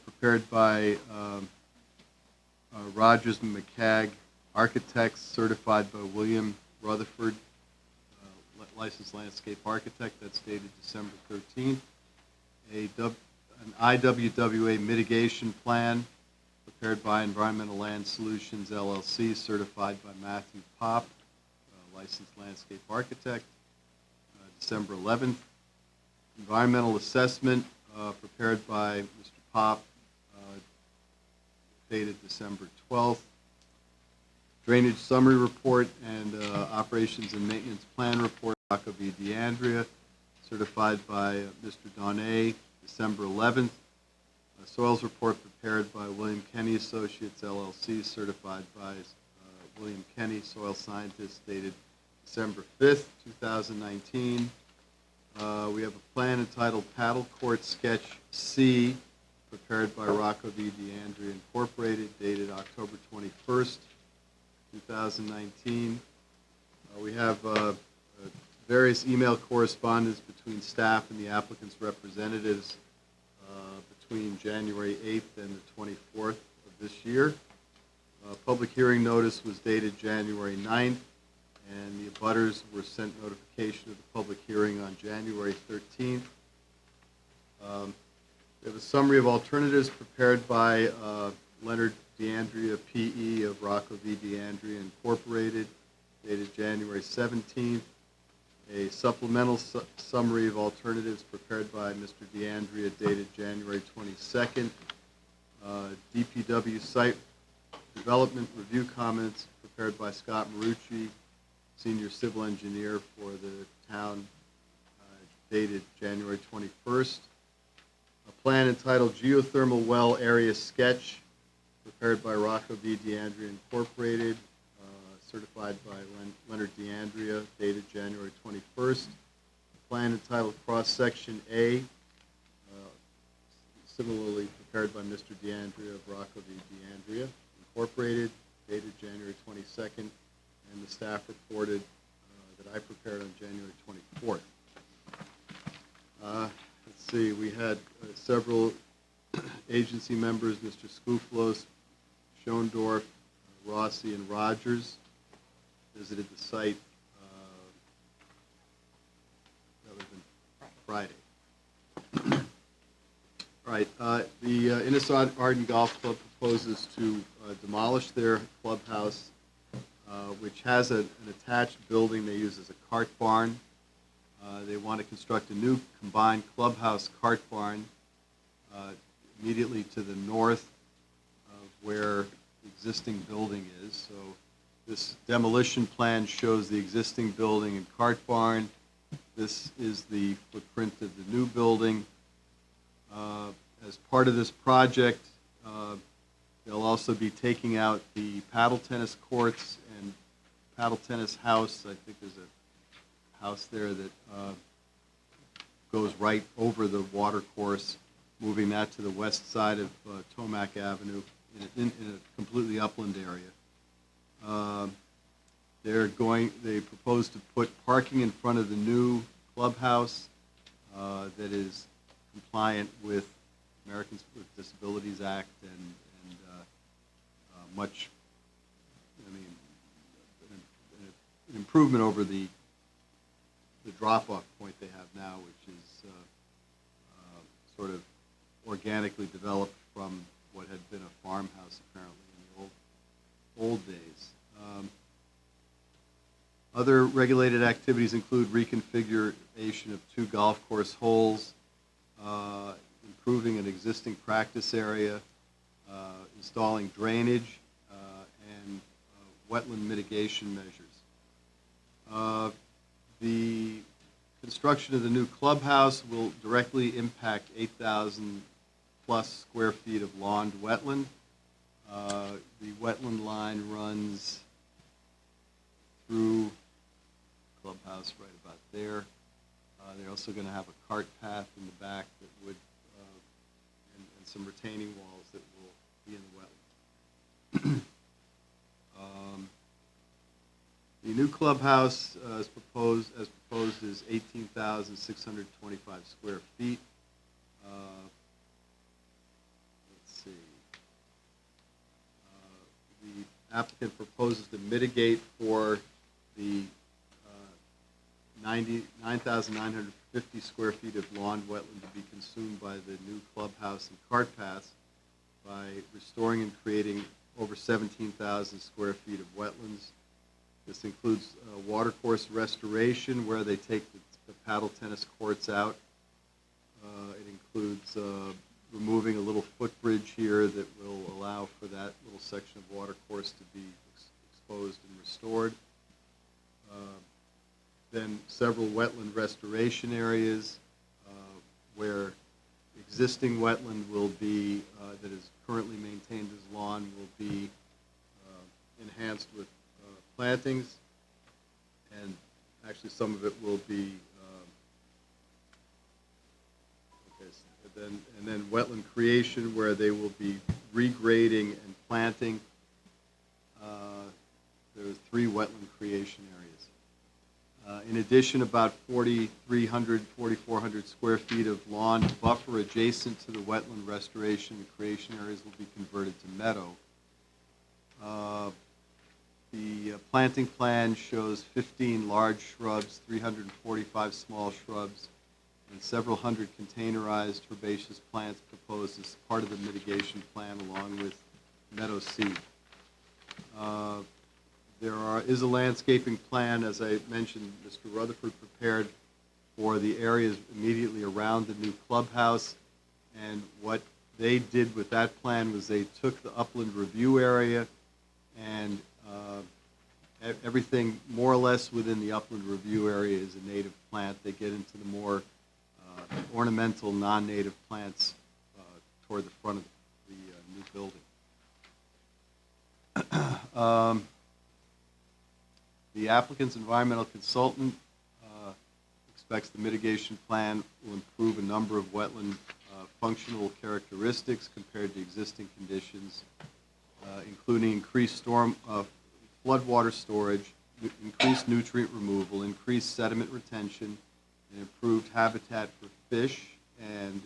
prepared by Rogers and McCagg Architects, certified by William Rutherford, licensed landscape architect. That's dated December 13th. An IWWA mitigation plan prepared by Environmental Land Solutions LLC, certified by Matthew Pop, licensed landscape architect, December 11th. Environmental assessment prepared by Mr. Pop, dated December 12th. Drainage summary report and operations and maintenance plan report, Rocco V. DeAndrea, certified by Mr. Donay, December 11th. Soils report prepared by William Kenny Associates LLC, certified by William Kenny, soil scientist, dated December 5th, 2019. We have a plan entitled Paddle Court Sketch C, prepared by Rocco V. DeAndrea Incorporated, dated October 21st, 2019. We have various email correspondence between staff and the applicant's representatives between January 8th and the 24th of this year. Public hearing notice was dated January 9th, and the abutters were sent notification of the public hearing on January 13th. We have a summary of alternatives prepared by Leonard DeAndrea, P.E. of Rocco V. DeAndrea Incorporated, dated January 17th. A supplemental summary of alternatives prepared by Mr. DeAndrea, dated January 22nd. DPW site development review comments prepared by Scott Marucci, senior civil engineer for the town, dated January 21st. A plan entitled Geothermal Well Area Sketch, prepared by Rocco V. DeAndrea Incorporated, certified by Leonard DeAndrea, dated January 21st. A plan entitled Cross Section A, similarly prepared by Mr. DeAndrea of Rocco V. DeAndrea Incorporated, dated January 22nd, and the staff reported that I prepared on January 24th. Let's see, we had several agency members, Mr. Skuflos, Schoendorf, Rossi, and Rogers, visited the site. That would have been Friday. All right, the Innis Arden Golf Club proposes to demolish their clubhouse, which has an attached building they use as a cart barn. They want to construct a new combined clubhouse cart barn immediately to the north of where the existing building is. So this demolition plan shows the existing building and cart barn. This is the footprint of the new building. As part of this project, they'll also be taking out the paddle tennis courts and paddle tennis house. I think there's a house there that goes right over the water course, moving that to the west side of Tomac Avenue in a completely upland area. They propose to put parking in front of the new clubhouse that is compliant with Americans with Disabilities Act and much, an improvement over the drop-off point they have now, which is sort of organically developed from what had been a farmhouse apparently in the old days. Other regulated activities include reconfiguration of 2 golf course holes, improving an existing practice area, installing drainage, and wetland mitigation measures. The construction of the new clubhouse will directly impact 8,000 plus square feet of lawned wetland. The wetland line runs through clubhouse right about there. They're also going to have a cart path in the back that would, and some retaining walls that will be in the wetland. The new clubhouse as proposed is 18,625 square feet. Let's see. The applicant proposes to mitigate for the 9,950 square feet of lawn wetland to be consumed by the new clubhouse and cart paths by restoring and creating over 17,000 square feet of wetlands. This includes watercourse restoration, where they take the paddle tennis courts out. It includes removing a little footbridge here that will allow for that little section of watercourse to be exposed and restored. Then several wetland restoration areas where existing wetland will be, that is currently maintained as lawn, will be enhanced with plantings, and actually some of it will be, and then wetland creation, where they will be regrading and planting. There are 3 wetland creation areas. In addition, about 4,300, 4,400 square feet of lawn buffer adjacent to the wetland restoration and creation areas will be converted to meadow. The planting plan shows 15 large shrubs, 345 small shrubs, and several hundred containerized herbaceous plants proposed as part of the mitigation plan, along with meadow seed. There is a landscaping plan, as I mentioned, Mr. Rutherford prepared for the areas immediately around the new clubhouse. And what they did with that plan was they took the upland review area and everything more or less within the upland review area is a native plant. They get into the more ornamental, non-native plants toward the front of the new building. The applicant's environmental consultant expects the mitigation plan will improve a number of wetland functional characteristics compared to existing conditions, including increased floodwater storage, increased nutrient removal, increased sediment retention, and improved habitat for fish, and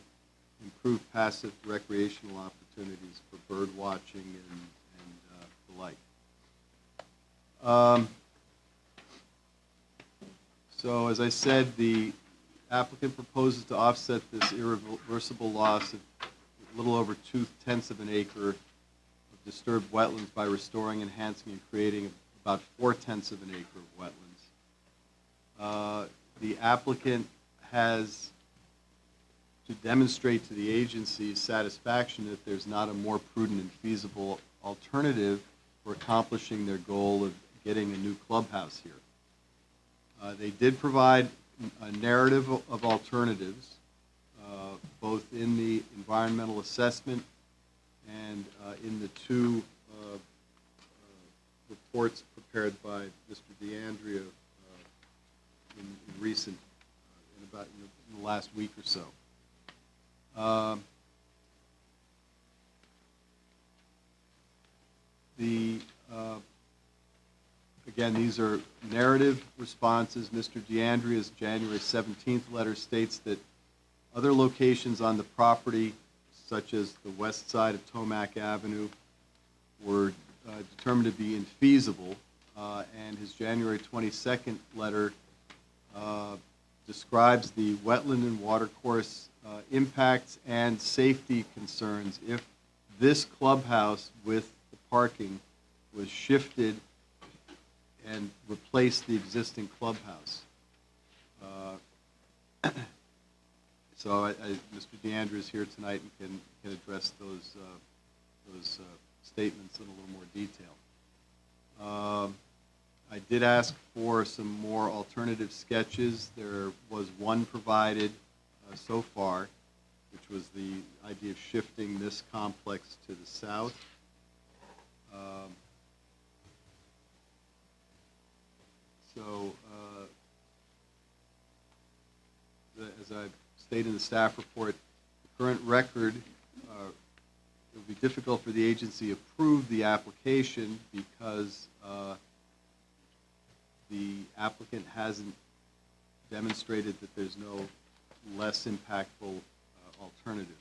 improved passive recreational opportunities for bird watching and the like. So as I said, the applicant proposes to offset this irreversible loss of a little over 2/10 of an acre of disturbed wetlands by restoring, enhancing, and creating about 4/10 of an acre of wetlands. The applicant has to demonstrate to the agency's satisfaction that there's not a more prudent and feasible alternative for accomplishing their goal of getting a new clubhouse here. They did provide a narrative of alternatives, both in the environmental assessment and in the 2 reports prepared by Mr. DeAndrea in recent, in the last week or so. Again, these are narrative responses. Mr. DeAndrea's January 17th letter states that other locations on the property, such as the west side of Tomac Avenue, were determined to be infeasible, and his January 22nd letter describes the wetland and watercourse impacts and safety concerns if this clubhouse with the parking was shifted and replace the existing clubhouse. So Mr. DeAndrea is here tonight and can address those statements in a little more detail. I did ask for some more alternative sketches. There was one provided so far, which was the idea of shifting this complex to the south. As I stated in the staff report, the current record, it would be difficult for the agency to approve the application because the applicant hasn't demonstrated that there's no less impactful alternative.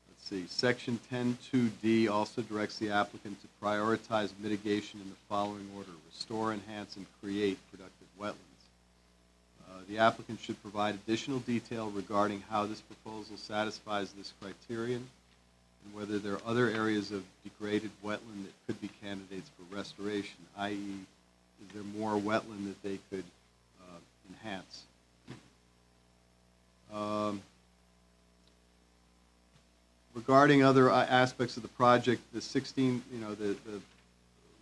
Let's see, Section 10.2D also directs the applicant to prioritize mitigation in the following order: restore, enhance, and create productive wetlands. The applicant should provide additional detail regarding how this proposal satisfies this criterion and whether there are other areas of degraded wetland that could be candidates for restoration, i.e., is there more wetland that they could enhance? Regarding other aspects of the project, the the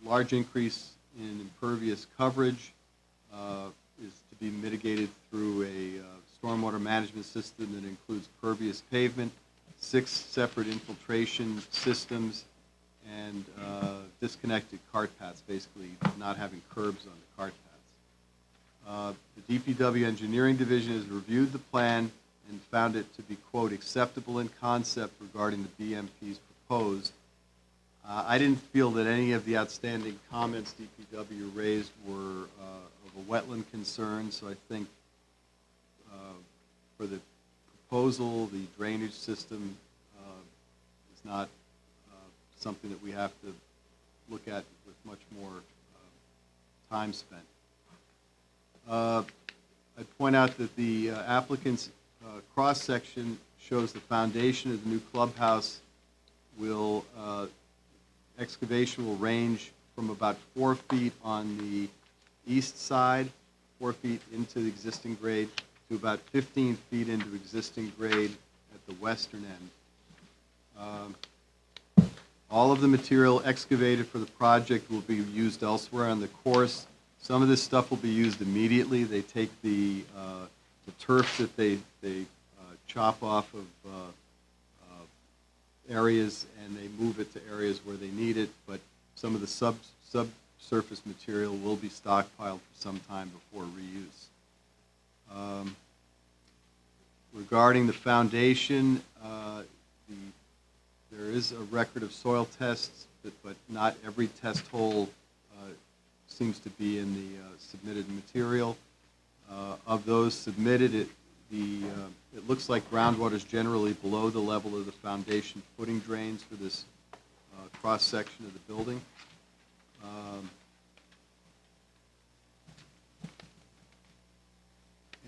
large increase in impervious coverage is to be mitigated through a stormwater management system that includes pervious pavement, 6 separate infiltration systems, and disconnected cart paths, basically not having curbs on the cart paths. The DPW Engineering Division has reviewed the plan and found it to be, quote, acceptable in concept regarding the BMPs proposed. I didn't feel that any of the outstanding comments DPW raised were of a wetland concern, so I think for the proposal, the drainage system is not something that we have to look at with much more time spent. I'd point out that the applicant's cross-section shows the foundation of the new clubhouse will, excavation will range from about 4 feet on the east side, 4 feet into the existing grade, to about 15 feet into existing grade at the western end. All of the material excavated for the project will be used elsewhere on the course. Some of this stuff will be used immediately. They take the turf that they chop off of areas and they move it to areas where they need it, but some of the subsurface material will be stockpiled for some time before reuse. Regarding the foundation, there is a record of soil tests, but not every test hole seems to be in the submitted material. Of those submitted, it looks like groundwater is generally below the level of the foundation footing drains for this cross-section of the building.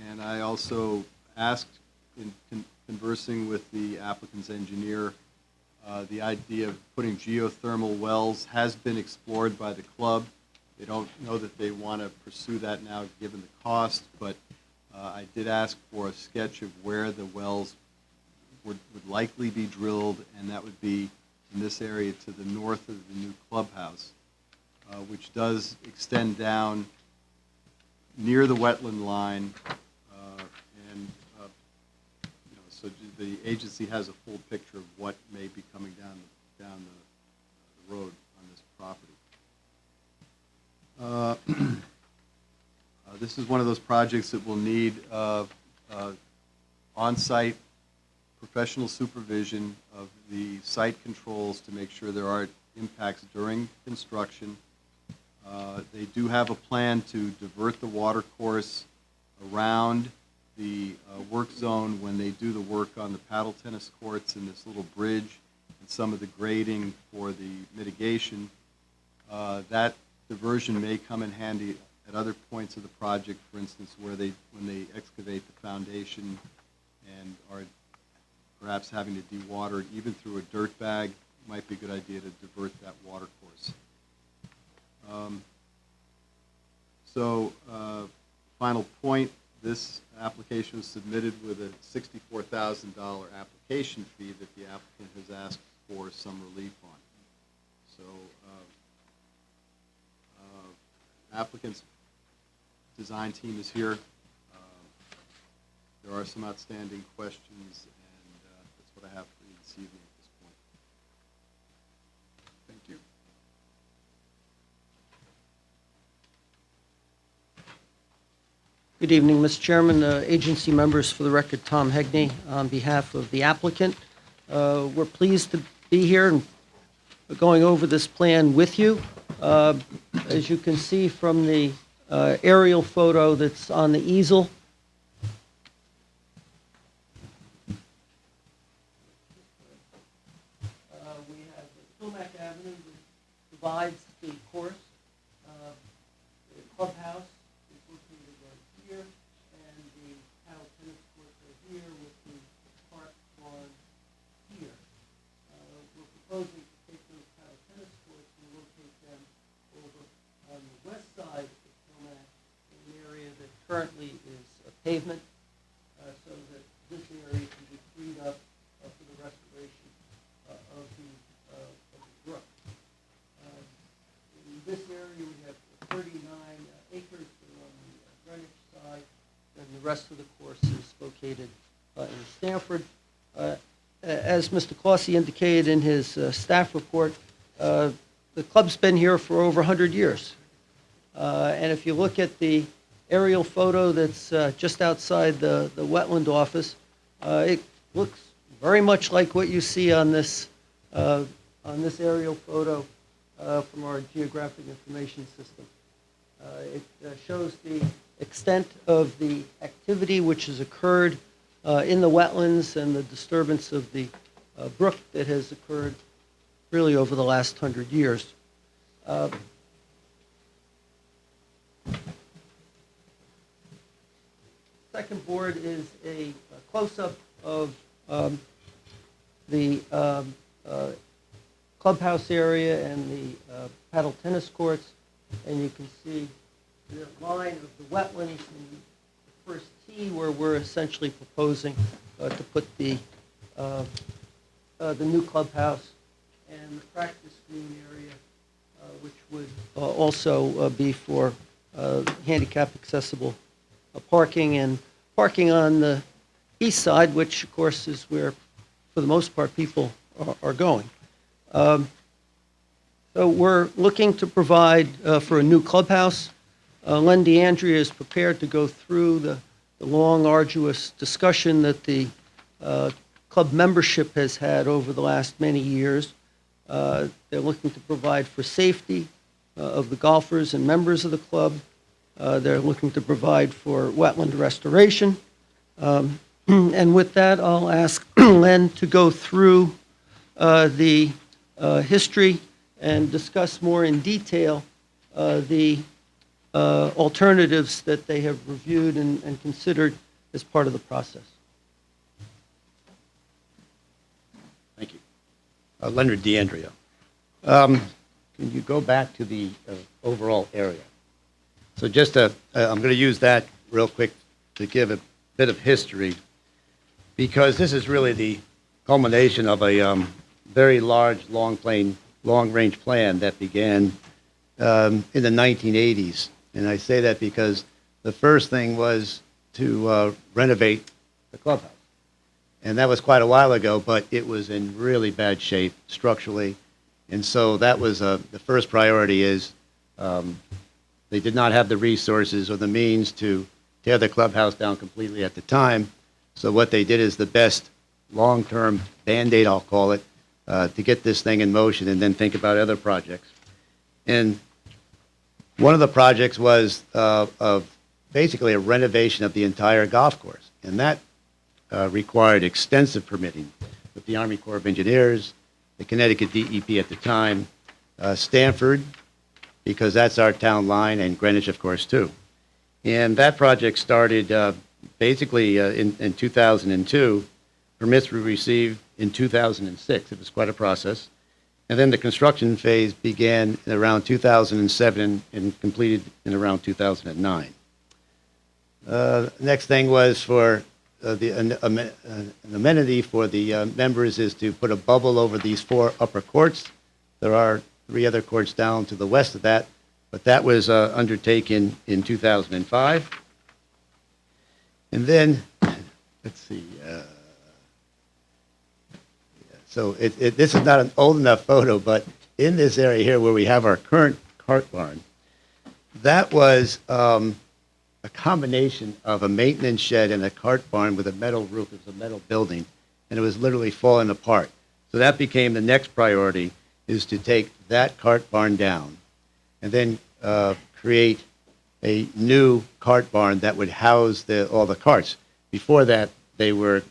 And I also asked, in conversing with the applicant's engineer, the idea of putting geothermal wells has been explored by the club. They don't know that they want to pursue that now given the cost, but I did ask for a sketch of where the wells would likely be drilled, and that would be in this area to the north of the new clubhouse, which does extend down near the wetland line, so the agency has a full picture of what may be coming down the road on this property. This is one of those projects that will need on-site professional supervision of the site controls to make sure there aren't impacts during construction. They do have a plan to divert the water course around the work zone when they do the work on the paddle tennis courts and this little bridge and some of the grading for the mitigation. That diversion may come in handy at other points of the project, for instance, when they excavate the foundation and are perhaps having to dewater even through a dirt bag. It might be a good idea to divert that water course. So, final point, this application was submitted with a $64,000 application fee that the applicant has asked for some relief on. So, applicant's design team is here. There are some outstanding questions, and that's what I have for you this evening at this point. Thank you. Good evening, Mr. Chairman, agency members. For the record, Tom Hegney on behalf of the applicant. We're pleased to be here and going over this plan with you. As you can see from the aerial photo that's on the easel, we have the Tomac Avenue that divides the course. The clubhouse is located right here, and the paddle tennis courts are here with the park on here. We're proposing to take those paddle tennis courts and locate them over on the west side of Tomac, in an area that currently is a pavement, so that this area can be freed up for the restoration of the brook. In this area, we have 39 acres that are on the Greenwich side, and the rest of the course is located in Stamford. As Mr. Clossy indicated in his staff report, the club's been here for over 100 years. And if you look at the aerial photo that's just outside the wetland office, it looks very much like what you see on this aerial photo from our geographic information system. It shows the extent of the activity which has occurred in the wetlands and the disturbance of the brook that has occurred really over the last 100 years. Second board is a close-up of the clubhouse area and the paddle tennis courts, and you can see the line of the wetlands in the first tee where we're essentially proposing to put the new clubhouse and the practice green area, which would also be for handicap accessible parking, and parking on the east side, which of course is where, for the most part, people are going. So we're looking to provide for a new clubhouse. Len DeAndrea is prepared to go through the long, arduous discussion that the club membership has had over the last many years. They're looking to provide for safety of the golfers and members of the club. They're looking to provide for wetland restoration. And with that, I'll ask Len to go through the history and discuss more in detail the alternatives that they have reviewed and considered as part of the process. Thank you. Leonard DeAndrea. Can you go back to the overall area? So just I'm going to use that real quick to give a bit of history, because this is really the culmination of a very large, long-range plan that began in the 1980s. And I say that because the first thing was to renovate the clubhouse. And that was quite a while ago, but it was in really bad shape structurally. And so that was the first priority is they did not have the resources or the means to tear the clubhouse down completely at the time. So what they did is the best long-term Band-Aid, I'll call it, to get this thing in motion and then think about other projects. And one of the projects was of basically a renovation of the entire golf course. And that required extensive permitting with the Army Corps of Engineers, the Connecticut DEP at the time, Stamford, because that's our town line, and Greenwich, of course, too. And that project started basically in 2002. Permits were received in 2006. It was quite a process. And then the construction phase began in around 2007 and completed in around 2009. Next thing was for an amenity for the members is to put a bubble over these 4 upper courts. There are 3 other courts down to the west of that, but that was undertaken in 2005. And then, let's see, so this is not an old enough photo, but in this area here where we have our current cart barn, that was a combination of a maintenance shed and a cart barn with a metal roof. It was a metal building, and it was literally falling apart. So that became the next priority, is to take that cart barn down and then create a new cart barn that would house all the carts. Before that, they were,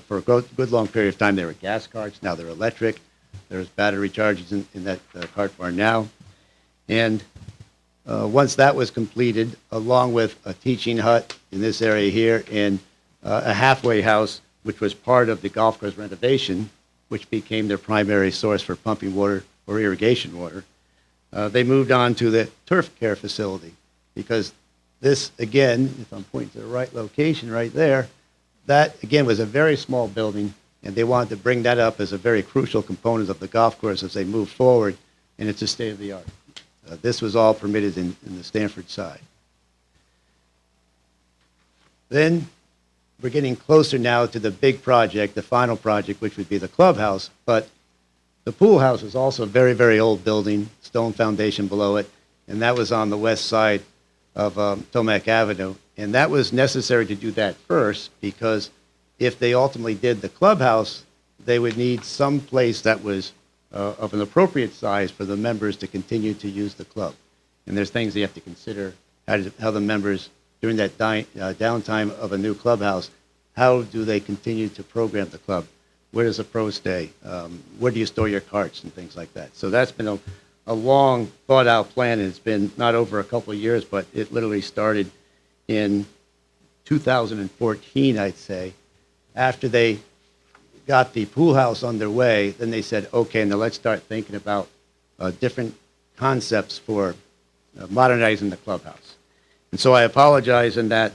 for a good long period of time, they were gas carts. Now they're electric. There's battery charges in that cart barn now. And once that was completed, along with a teaching hut in this area here and a halfway house, which was part of the golf course renovation, which became their primary source for pumping water or irrigation water, they moved on to the turf care facility, because this, again, if I'm pointing to the right location right there, that, again, was a very small building, and they wanted to bring that up as a very crucial component of the golf course as they move forward, and it's a state-of-the-art. This was all permitted in the Stanford side. Then we're getting closer now to the big project, the final project, which would be the clubhouse, but the pool house is also a very, very old building, stone foundation below it, and that was on the west side of Tomac Avenue. And that was necessary to do that first, because if they ultimately did the clubhouse, they would need some place that was of an appropriate size for the members to continue to use the club. And there's things you have to consider, how the members, during that downtime of a new clubhouse, how do they continue to program the club? Where does the pro stay? Where do you store your carts and things like that? So that's been a long thought-out plan, and it's been not over a couple of years, but it literally started in 2014, I'd say. After they got the pool house underway, then they said, okay, now let's start thinking about different concepts for modernizing the clubhouse. And so I apologize in that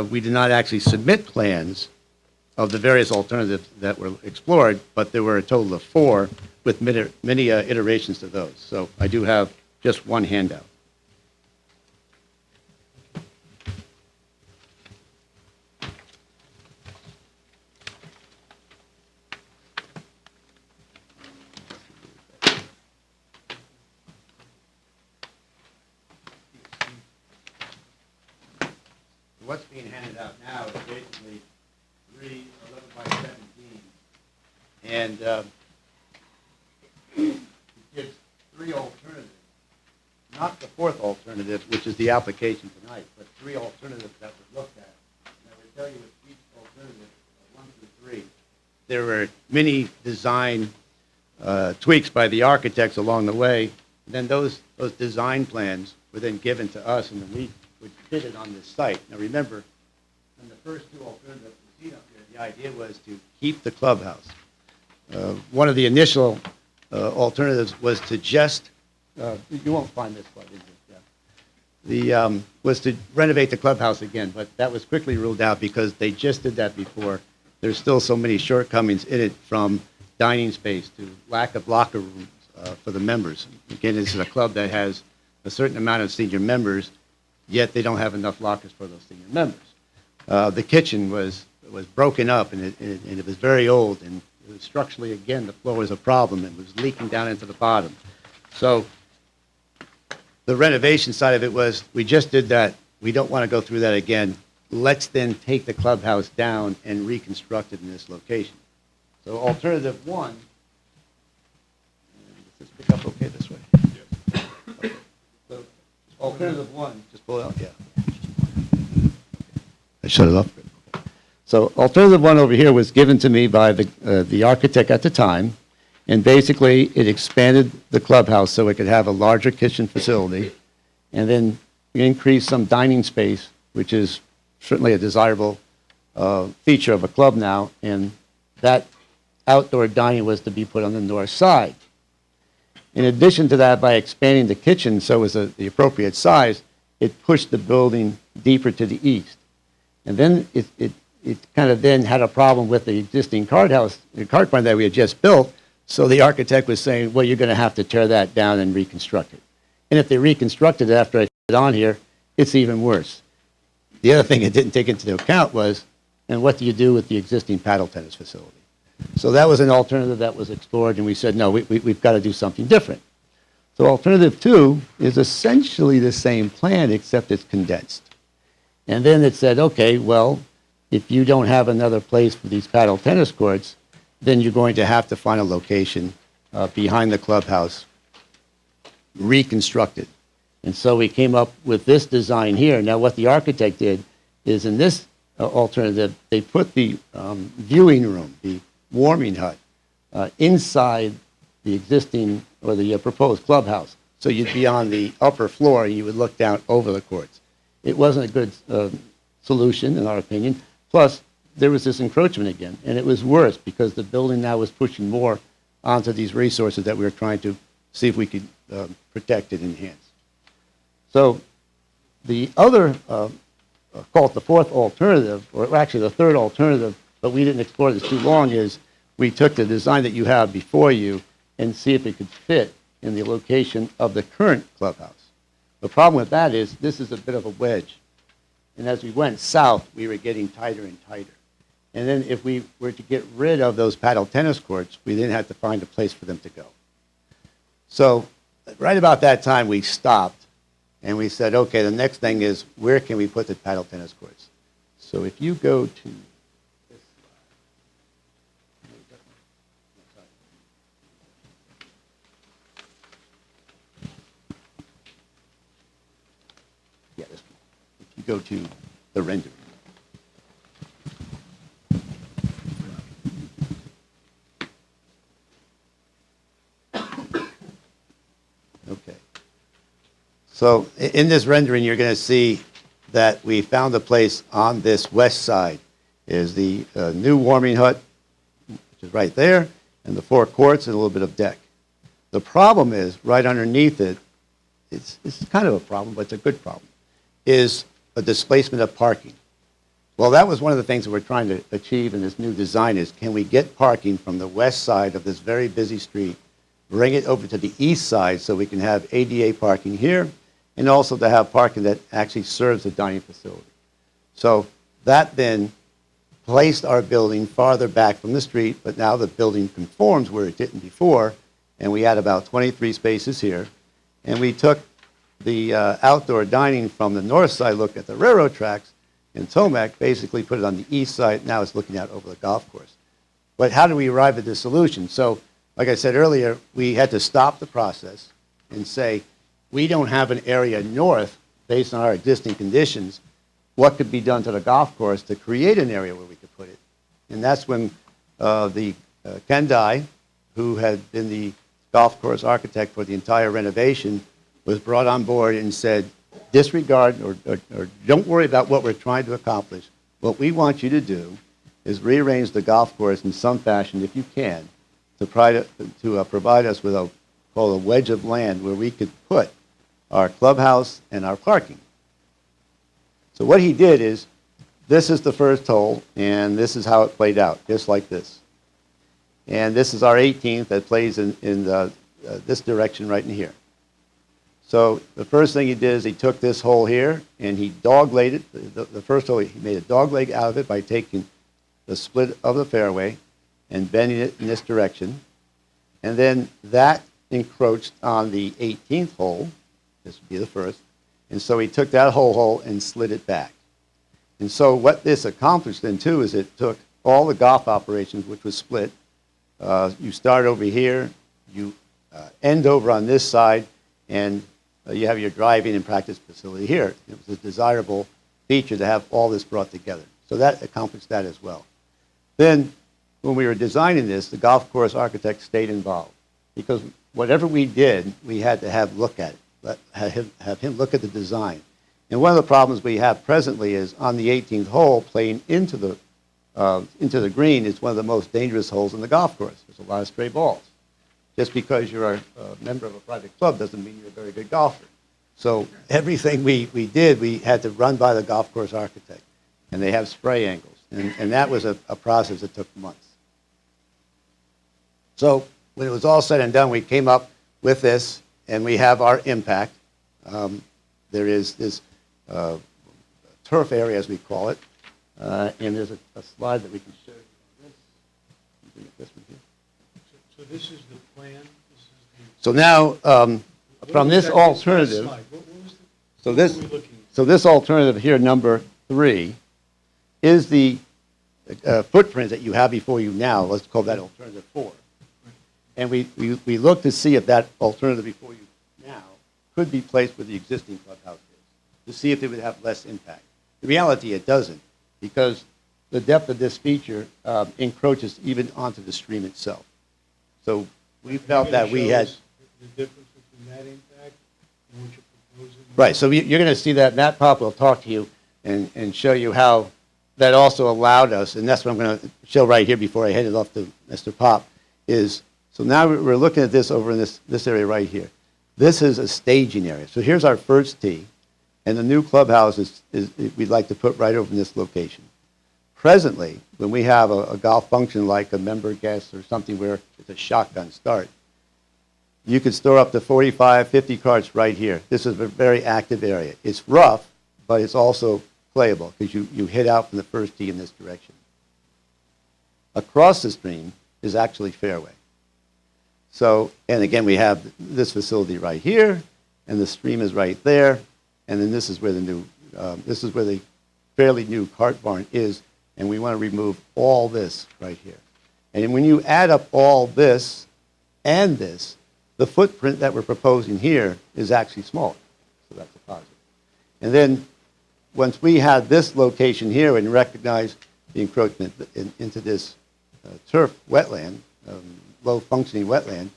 we did not actually submit plans of the various alternatives that were explored, but there were a total of 4 with many iterations to those. So I do have just one handout. What's being handed out now is basically 3 11 by 17, and it gives 3 alternatives, not the 4th alternative, which is the application tonight, but 3 alternatives that were looked at. And I would tell you with each alternative, 1 through 3, there were many design tweaks by the architects along the way. And then those design plans were then given to us, and then we would fit it on this site. Now remember, in the first 2 alternatives you see up here, the idea was to keep the clubhouse. One of the initial alternatives was to just, you won't find this one, is it? Yeah. Was to renovate the clubhouse again, but that was quickly ruled out because they just did that before. There's still so many shortcomings in it, from dining space to lack of locker rooms for the members. Again, this is a club that has a certain amount of senior members, yet they don't have enough lockers for those senior members. The kitchen was broken up, and it was very old, and it was structurally, again, the floor was a problem. It was leaking down into the bottom. So the renovation side of it was, we just did that. We don't want to go through that again. Let's then take the clubhouse down and reconstruct it in this location. So alternative 1, does this pick up okay this way? Yes. Okay. So alternative 1, just pull it out, yeah. I shut it off. So alternative 1 over here was given to me by the architect at the time, and basically it expanded the clubhouse so it could have a larger kitchen facility, and then increase some dining space, which is certainly a desirable feature of a club now, and that outdoor dining was to be put on the north side. In addition to that, by expanding the kitchen so it was the appropriate size, it pushed the building deeper to the east. And then it kind of then had a problem with the existing cart barn that we had just built. So the architect was saying, well, you're going to have to tear that down and reconstruct it. And if they reconstructed it after I put it on here, it's even worse. The other thing it didn't take into account was, and what do you do with the existing paddle tennis facility? So that was an alternative that was explored, and we said, no, we've got to do something different. So alternative 2 is essentially the same plan, except it's condensed. And then it said, okay, well, if you don't have another place for these paddle tennis courts, then you're going to have to find a location behind the clubhouse, reconstructed. And so we came up with this design here. Now, what the architect did is in this alternative, they put the viewing room, the warming hut, inside the existing or the proposed clubhouse. So you'd be on the upper floor and you would look down over the courts. It wasn't a good solution, in our opinion. Plus, there was this encroachment again, and it was worse because the building now was pushing more onto these resources that we were trying to see if we could protect and enhance. So the other, call it the fourth alternative, or actually the third alternative, but we didn't explore this too long, is we took the design that you have before you and see if it could fit in the location of the current clubhouse. The problem with that is this is a bit of a wedge. And as we went south, we were getting tighter and tighter. And then if we were to get rid of those paddle tennis courts, we then had to find a place for them to go. So right about that time, we stopped and we said, okay, the next thing is where can we put the paddle tennis courts? So if you go to this slide. Yeah, this one. If you go to the rendering. Okay. So in this rendering, you're going to see that we found a place on this west side is the new warming hut, which is right there, and the 4 courts and a little bit of deck. The problem is right underneath it, it's kind of a problem, but it's a good problem, is a displacement of parking. Well, that was one of the things that we're trying to achieve in this new design is can we get parking from the west side of this very busy street, bring it over to the east side so we can have ADA parking here, and also to have parking that actually serves the dining facility. So that then placed our building farther back from the street, but now the building conforms where it didn't before, and we had about 23 spaces here. And we took the outdoor dining from the north side, look at the railroad tracks, and Tomac basically put it on the east side. Now it's looking out over the golf course. But how do we arrive at this solution? So, like I said earlier, we had to stop the process and say, we don't have an area north based on our existing conditions. What could be done to the golf course to create an area where we could put it? And that's when the Kendai, who had been the golf course architect for the entire renovation, was brought on board and said, disregard or don't worry about what we're trying to accomplish. What we want you to do is rearrange the golf course in some fashion, if you can, to provide us with a wedge of land where we could put our clubhouse and our parking. So what he did is, this is the first hole, and this is how it played out, just like this. And this is our 18th that plays in this direction right in here. So the first thing he did is he took this hole here, and he doglegged it. The first hole, he made a dogleg out of it by taking the split of the fairway and bending it in this direction. And then that encroached on the 18th hole. This would be the first. And so he took that whole hole and slid it back. And so what this accomplished then, too, is it took all the golf operations, which was split. You start over here, you end over on this side, and you have your driving and practice facility here. It was a desirable feature to have all this brought together. So that accomplished that as well. Then, when we were designing this, the golf course architect stayed involved. Because whatever we did, we had to have look at it, have him look at the design. And one of the problems we have presently is on the 18th hole, playing into the green is one of the most dangerous holes in the golf course. There's a lot of stray balls. just because you're a member of a private club doesn't mean you're a very good golfer. So everything we did, we had to run by the golf course architect, and they have spray angles, and that was a process that took months. So when it was all said and done, we came up with this, and we have our impact. There is this turf area, as we call it, and there's a slide that we can show you. This one here. So this is the plan? This is the... So now, What from was this that alternative, slide? What was the... so what this, were we looking at? so this alternative here, number 3, is the footprint that you have before you now. Let's call that alternative 4. And we look to see if that alternative before you now could be placed where the existing clubhouse is, to see if it would have less impact. The reality, it doesn't, because the depth of this feature encroaches even onto the stream itself. So we felt that we had... The difference between that impact and what you're proposing? Right, so you're going to see that. Matt Pop will talk to you and show you how that also allowed us, and that's what I'm going to show right here before I hand it off to Mr. Pop, is, so now we're looking at this over in this area right here. This is a staging area. So here's our first tee, and the new clubhouse is we'd like to put right over in this location. Presently, when we have a golf function like a member guest or something where it's a shotgun start, you could store up to 45, 50 carts right here. This is a very active area. It's rough, but it's also playable because you hit out from the first tee in this direction. Across the stream is actually fairway. So, and again, we have this facility right here, and the stream is right there, and then this is where the fairly new cart barn is, and we want to remove all this right here. And when you add up all this and this, the footprint that we're proposing here is actually smaller. So that's a positive. And then once we had this location here and recognize the encroachment into this turf wetland, low-functioning wetland,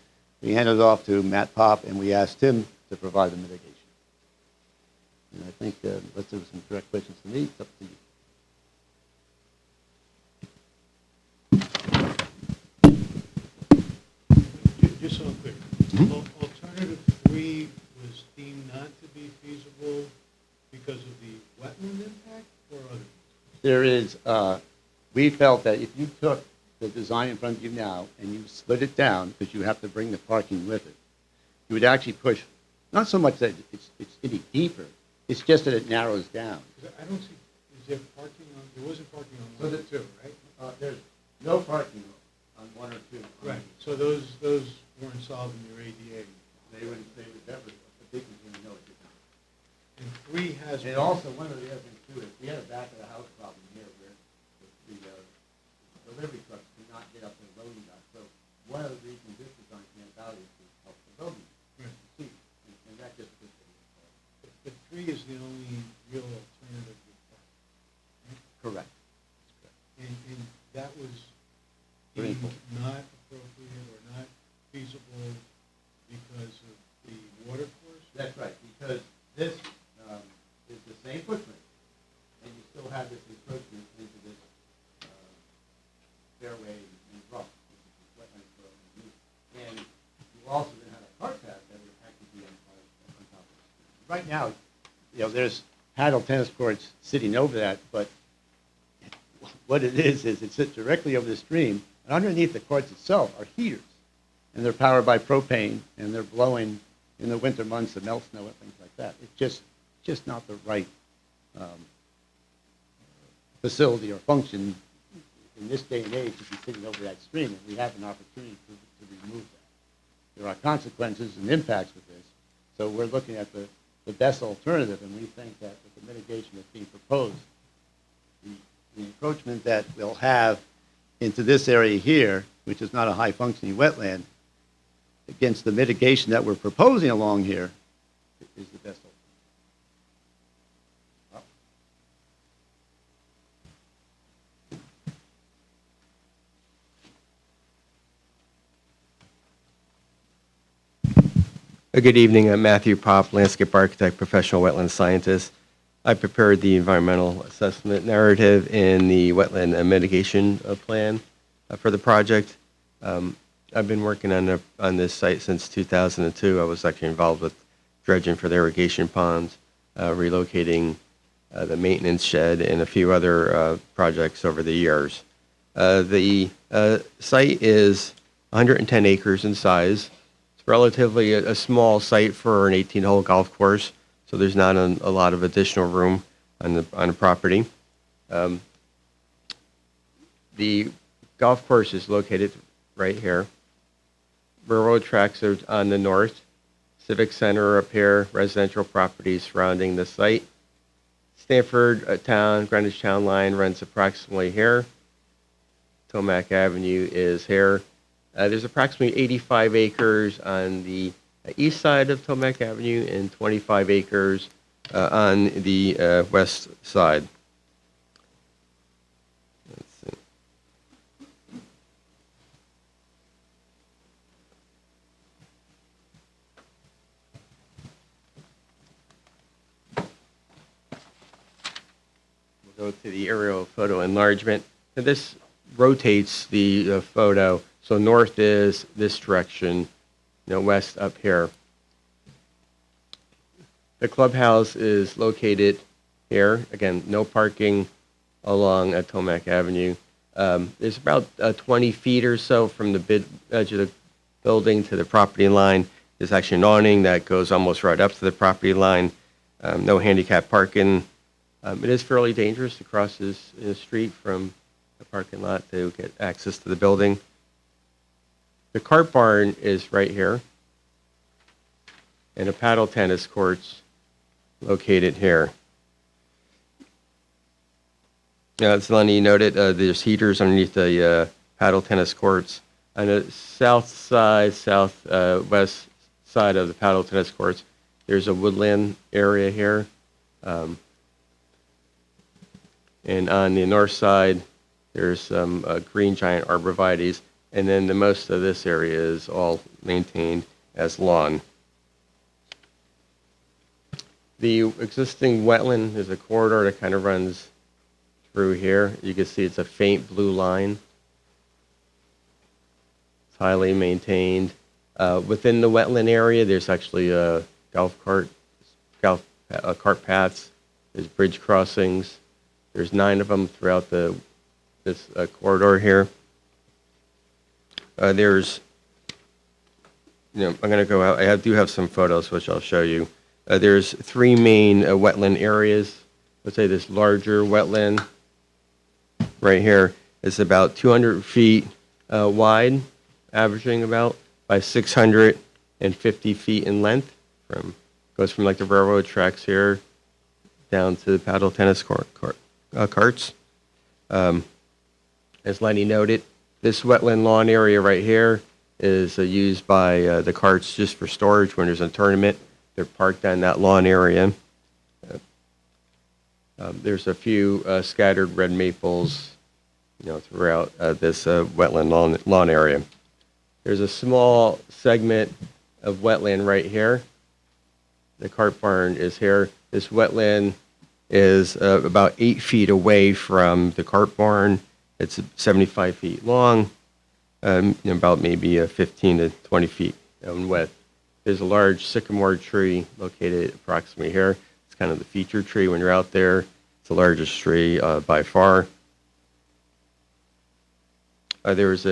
we handed it off to Matt Pop, and we asked him to provide the mitigation. And I think, unless there were some direct questions to me, it's up to you. Just so I'm clear, alternative 3 was deemed not to be feasible because of the wetland impact or other? There is, we felt that if you took the design in front of you now and you split it down, because you have to bring the parking with it, you would actually push, not so much that it's any deeper, it's just that it narrows down. I don't see, is there parking on, there wasn't parking on 1 or 2, right? There's no parking on 1 or 2. Right, so those weren't solving your ADA. They would never, the big ones wouldn't know it. And 3 has... And also, one of the other things too is, we had a back of the house problem here where the delivery trucks could not get up to the loading dock. So one of the reasons this design came about is to help the loading dock. And that just was But 3 is the only real alternative. correct. And that was Very deemed important. not appropriate or not feasible because of the water course? That's right, because this is the same footprint, and you still have this encroachment into this fairway and rough, which is wetlands for use. And you also then have a cart path that would actually be on top of it. Right now, there's paddle tennis courts sitting over that, but what it is it sits directly over the stream, and underneath the courts itself are heaters, and they're powered by propane, and they're blowing in the winter months, the melt snow and things like that. It's just not the right facility or function in this day and age to be sitting over that stream, and we have an opportunity to remove that. There are consequences and impacts with this, so we're looking at the best alternative, and we think that with the mitigation that's being proposed, the encroachment that we'll have into this area here, which is not a high-functioning wetland, against the mitigation that we're proposing along here, is the best alternative. Good evening. I'm Matthew Pop, landscape architect, professional wetland scientist. I prepared the environmental assessment narrative and the wetland mitigation plan for the project. I've been working on this site since 2002. I was actually involved with dredging for the irrigation ponds, relocating the maintenance shed, and a few other projects over the years. The site is 110 acres in size. It's relatively a small site for an 18-hole golf course, so there's not a lot of additional room on the property. The golf course is located right here. Railroad tracks are on the north. Civic Center up here, residential properties surrounding the site. Stanford Town, Greenwich Town line runs approximately here. Tomac Avenue is here. There's approximately 85 acres on the east side of Tomac Avenue and 25 acres on the west side. Let's see. We'll go to the aerial photo enlargement. And this rotates the photo. So north is this direction, west up here. The clubhouse is located here. Again, no parking along Tomac Avenue. There's about 20 feet or so from the edge of the building to the property line. There's actually an awning that goes almost right up to the property line. No handicap parking. It is fairly dangerous to cross this street from the parking lot to get access to the building. The cart barn is right here, and a paddle tennis court's located here. As Lenny noted, there's heaters underneath the paddle tennis courts. On the southwest side of the paddle tennis courts, there's a woodland area here. And on the north side, there's some green giant arborvitaes. And then the most of this area is all maintained as lawn. The existing wetland is a corridor that kind of runs through here. You can see it's a faint blue line. It's highly maintained. Within the wetland area, there's actually cart paths. There's bridge crossings. There's 9 of them throughout this corridor here. I'm going to go out. I do have some photos, which I'll show you. There's 3 main wetland areas. Let's say this larger wetland right here is about 200 feet wide, averaging about, by 650 feet in length. Goes from like the railroad tracks here down to the paddle tennis carts. As Lenny noted, this wetland lawn area right here is used by the carts just for storage when there's a tournament. They're parked on that lawn area. There's a few scattered red maples, throughout this wetland lawn area. There's a small segment of wetland right here. The cart barn is here. This wetland is about 8 feet away from the cart barn. It's 75 feet long, about maybe 15 to 20 feet in width. There's a large sycamore tree located approximately here. It's kind of the feature tree when you're out there. It's the largest tree by far. There's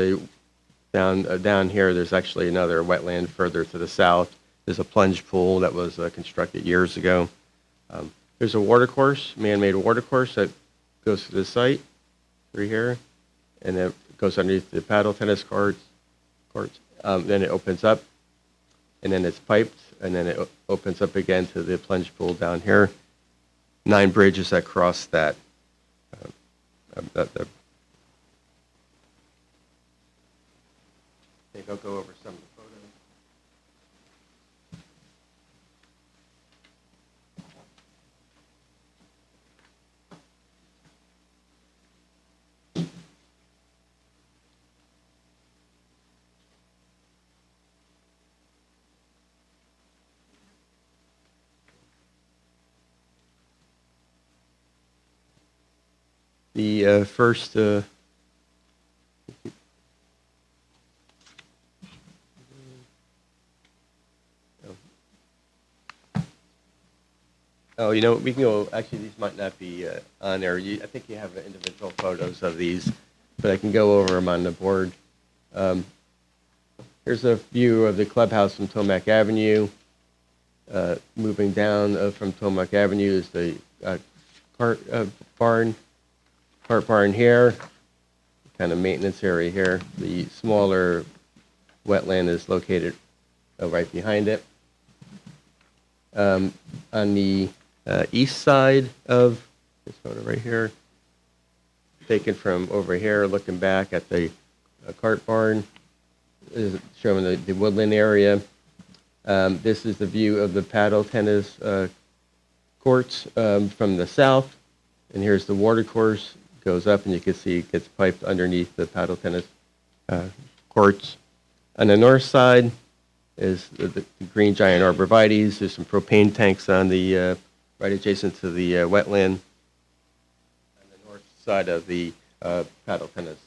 down here, there's actually another wetland further to the south. There's a plunge pool that was constructed years ago. There's a watercourse, man-made watercourse that goes to the site through here, and then it goes underneath the paddle tennis courts. Then it opens up, and then it's piped, and then it opens up again to the plunge pool down here. 9 bridges that cross that. I think I'll go over some of the photos. The first Oh, you know, we can go, actually, these might not be on there. I think you have individual photos of these, but I can go over them on the board. Here's a view of the clubhouse from Tomac Avenue. Moving down from Tomac Avenue is the cart barn here, kind of maintenance area here. The smaller wetland is located right behind it. On the east side of this photo right here, taken from over here, looking back at the cart barn, is showing the woodland area. This is the view of the paddle tennis courts from the south, and here's the water course. Goes up, and you can see it gets piped underneath the paddle tennis courts. On the north side is the green giant arborvitaes. There's some propane tanks on the right adjacent to the wetland. On the north side of the paddle tennis.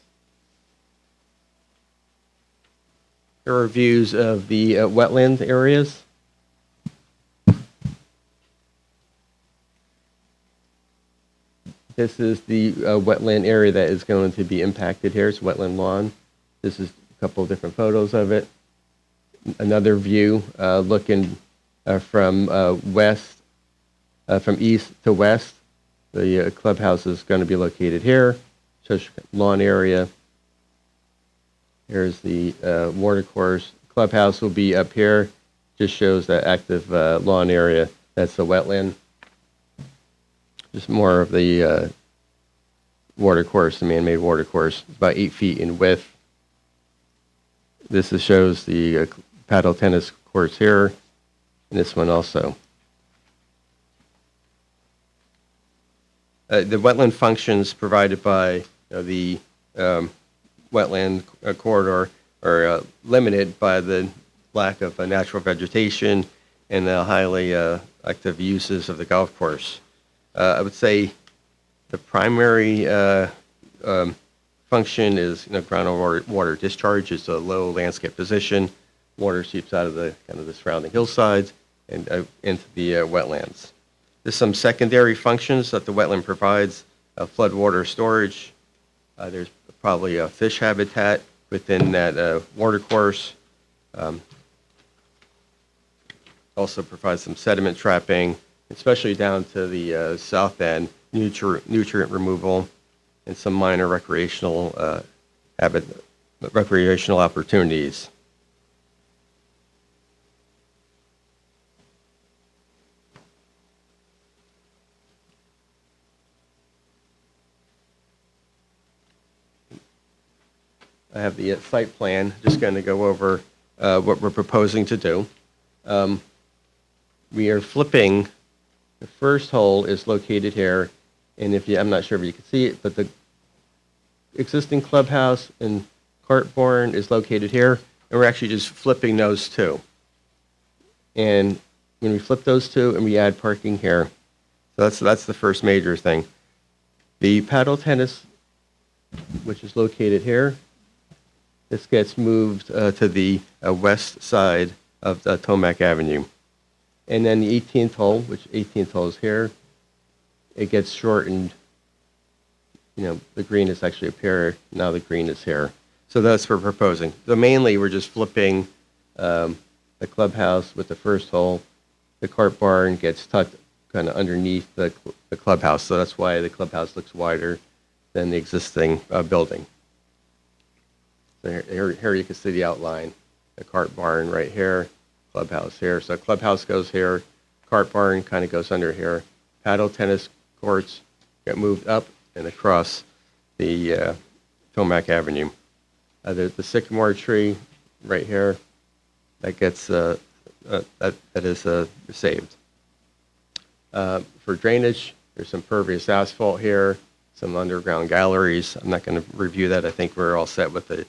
Here are views of the wetland areas. This is the wetland area that is going to be impacted here. It's wetland lawn. This is a couple of different photos of it. Another view looking from from east to west. The clubhouse is going to be located here. Shows lawn area. Here's the watercourse. Clubhouse will be up here. Just shows that active lawn area. That's the wetland. Just more of the watercourse, the man-made watercourse. It's about 8 feet in width. This shows the paddle tennis courts here, and this one also. The wetland functions provided by the wetland corridor are limited by the lack of natural vegetation and the highly active uses of the golf course. I would say the primary function is groundwater discharge. It's a low landscape position. Water seeps out of the kind of the surrounding hillsides and into the wetlands. There's some secondary functions that the wetland provides: floodwater storage. There's probably a fish habitat within that watercourse. Also provides some sediment trapping, especially down to the south end, nutrient removal, and some minor recreational opportunities. I have the site plan. Just going to go over what we're proposing to do. We are flipping. The first hole is located here, and I'm not sure if you can see it, but the existing clubhouse and cart barn is located here, and we're actually just flipping those two. And when we flip those two, and we add parking here, so that's the first major thing. The paddle tennis, which is located here, this gets moved to the west side of Tomac Avenue. And then the 18th hole, which 18th hole is here, it gets shortened. The green is actually up here. Now the green is here. So that's what we're proposing. So mainly we're just flipping the clubhouse with the first hole. The cart barn gets tucked kind of underneath the clubhouse. So that's why the clubhouse looks wider than the existing building. So here you can see the outline. The cart barn right here. Clubhouse here. So clubhouse goes here, cart barn kind of goes under here. Paddle tennis courts get moved up and across the Tomac Avenue. There's the sycamore tree right here that gets that is saved. For drainage, there's some pervious asphalt here, some underground galleries. I'm not going to review that. I think we're all set with the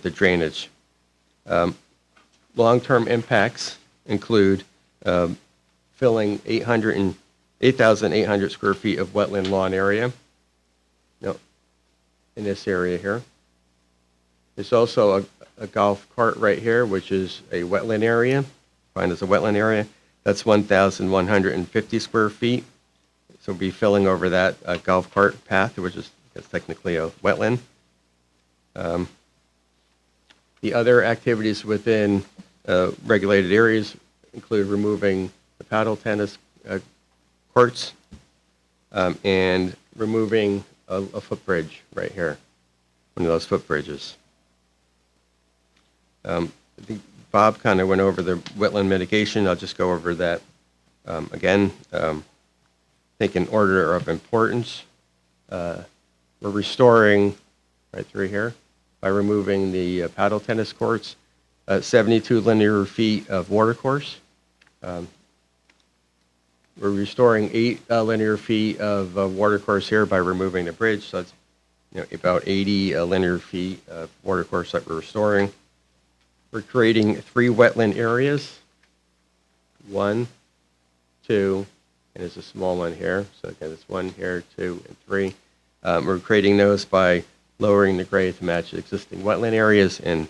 drainage. Long-term impacts include filling 8,800 square feet of wetland lawn area in this area here. There's also a golf cart right here, which is a wetland area, defined as a wetland area. That's 1,150 square feet. So we'll be filling over that golf cart path, which is technically a wetland. The other activities within regulated areas include removing the paddle tennis courts and removing a footbridge right here, one of those footbridges. I think Bob kind of went over the wetland mitigation. I'll just go over that again. I think in order of importance, we're restoring right through here by removing the paddle tennis courts, 72 linear feet of watercourse. We're restoring 8 linear feet of watercourse here by removing the bridge. So that's about 80 linear feet of watercourse that we're restoring. We're creating 3 wetland areas. 1, 2, and there's a small one here. So again, it's 1 here, 2, and 3. We're creating those by lowering the grade to match existing wetland areas and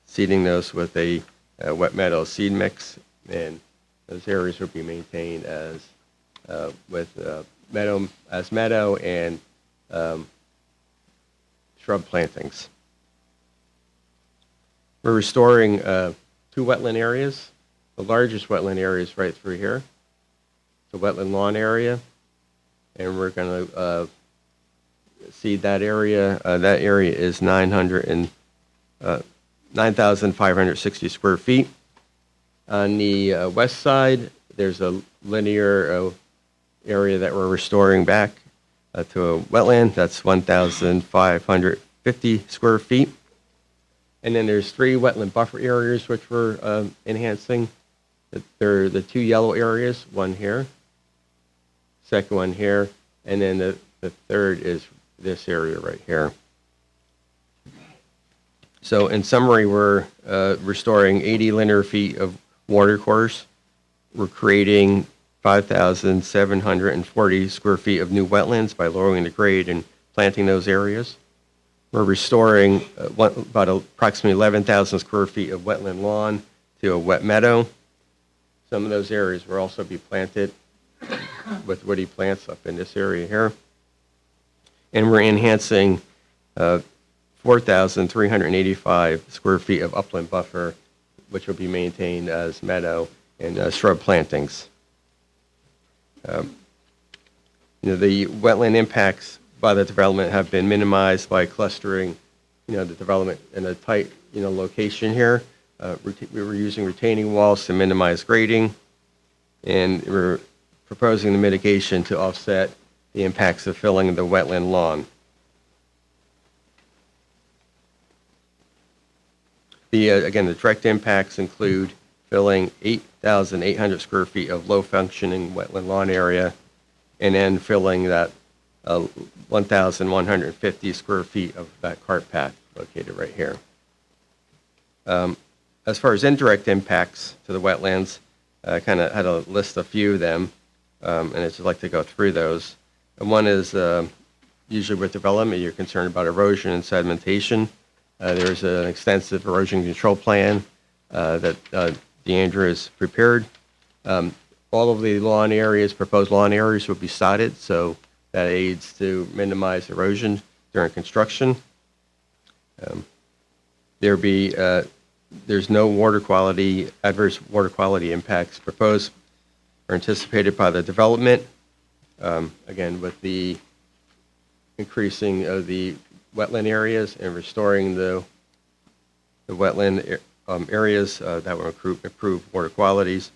seeding those with a wet meadow seed mix. And those areas will be maintained as meadow and shrub plantings. We're restoring 2 wetland areas. The largest wetland area is right through here, the wetland lawn area, and we're going to seed that area. That area is 9,560 square feet. On the west side, there's a linear area that we're restoring back to a wetland. That's 1,550 square feet. And then there's 3 wetland buffer areas which we're enhancing. They're the 2 yellow areas, one here, second one here, and then the third is this area right here. So in summary, we're restoring 80 linear feet of watercourse. We're creating 5,740 square feet of new wetlands by lowering the grade and planting those areas. We're restoring about approximately 11,000 square feet of wetland lawn to a wet meadow. Some of those areas will also be planted with woody plants up in this area here. And we're enhancing 4,385 square feet of upland buffer, which will be maintained as meadow and shrub plantings. The wetland impacts by the development have been minimized by clustering, the development in a tight, location here. We were using retaining walls to minimize grading, and we're proposing the mitigation to offset the impacts of filling the wetland lawn. Again, the direct impacts include filling 8,800 square feet of low-functioning wetland lawn area, and then filling that 1,150 square feet of that cart path located right here. As far as indirect impacts to the wetlands, I kind of had to list a few of them, and I'd just like to go through those. And one is usually with development, you're concerned about erosion and sedimentation. There's an extensive erosion control plan that Deandra has prepared. All of the lawn areas, proposed lawn areas, will be sodded, so that aids to minimize erosion during construction. There's no adverse water quality impacts proposed or anticipated by the development. Again, with the increasing of the wetland areas and restoring the wetland areas that will improve water qualities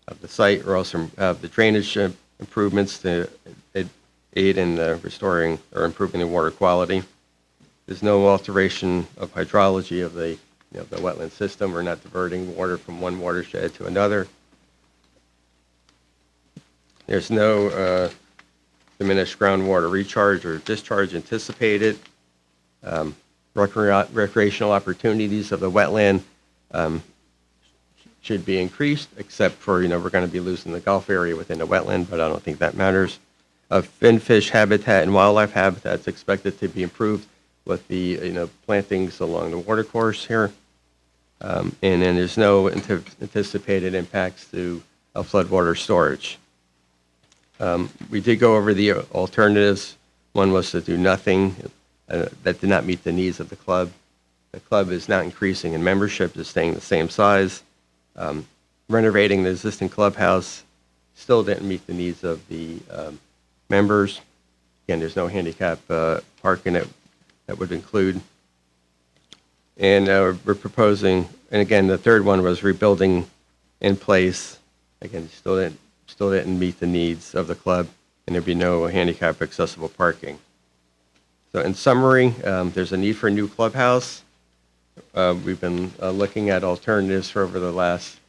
of the site, or also the drainage improvements to aid in restoring or improving the water quality. There's no alteration of hydrology of the wetland system. We're not diverting water from one watershed to another. There's no diminished groundwater recharge or discharge anticipated. Recreational opportunities of the wetland should be increased, except for, we're going to be losing the golf area within the wetland, but I don't think that matters. Finfish habitat and wildlife habitat is expected to be improved with the, plantings along the watercourse here. And then there's no anticipated impacts to floodwater storage. We did go over the alternatives. One was to do nothing. That did not meet the needs of the club. The club is not increasing in membership, it's staying the same size. Renovating the existing clubhouse still didn't meet the needs of the members. Again, there's no handicap parking that would include. And we're proposing, and again, the third one was rebuilding in place. Again, still didn't meet the needs of the club, and there'd be no handicap accessible parking. So in summary, there's a need for a new clubhouse. We've been looking at alternatives for over the last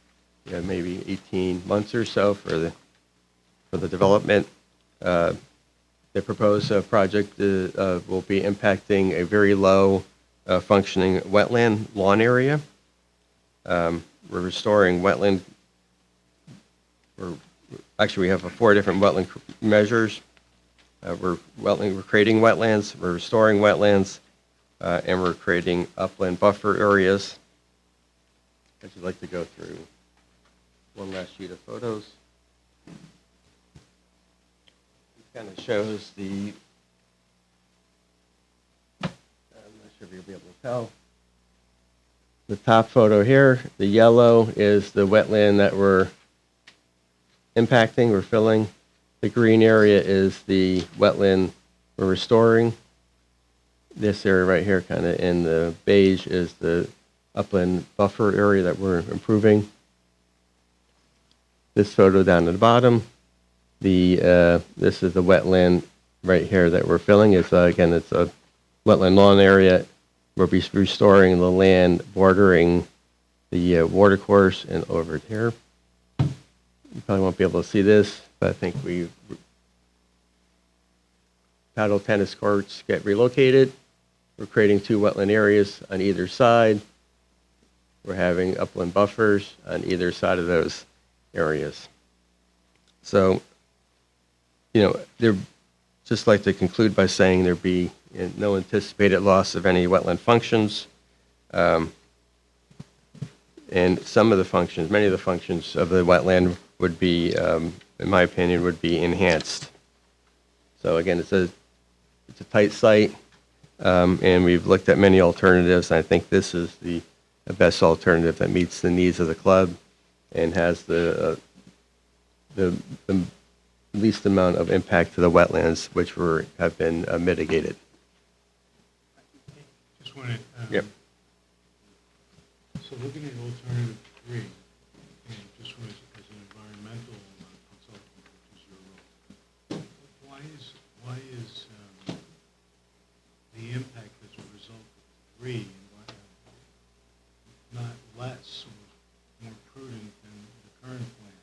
maybe 18 months or so for the development. The proposed project will be impacting a very low functioning wetland lawn area. We're restoring wetland. We have 4 different wetland measures. We're creating wetlands, we're restoring wetlands, and we're creating upland buffer areas. I'd just like to go through one last sheet of photos. It kind of shows the, I'm not sure if you'll be able to tell. The top photo here, the yellow is the wetland that we're impacting, we're filling. The green area is the wetland we're restoring. This area right here, kind of in the beige, is the upland buffer area that we're improving. This photo down at the bottom, this is the wetland right here that we're filling. It's again, it's a wetland lawn area. We'll be restoring the land bordering the watercourse and over here. You probably won't be able to see this, but I think paddle tennis courts get relocated. We're creating 2 wetland areas on either side. We're having upland buffers on either side of those areas. So, they're just like to conclude by saying there'd be no anticipated loss of any wetland functions. And some of the functions, many of the functions of the wetland would be, in my opinion, would be enhanced. So again, it's a tight site, and we've looked at many alternatives. I think this is the best alternative that meets the needs of the club and has the least amount of impact to the wetlands, which have been mitigated. Just wanted, Yep. so looking at alternative 3, and just as an environmental consultant, which is your role, why is the impact as a result of 3 not less or more prudent than the current plan,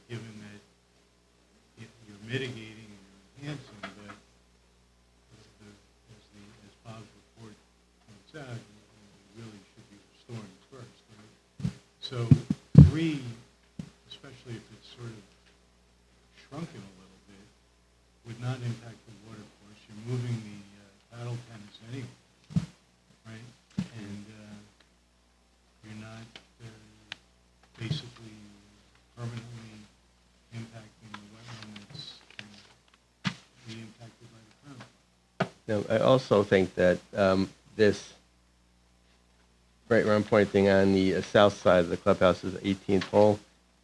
given that you're mitigating and you're enhancing, but as Bob's report points out, you really should be restoring first, right? So 3, especially if it's sort of shrunken a little bit, would not impact the water course. You're moving the paddle tennis anyway, right? And you're not basically permanently impacting the wetland that's being impacted by the current. Now, I also think that this, right where I'm pointing on the south side of the clubhouse is the 18th hole,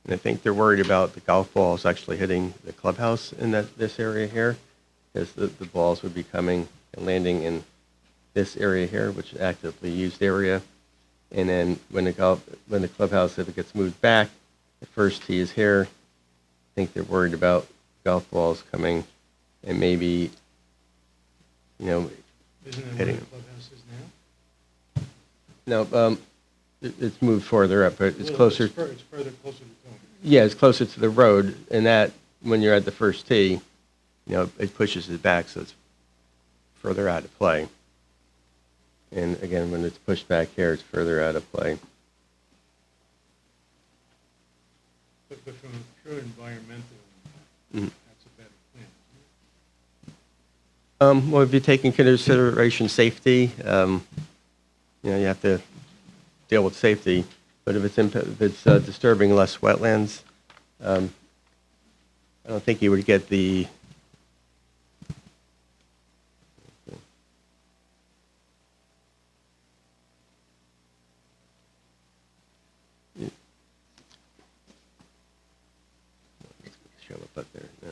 and I think they're worried about the golf balls actually hitting the clubhouse in this area here, because the balls would be coming and landing in this area here, which is actively used area. And then when the clubhouse, if it gets moved back, the first tee is here. I think they're worried about golf balls coming and maybe, Isn't that where hitting the them. clubhouse is now? No, it's moved further up, but it's Well, closer. It's further closer to home. Yeah, it's closer to the road, and that, when you're at the first tee, it pushes it back, so it's further out of play. And again, when it's pushed back here, it's further out of play. But from a pure environmental Mhm. impact, that's a better plan. Well, if you take into consideration safety, you have to deal with safety. But if it's disturbing less wetlands, I don't think you would get the, show up there, no.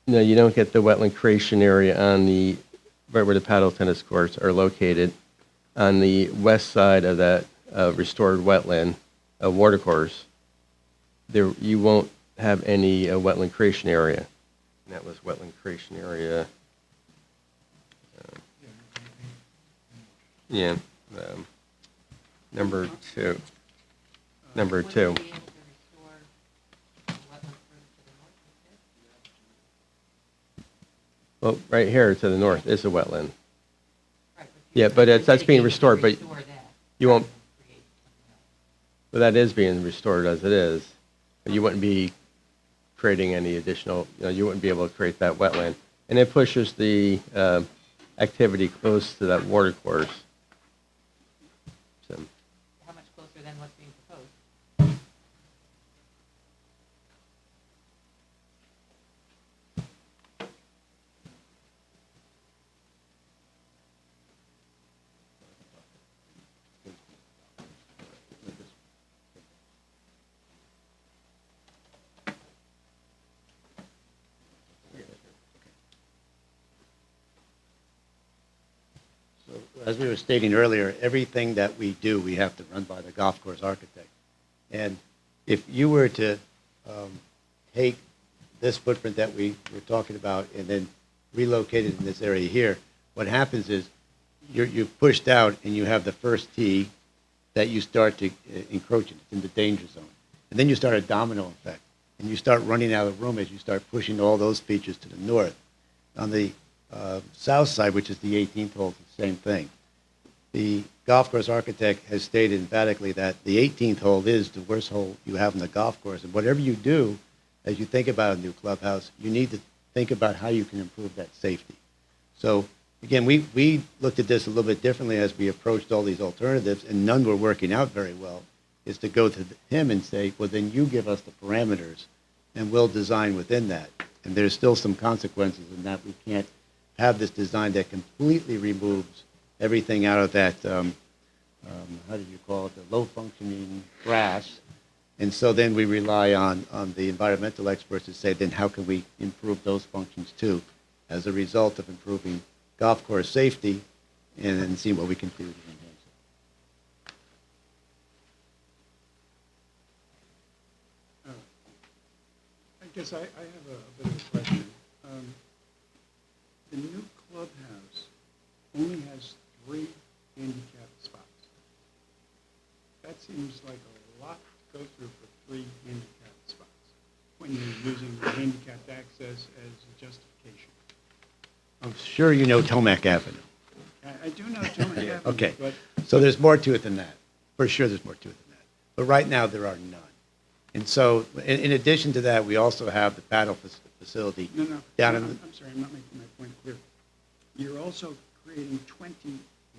No, you don't get the wetland creation area on the, right where the paddle tennis courts are located. On the west side of that restored wetland, watercourse, there, you won't have any wetland creation area. And that was wetland creation area. Yeah, number two. Number two. Well, right here to the north is a wetland. Yeah, but that's being restored, but you won't, but that is being restored as it is. But you wouldn't be creating any additional, you wouldn't be able to create that wetland. And it pushes the activity close to that water course. So, How much closer than what's being proposed? So, as we were stating earlier, everything that we do, we have to run by the golf course architect. And if you were to take this footprint that we were talking about and then relocate it in this area here, what happens is you've pushed out and you have the first tee that you start to encroach in. It's in the danger zone. And then you start a domino effect. And you start running out of room as you start pushing all those features to the north. On the south side, which is the 18th hole, it's the same thing. The golf course architect has stated emphatically that the 18th hole is the worst hole you have in the golf course. And whatever you do, as you think about a new clubhouse, you need to think about how you can improve that safety. So, again, we looked at this a little bit differently as we approached all these alternatives, and none were working out very well, is to go to him and say, well, then you give us the parameters, and we'll design within that. And there's still some consequences in that we can't have this design that completely removes everything out of that, how did you call it, the low-functioning grass. And so then we rely on the environmental experts to say, then how can we improve those functions too, as a result of improving golf course safety, and then see what we can do to enhance it. I guess I have a bit of a question. The new clubhouse only has 3 handicap spots. That seems like a lot to go through for 3 handicap spots when you're using the handicapped access as a justification. I'm sure you know Tomac Avenue. I do know Tomac Avenue, Okay, but so there's more to it than that. For sure, there's more to it than that. But right now, there are none. And so, in addition to that, we also have the paddle facility no, down in I'm sorry, I'm not making my point clear. You're also creating 20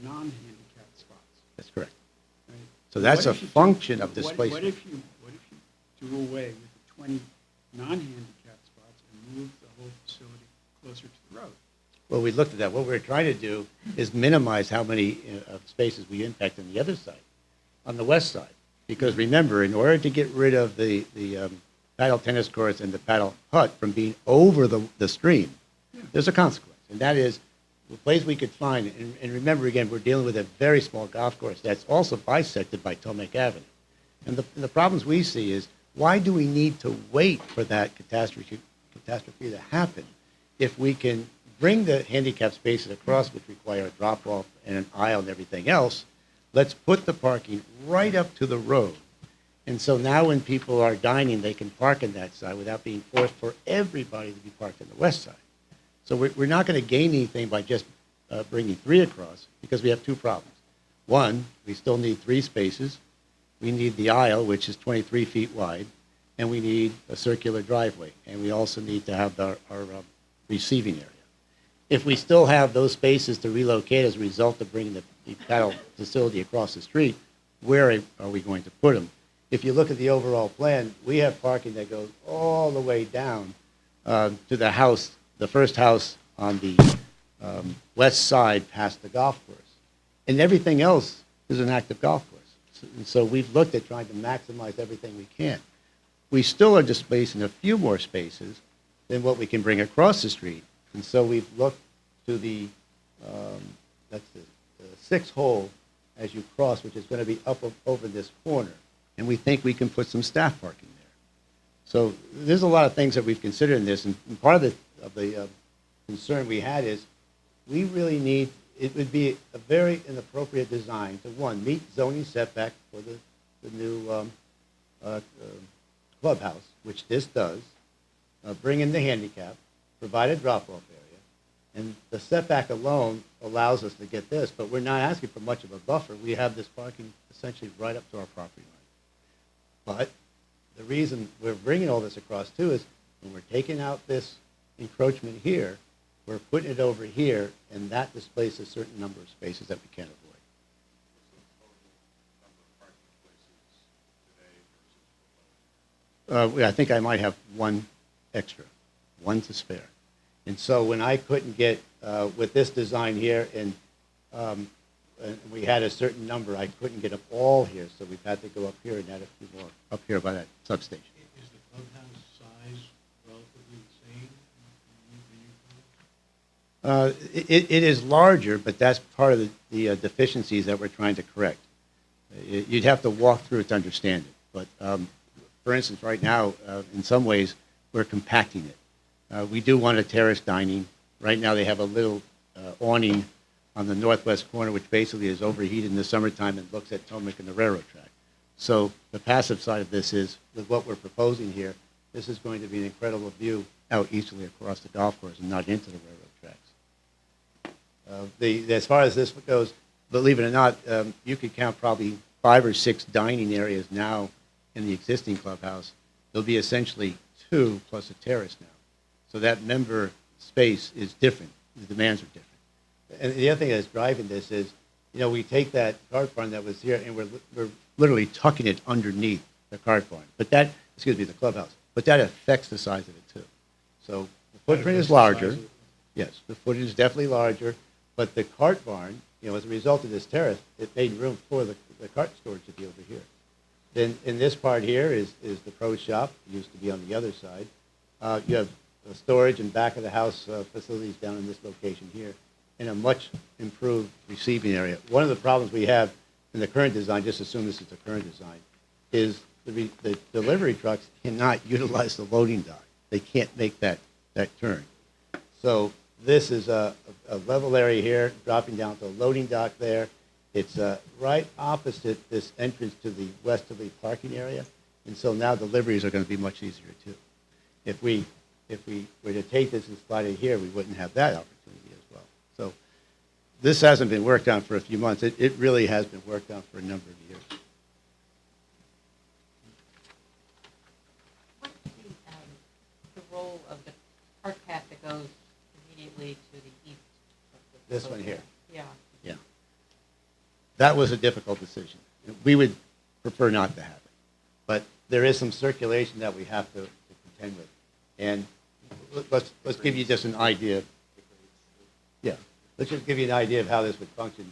non-handicapped spots, That's correct. right? So that's What a if you do- function of what displacement. if you do away with the 20 non-handicapped spots and move the whole facility closer to the road? Well, we looked at that. What we're trying to do is minimize how many spaces we impact on the other side, on the west side. Because remember, in order to get rid of the paddle tennis courts and the paddle hut from being over the stream, there's a consequence. And that is the place we could find, and remember again, we're dealing with a very small golf course that's also bisected by Tomac Avenue. And the problems we see is, why do we need to wait for that catastrophe to happen if we can bring the handicap spaces across, which require a drop-off and an aisle and everything else? Let's put the parking right up to the road. And so now when people are dining, they can park on that side without being forced for everybody to be parked on the west side. So we're not going to gain anything by just bringing 3 across, because we have 2 problems. One, we still need 3 spaces. We need the aisle, which is 23 feet wide, and we need a circular driveway. And we also need to have our receiving area. If we still have those spaces to relocate as a result of bringing the paddle facility across the street, where are we going to put them? if you look at the overall plan, we have parking that goes all the way down to the house, the first house on the west side past the golf course. And everything else is an active golf course. And so we've looked at trying to maximize everything we can. We still are displacing a few more spaces than what we can bring across the street. And so we've looked to the, that's the sixth hole as you cross, which is going to be up over this corner. And we think we can put some staff parking there. So there's a lot of things that we've considered in this. And part of the concern we had is we really need, it would be a very inappropriate design to, one, meet zoning setback for the new clubhouse, which this does, bring in the handicap, provide a drop-off area, and the setback alone allows us to get this, but we're not asking for much of a buffer. We have this parking essentially right up to our property line. But the reason we're bringing all this across, too, is when we're taking out this encroachment here, we're putting it over here, and that displaces a certain number of spaces that we can't avoid. I think I might have one extra, one to spare. And so when I couldn't get, with this design here, and we had a certain number, I couldn't get them all here, so we've had to go up here and add a few more up here by that substation. Is the clubhouse size relatively the same? It is larger, but that's part of the deficiencies that we're trying to correct. You'd have to walk through it to understand it. But for instance, right now, in some ways, we're compacting it. We do want a terrace dining. Right now, they have a little awning on the northwest corner, which basically is overheated in the summertime and looks at Tomic and the railroad track. So the passive side of this is, with what we're proposing here, this is going to be an incredible view out easterly across the golf course and not into the railroad tracks. As far as this goes, believe it or not, you could count probably 5 or 6 dining areas now in the existing clubhouse. There'll be essentially 2 plus a terrace now. So that member space is different. The demands are different. And the other thing that's driving this is, we take that cart barn that was here and we're literally tucking it underneath the cart barn. But the clubhouse. But that affects the size of it too. So the footprint is larger. Yes, the footage is definitely larger. But the cart barn, as a result of this terrace, it made room for the cart storage to be over here. Then in this part here is the pro shop. It used to be on the other side. You have storage and back of the house facilities down in this location here, and a much improved receiving area. One of the problems we have in the current design, just assume this is the current design, is the delivery trucks cannot utilize the loading dock. They can't make that turn. So this is a level area here, dropping down to a loading dock there. It's right opposite this entrance to the westerly parking area, and so now deliveries are going to be much easier too. If we were to take this and slide it here, we wouldn't have that opportunity as well. So this hasn't been worked on for a few months. It really has been worked on for a number of years. What's the role of the cart path that goes immediately to the east? This one here. Yeah. Yeah. That was a difficult decision. We would prefer not to have it. But there is some circulation that we have to contend with. And let's give you just an idea. Yeah. Let's just give you an idea of how this would function.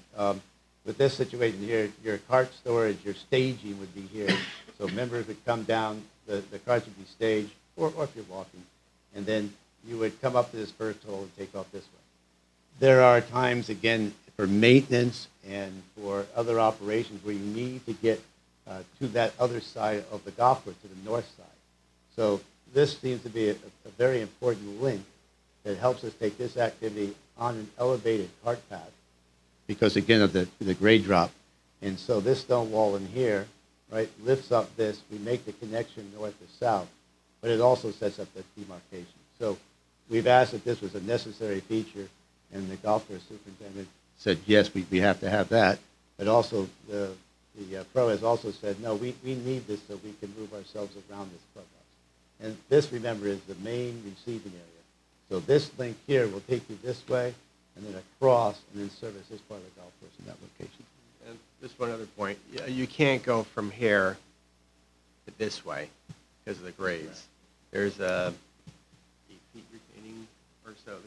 With this situation here, your cart storage, your staging would be here. So members would come down, the carts would be staged, or if you're walking, and then you would come up to this first hole and take off this way. There are times, again, for maintenance and for other operations where you need to get to that other side of the golf course, to the north side. So this seems to be a very important link that helps us take this activity on an elevated cart path because, again, of the grade drop. And so this stone wall in here, right, lifts up this. We make the connection north to south, but it also sets up that demarcation. So we've asked if this was a necessary feature, and the golf course superintendent said, yes, we have to have that. But also the pro has also said, no, we need this so we can move ourselves around this clubhouse. And this, remember, is the main receiving area. So this link here will take you this way, and then across, and then service this part of the golf course in that location. And just one other point. You can't go from here this way because of the grades. There's 8 feet retaining or so.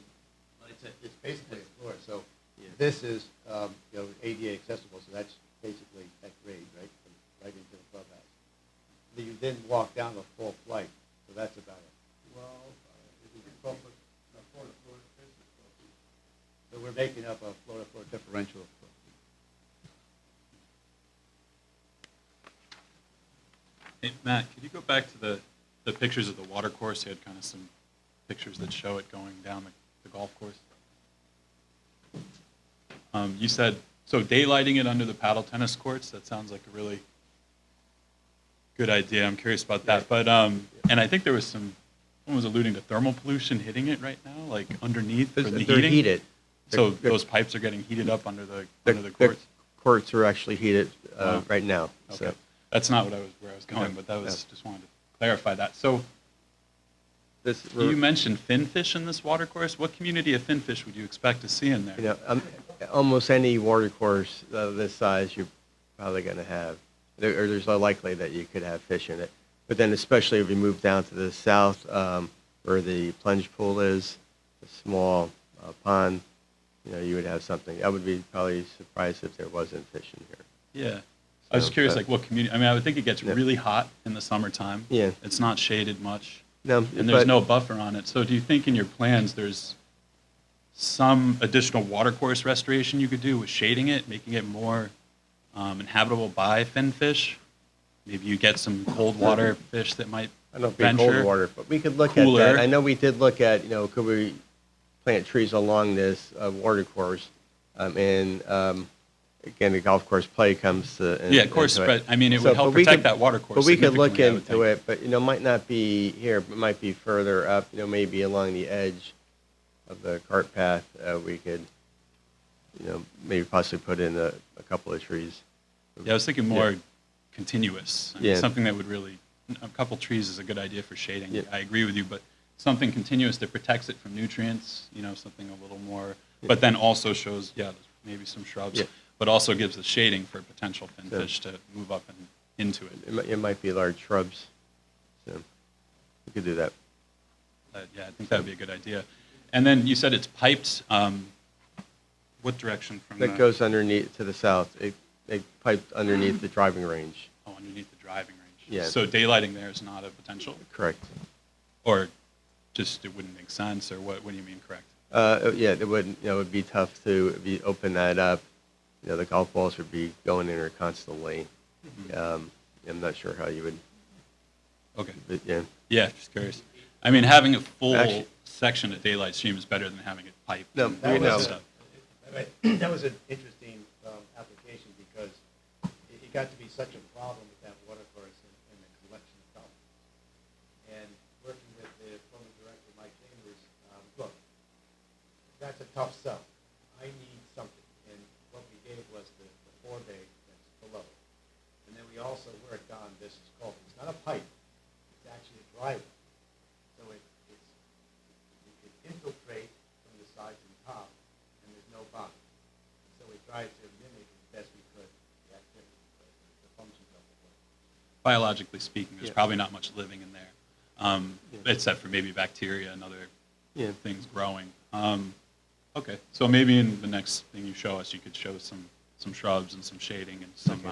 It's basically a floor, so Yeah. this is, ADA accessible, so that's basically that grade, right, from right into the clubhouse. You then walk down a full flight, so that's about it. Floor-to-floor, so we're making up a floor-to-floor differential of 12 feet. Hey, Matt, could you go back to the pictures of the water course? You had kind of some pictures that show it going down the golf course. You said, so daylighting it under the paddle tennis courts, that sounds like a really good idea. I'm curious about that. But, and I think there was someone was alluding to thermal pollution hitting it right now, like underneath for the They're heating. heated. So They're- those pipes are getting heated up under the The courts? courts are actually heated Wow. right now. Okay. So That's not where I was going, No, but that was, no. just wanted to clarify that. So this, you mentioned finfish in this water course. What community of finfish would you expect to see in there? almost any water course this size, you're probably going to have, or there's a likely that you could have fish in it. But then especially if you move down to the south, where the plunge pool is, a small pond, you would have something. I would be probably surprised if there wasn't fish in here. Yeah. I was So, just curious, but- like what community, I mean, I would think it gets Yeah. really hot in the summertime. Yeah. It's not shaded much. No, And there's but- no buffer on it. So do you think in your plans, there's some additional water course restoration you could do with shading it, making it more inhabitable by finfish? Maybe you get some cold water fish that might I don't know if it'd be venture. cold water, but we could look Cooler. at that. I know we did look at, could we plant trees along this water course? Again, the golf course play comes to. Yeah, course into it. spread. I mean, it would So, help but we protect could- that water course But we could look significantly, I would into think. it, but, might not be here, but might be further up, maybe along the edge of the cart path. We could, maybe possibly put in a couple of trees. Yeah, I was thinking more continuous. I mean, Yeah. something that would really, a couple trees is a good idea for shading. Yeah. I agree with you, but something continuous that protects it from nutrients, something a little more, but then also shows, maybe some shrubs, Yeah. but also gives the shading for potential finfish to move up and into it. It might be large shrubs, so we could do that. Yeah, I think that would be a good idea. And then you said it's piped, what direction from That goes underneath to the south. It piped underneath the driving range. Oh, underneath the driving range. Yeah. So daylighting there is not a potential? Correct. Or just it wouldn't make sense, or what do you mean correct? Yeah, it would, it would be tough to open that up. The golf balls would be going in there constantly. I'm not sure how you would, Okay. but yeah. Yeah, just curious. I mean, having a full Actually- section of daylight stream is better than having it piped. No, and we all that know. stuff. That was an interesting application because it got to be such a problem with that water course and the collection of problems. And working with the former director, Mike Chambers, look, that's a tough sell. I need something. And what we gave was the forebay that's below. And then we also worked on, this is called, it's not a pipe, it's actually a drywall. So it could infiltrate from the sides and top, and there's no bond. So we tried to mimic as best we could the activity, the functions of the place. Biologically speaking, there's Yeah. probably not much living in there, except for maybe bacteria and other Yeah. things growing. Okay, so maybe in the next thing you show us, you could show some shrubs and some shading and some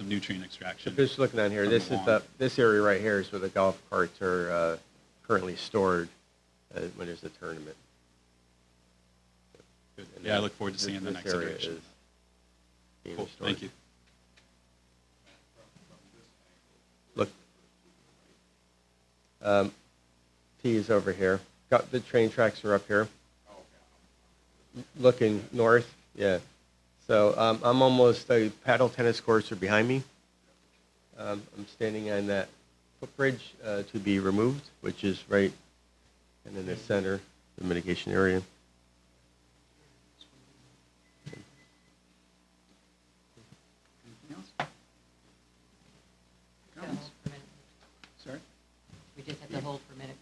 nutrient extraction. Just looking down here, from this the is lawn. this area right here is where the golf carts are currently stored when there's a tournament. Good. And Yeah, I look forward to seeing the this next area iteration. is being Cool, restored. thank you. Look. T is over here. Got the train tracks are up here. Looking north, yeah. So I'm almost, the paddle tennis courts are behind me. I'm standing on that footbridge to be removed, which is right in the center, the mitigation area. Anything else? Gotta hold for a minute. Sorry? We just have to hold for a minute.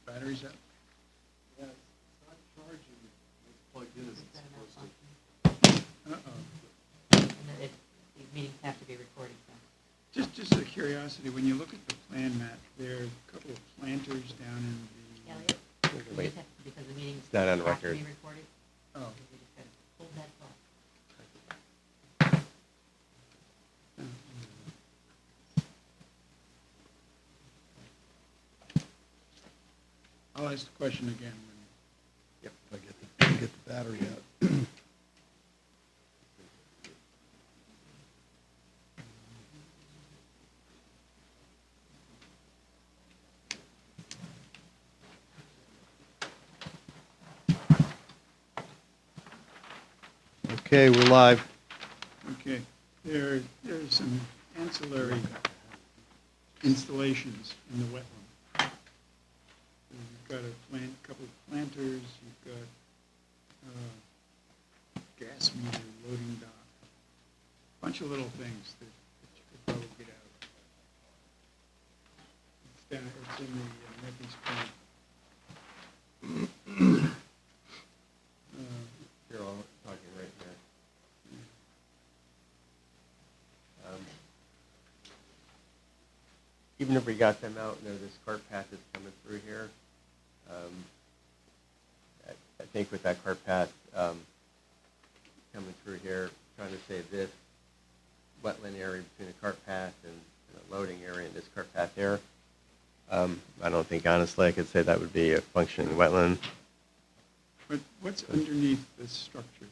Back batteries up? Yeah, it's not charging, it's plugged in as it's supposed to. Uh-oh. And these meetings have to be recorded, so. Just out of curiosity, when you look at the plan map, there are a couple of planters down in the... Elliot? Wait. Because the meetings It's not on have to record. be recorded. Oh. We just gotta hold that thought. I'll ask the question again when... Yep, I get the battery out. Okay, we're live. Okay, there are some ancillary installations in the wetland. You've got a couple of planters, you've got gas meter, loading dock, bunch of little things that you could probably get out. It's in the northeast corner. You're all talking right here. Even if we got them out, this cart path is coming through here. I think with that cart path coming through here, trying to say this wetland area between a cart path and a loading area and this cart path here, I don't think honestly I could say that would be a functioning wetland. But what's underneath this structure here?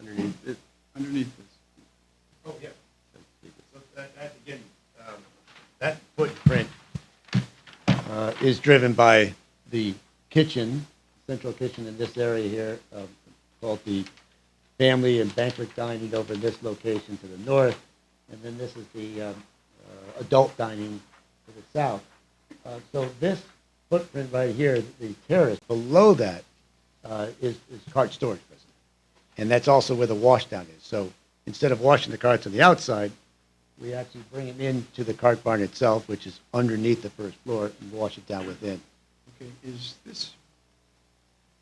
Underneath it. Underneath this? Oh, yeah. So that again, that footprint is driven by the kitchen, central kitchen in this area here, called the family and banquet dining over in this location to the north, and then this is the adult dining to the south. So this footprint right here, the terrace below that is cart storage, basically. And that's also where the wash down is. So instead of washing the carts on the outside, we actually bring them into the cart barn itself, which is underneath the first floor, and wash it down within. Okay, is this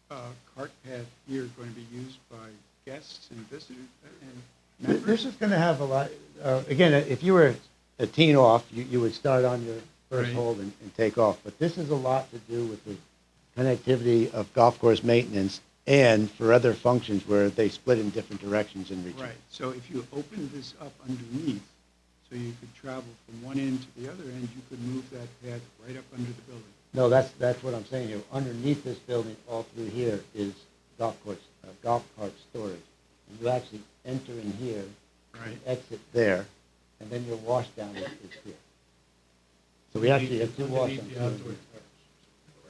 cart path here going to be used by guests and visitors and members? This is going to have a lot, again, if you were a teen off, you would start on your first Right. hole and take off. But this is a lot to do with the connectivity of golf course maintenance and for other functions where they split in different directions in return. Right, so if you opened this up underneath, so you could travel from one end to the other end, you could move that path right up under the building. No, that's what I'm saying here. Underneath this building, all through here, is golf cart storage. And you actually enter in here, and Right. exit there, and then your wash down is here. So we actually have two wash downs.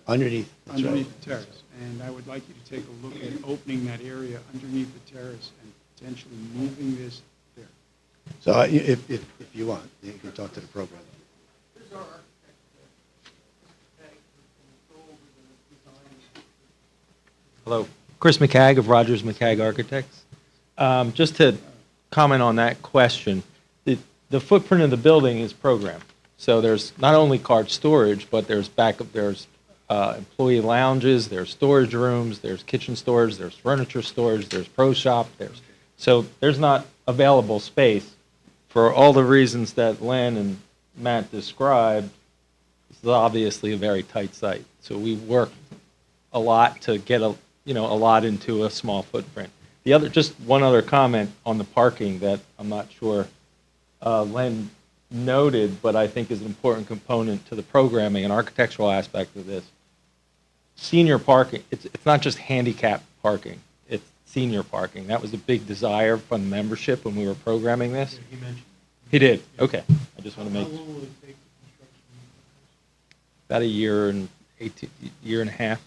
Underneath, that's right. Underneath the terrace. And I would like you to take a look at opening that area underneath the terrace and potentially moving this there. So if you want, you can talk to the program. Hello, Chris McCagg of Rogers McCagg Architects. Just to comment on that question, the footprint of the building is programmed. So there's not only cart storage, but there's employee lounges, there's storage rooms, there's kitchen storage, there's furniture storage, there's pro shop, so there's not available space for all the reasons that Len and Matt described. This is obviously a very tight site. So we worked a lot to get a lot into a small footprint. Just one other comment on the parking that I'm not sure Len noted, but I think is an important component to the programming and architectural aspect of this. Senior parking, it's not just handicap parking, it's senior parking. That was a big desire from the membership when we were programming this. He mentioned. He did, okay. I just want to How make, long will it take the construction? about a year and a half,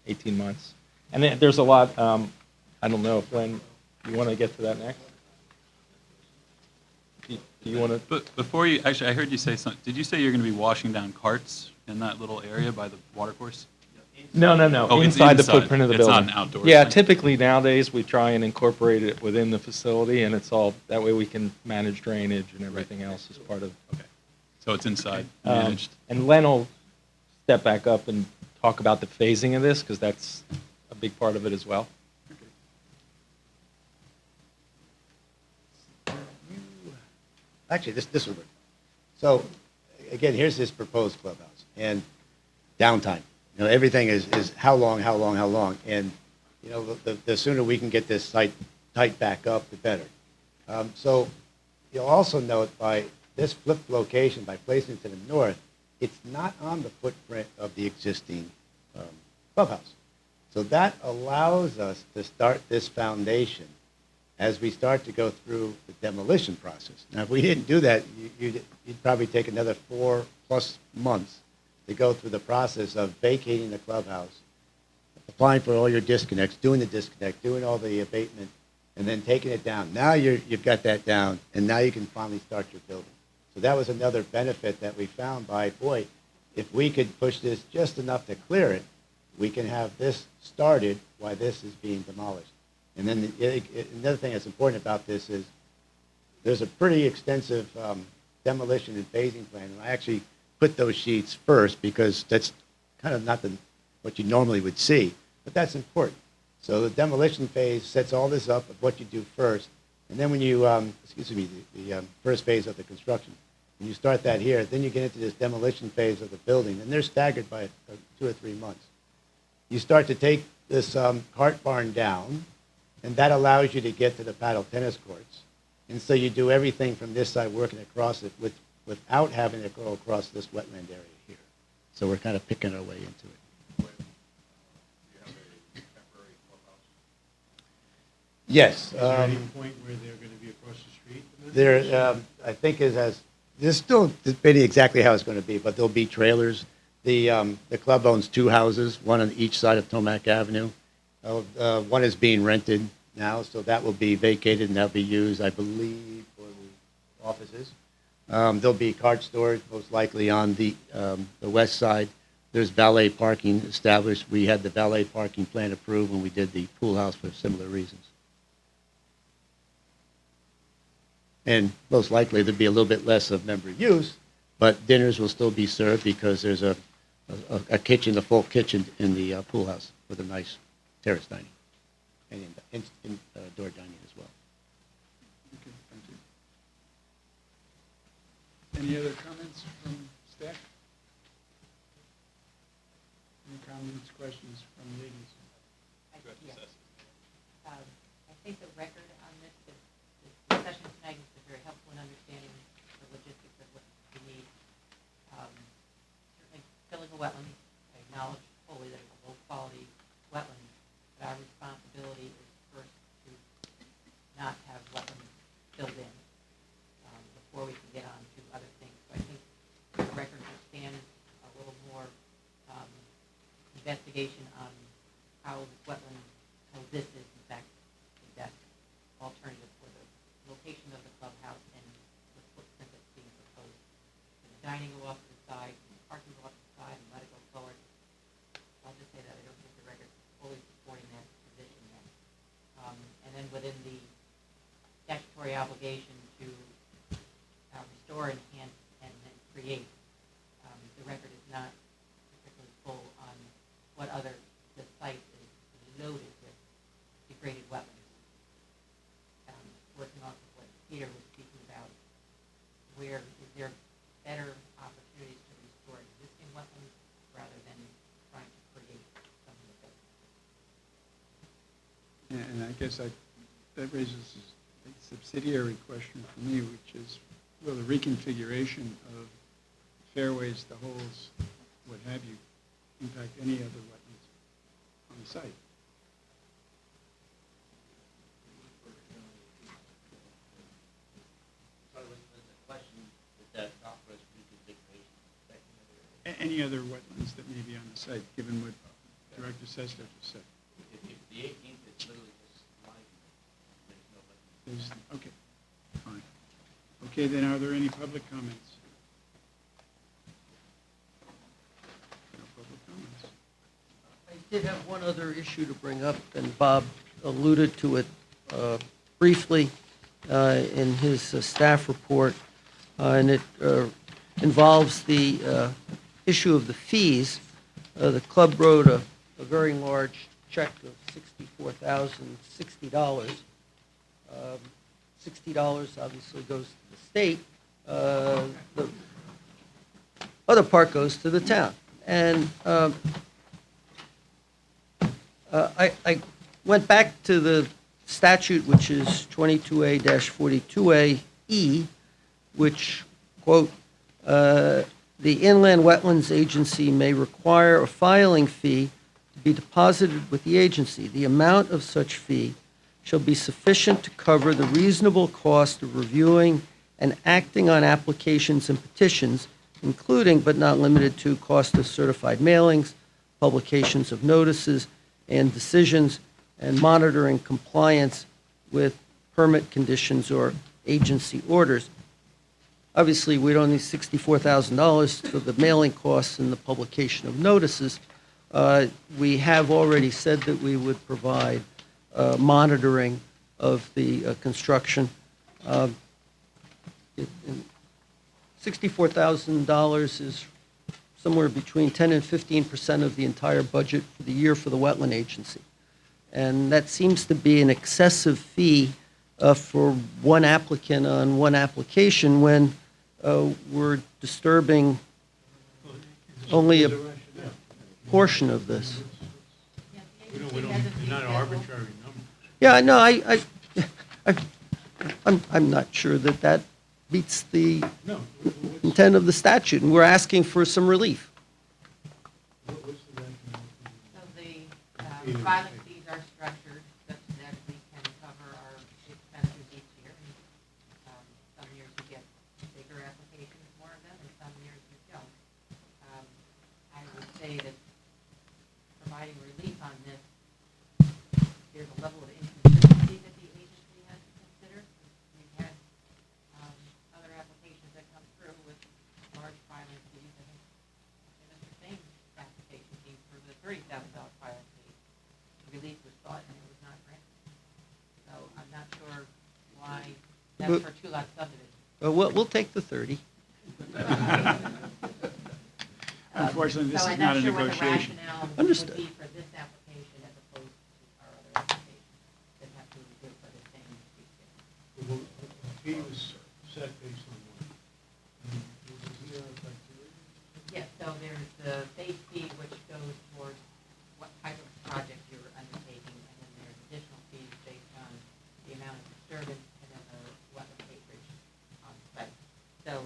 18 months. And then there's a lot, I don't know if Len, you want to get to that next? Do you want to? But before you, actually, I heard you say something. Did you say you're going to be washing down carts in that little area by the watercourse? No. Oh, it's Inside the inside. footprint of the It's building. not an outdoor Yeah, thing. typically nowadays, we try and incorporate it within the facility, and it's all, that way we can manage drainage and everything else as part of. Okay. So it's inside, managed. And Len will step back up and talk about the phasing of this, because that's a big part of it as well. Actually, this would work. So, again, here's this proposed clubhouse, and downtime. You know, everything is how long, how long, how long, and, you know, the sooner we can get this site tight back up, the better. So, you'll also note by this flipped location, by placing it to the north, it's not on the footprint of the existing clubhouse. So that allows us to start this foundation as we start to go through the demolition process. Now, if we didn't do that, you'd probably take another 4+ months to go through the process of vacating the clubhouse, applying for all your disconnects, doing the disconnect, doing all the abatement, and then taking it down. Now you've got that down, and now you can finally start your building. So that was another benefit that we found by, boy, if we could push this just enough to clear it, we can have this started while this is being demolished. And then another thing that's important about this is there's a pretty extensive demolition and phasing plan. And I actually put those sheets first because that's kind of not what you normally would see, but that's important. So the demolition phase sets all this up of what you do first. And then when you, the first phase of the construction, when you start that here, then you get into this demolition phase of the building, and they're staggered by 2 or 3 months. You start to take this cart barn down, and that allows you to get to the paddle tennis courts. And so you do everything from this side, working across it without having to go across this wetland area here. So we're kind of picking our way into it. Yes. Is there any point where they're going to be across the street? There, I think there's still debating exactly how it's going to be, but there'll be trailers. The club owns 2 houses, one on each side of Tomac Avenue. One is being rented now, so that will be vacated and that'll be used, I believe, for the offices. There'll be cart storage, most likely on the west side. There's valet parking established. We had the valet parking plan approved when we did the pool house for similar reasons. And most likely there'll be a little bit less of member use, but dinners will still be served because there's a kitchen, a full kitchen in the pool house with a nice terrace dining and indoor dining as well. Okay, thank you. Any other comments from staff? Any comments, questions from the agency? I think the record on this discussion tonight has been very helpful in understanding the logistics of what we need. Certainly filling a wetland, I acknowledge fully that it's a low-quality wetland, but our responsibility is first to not have wetlands filled in before we can get on to other things. So I think the record will stand a little more investigation on how wetland, how this is in fact the best alternative for the location of the clubhouse and the footprint that's being proposed. And the dining go off to the side, and the parking go off to the side, and let it go forward. I'll just say that I don't think the record is fully supporting that position yet. And then within the statutory obligation to restore, enhance, and then create, the record is not particularly full on what other, the site is loaded with degraded wetlands. Working off of what Peter was speaking about, where is there better opportunities to restore existing wetlands rather than trying to create something that doesn't exist? And I guess that raises a subsidiary question for me, which is, will the reconfiguration of fairways, the holes, what have you, impact any other wetlands on the site? Any other wetlands that may be on the site, given what Director Sester just said? The 18th is literally just there's no wetlands. Okay, fine. Okay, then are there any public comments? No public comments. I did have one other issue to bring up, and Bob alluded to it briefly in his staff report, and it involves the issue of the fees. The club wrote a very large check of $64,060. $60 obviously goes to the state. The other part goes to the town. And I went back to the statute, which is 22A-42A-E, which, quote, the Inland Wetlands Agency may require a filing fee to be deposited with the agency. The amount of such fee shall be sufficient to cover the reasonable cost of reviewing and acting on applications and petitions, including but not limited to cost of certified mailings, publications of notices and decisions, and monitoring compliance with permit conditions or agency orders. Obviously, we don't need $64,000 for the mailing costs and the publication of notices. We have already said that we would provide monitoring of the construction. $64,000 is somewhere between 10 and 15% of the entire budget for the year for the Wetland Agency. And that seems to be an excessive fee for one applicant on one application when we're disturbing only a portion of this. Not arbitrary number. Yeah, no, I'm not sure that that meets the intent of the statute, and we're asking for some relief. So the filing fees are structured such that we can cover our expenses each year. Some years you get bigger applications, more of them, and some years you don't. I would say that providing relief on this, there's a level of inconsistency that the agency has to consider. We've had other applications that come through with large filing fees. I think Mr. Thames' application came through with a $30,000 filing fee. Relief was sought and it was not granted. So I'm not sure why that's for two-lot subdivision. We'll take the 30. Unfortunately, this So is I'm not a sure what the negotiation. rationale Understood. would be for this application as opposed to our other applications that have to do for the same fee schedule. The fee was set based on what? Is there a criteria? Yes, so there's the base fee, which goes towards what type of project you're undertaking, and then there's additional fees based on the amount of disturbance and then the wetland acreage on site. So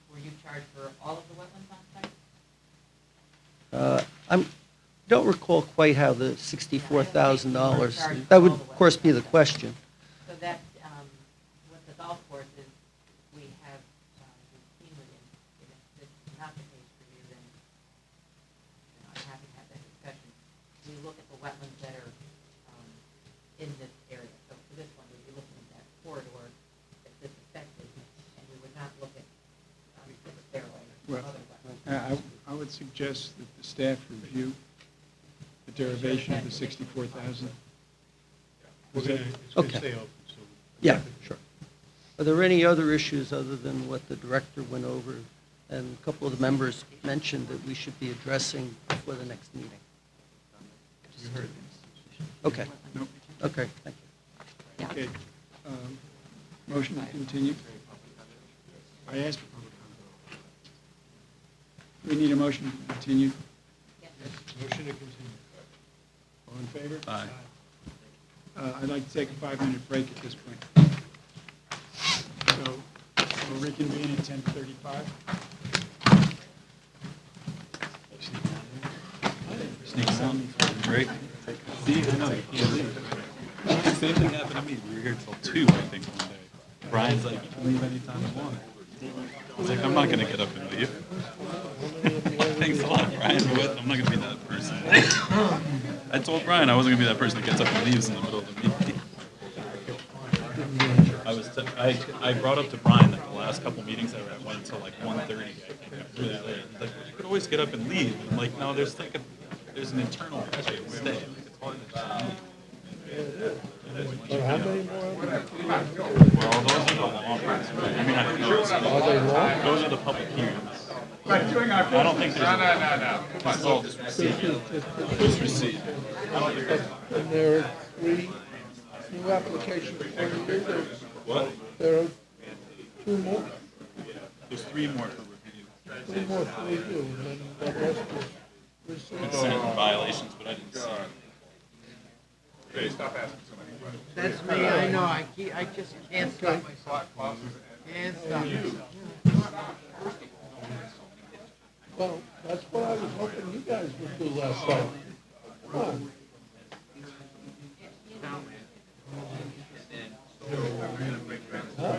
were you charged for all of the wetlands on site? I don't recall quite how the $64,000, that would, of course, be the question. So that, with the golf courses, we have routinely, and if this is not the case for you, then I'm happy to have that discussion. We look at the wetlands that are in this area. So for this one, we'd be looking at that corridor that this affected, and we would not look at the fairway or Well, other wetlands. I would suggest that the staff review the derivation of the $64,000. It's going Okay. to stay open, so. Yeah, sure. Are there any other issues other than what the director went over and a couple of the members mentioned that we should be addressing before the next meeting? You heard. Okay, Nope. okay, thank you. Okay. Motion to continue. I asked for public comment. We need a motion to continue. Motion to continue. All in favor? Aye. I'd like to take a 5-minute break at this point. So we'll reconvene at 10:35. Sneaks out. Great. See, I know, you can't leave. Same thing happened to me. We were here till 2, I think, one day. Brian's like, you can leave anytime you want. I was like, I'm not gonna get up and leave. Thanks a lot, Brian, but I'm not gonna be that person. I told Brian I wasn't gonna be that person that gets up and leaves in the middle of the meeting. I brought up to Brian that the last couple meetings I went until like 1:30, I think, really late. He's like, well, you could always get up and leave. And I'm like, no, there's an internal way to stay. Like, it's hard to just leave. But how many more? Well, those are the long ones, right? I mean, I think those Are they long? those are the public hearings. I don't think there's. No. It's all just receipt. Just receipt. And there are 3 new applications for you. What? There are 2 more, There's 3 more for review. 3 more for review, and then the rest is received. Consent and violations, but I didn't see it. Hey, stop asking so many questions. That's me, I know, I just can't stop myself. Can't stop myself. Well, that's what I was hoping you guys would do last time. Come on. Huh?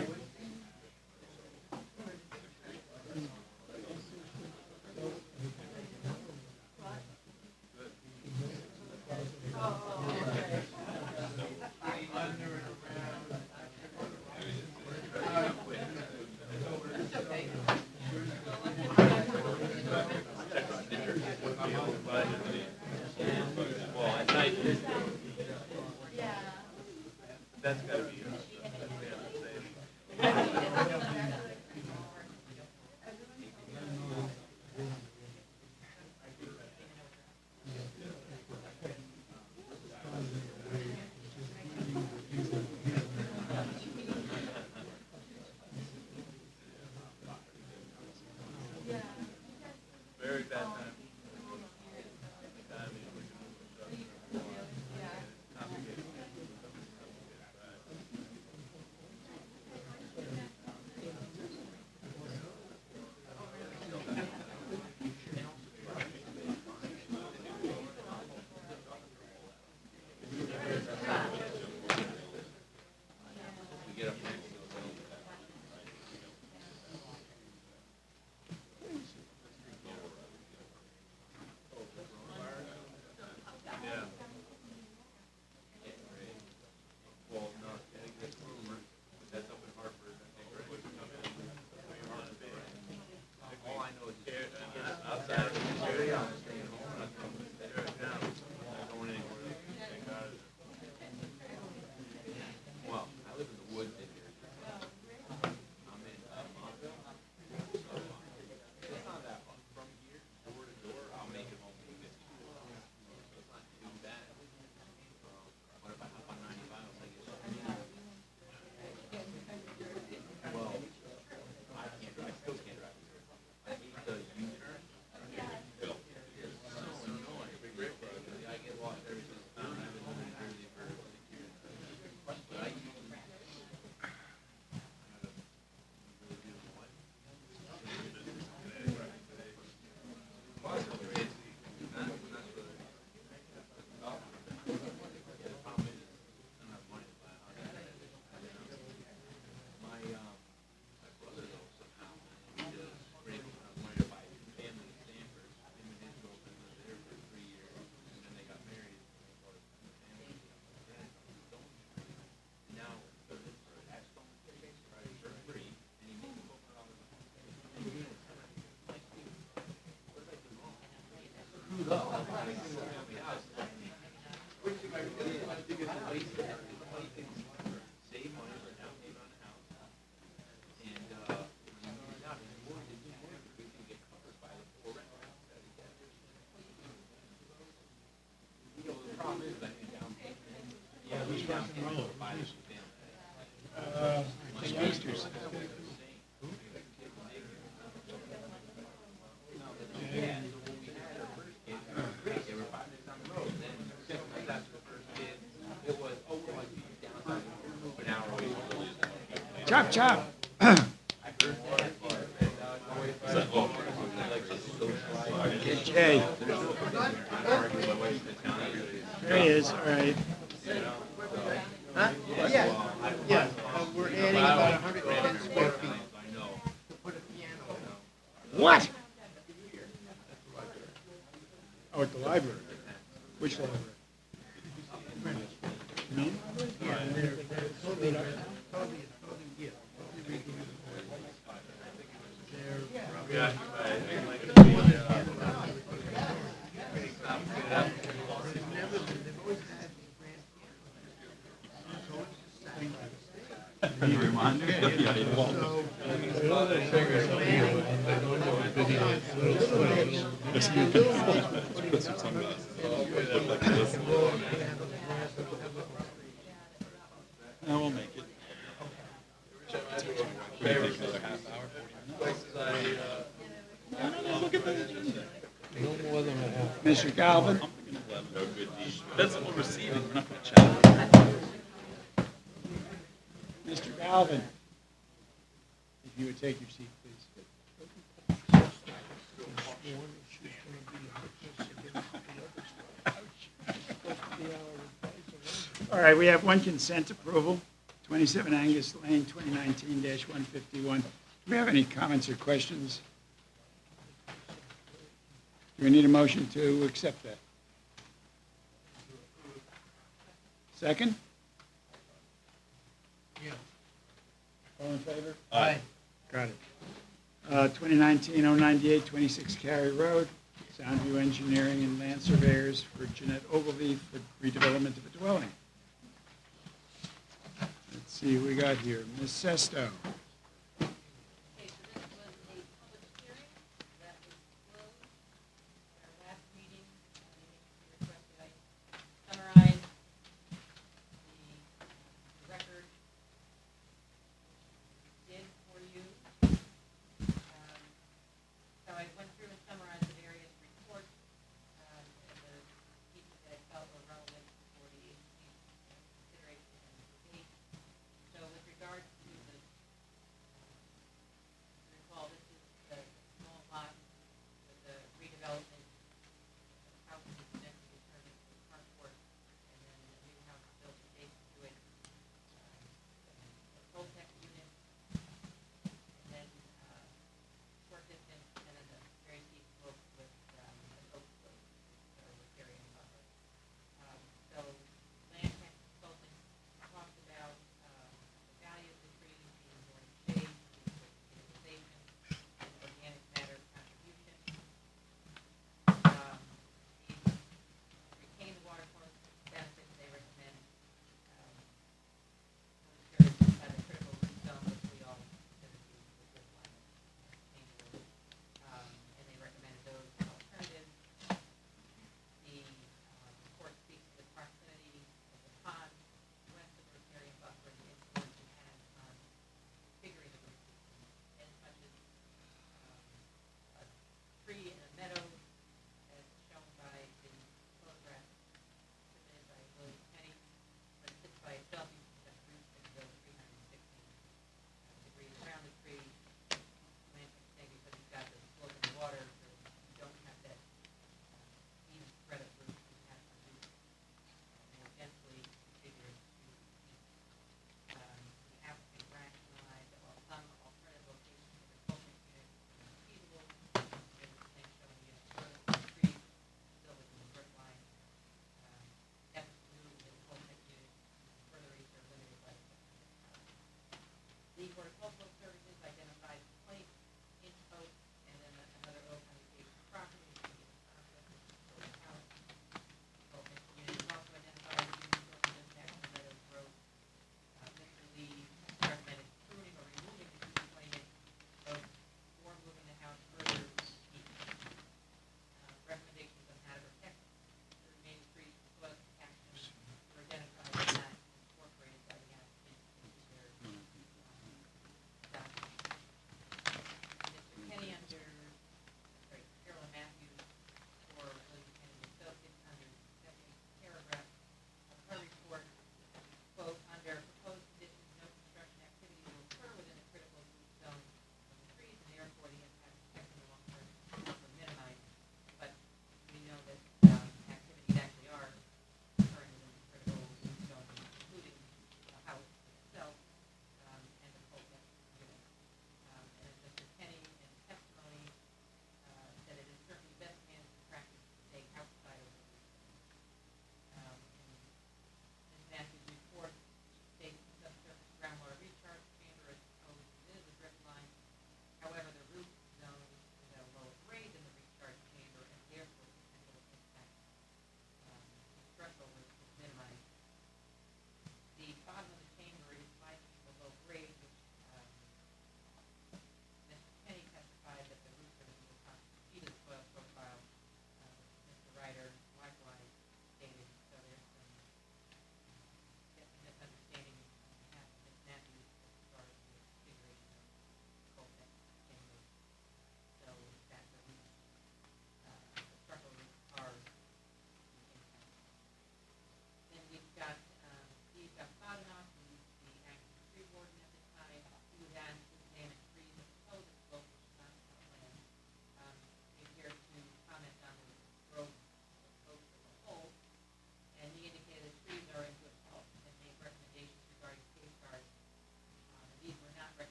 Chop, chop. Get Jay. There he is, all right. Huh? Yeah, yeah, we're adding about 110 square feet. To put a piano in. What? Oh, at the library. Which library? Me? Yeah, they're totally, totally, yeah. They're No, we'll make it. Mr. Galvin? That's what we're receiving, we're not gonna chat. Mr. Galvin? If you would take your seat, please. All right, we have one consent approval, 27 Angus Lane, 2019-151. Do we have any comments or questions? Do we need a motion to accept that? Second? All in favor? Aye. Got it. 2019-098, 26 Cary Road, Soundview Engineering and Land Surveyors for Jeanette Ogilvy for redevelopment of a dwelling. Let's see who we got here. Ms. Sesto. Okay, so this was a public hearing that was closed at our last meeting. You requested I summarize the record did for you. So I went through and summarized the various reports, and the pieces that I felt were relevant for the agency's consideration and debate. So with regard to the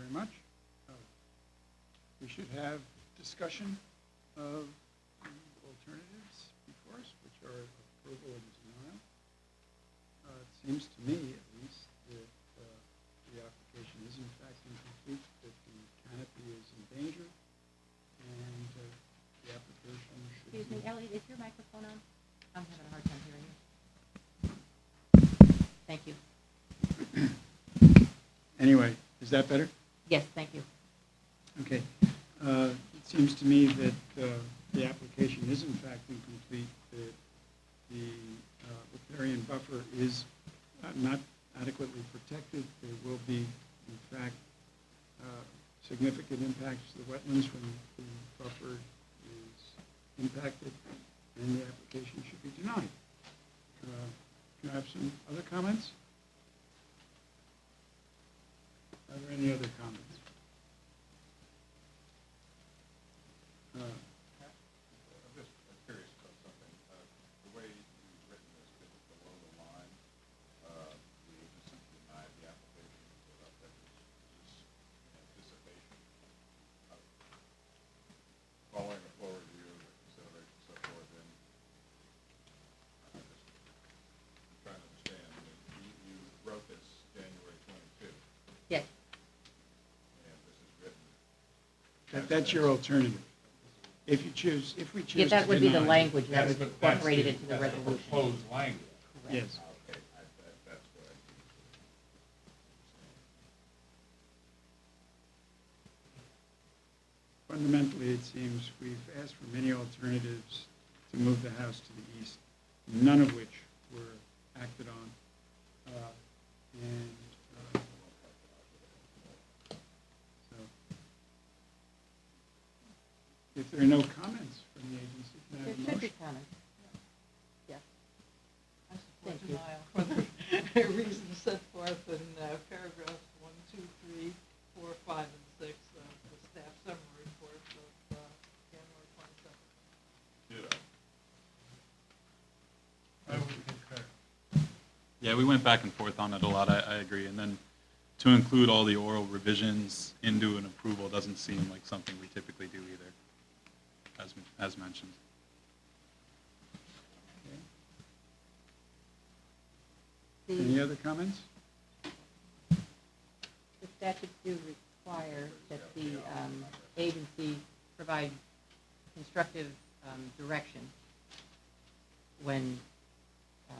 very much. We should have discussion of the alternatives before us, which are approval and denial. It seems to me, at least, that the application is in fact incomplete, that the canopy is in danger, and the application should be... Excuse me, Elliot, is your microphone on? I'm having a hard time hearing you. Thank you. Anyway, is that better? Yes, thank you. Okay. It seems to me that the application is in fact incomplete, that the riparian buffer is not adequately protected. There will be, in fact, significant impacts to the wetlands when the buffer is impacted, and the application should be denied. Can I have some other comments? Are there any other comments? I'm just curious about something. The way you've written this, below the line, the agency denied the application without prejudice. Is this in anticipation of following a full review, the consideration, so forth, and I'm just trying to understand. I mean, you wrote this January 22, Yes. and this is written. That's your alternative. If we choose Yeah, to that would be the deny- language that was incorporated into the resolution. Proposed language. Yes. Okay, that's what I need. Fundamentally, it seems we've asked for many alternatives to move the house to the east, none of which were acted on. So, if there are no comments from the agency, can I There have a should be motion? comments. Yes. Thank Thank you. denial for the reasons set forth in paragraphs 1, 2, 3, 4, 5, and 6 of the staff summary report of January 27th. I would concur. Yeah, we went back and forth on it a lot, I agree. And then to include all the oral revisions into an approval doesn't seem like something we typically do either, as mentioned. Any other comments? The statutes do require that the agency provide constructive direction when a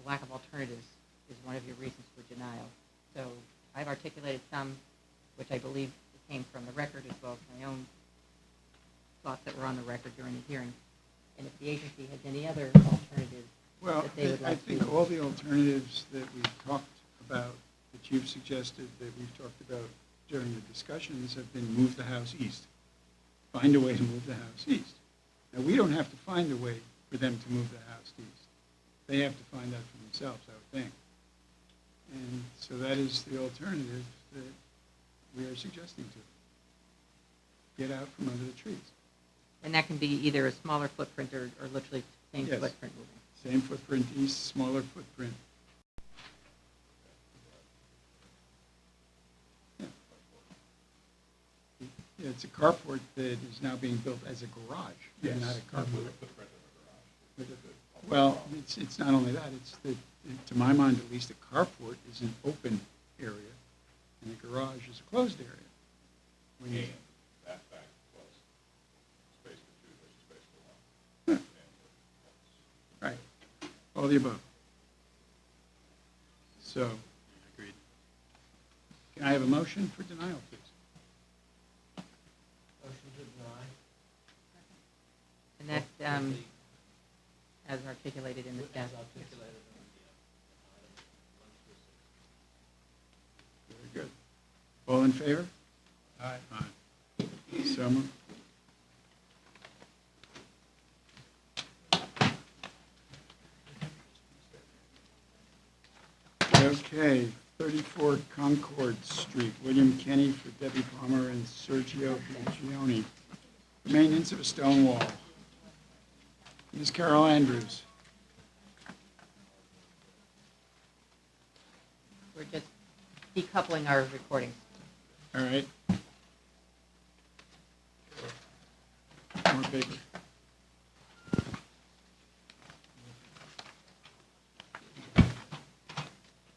lack of alternatives is one of your reasons for denial. So I've articulated some, which I believe came from the record, as well as my own thoughts that were on the record during the hearing. And if the agency has any other alternatives Well, that they would I like to... think all the alternatives that we've talked about, that you've suggested, that we've talked about during the discussions have been move the house east. Find a way to move the house east. Now, we don't have to find a way for them to move the house east. They have to find that for themselves, I would think. And so that is the alternative that we are suggesting to them. Get out from under the trees. And that can be either a smaller footprint or literally same Yes. footprint moving. Same footprint east, smaller footprint. Yeah, it's a carport that is now being built as a garage, and not a carport. Well, it's not only that, it's that, to my mind at least, a carport is an open area, and a garage is a closed area. When you- That fact was space for two versus space for one. Right, all the above. So, Agreed. can I have a motion for denial, please? Motion to deny. And that's as articulated in the As statute. articulated in item 1 through 6. Very good. All in favor? Aye. Aye. So moved. Okay, 34 Concord Street, William Kenny for Debbie Palmer and Sergio Pigioni. Maintenance of a stone wall. Ms. Carol Andrews. We're just decoupling our recordings. All right. More paper.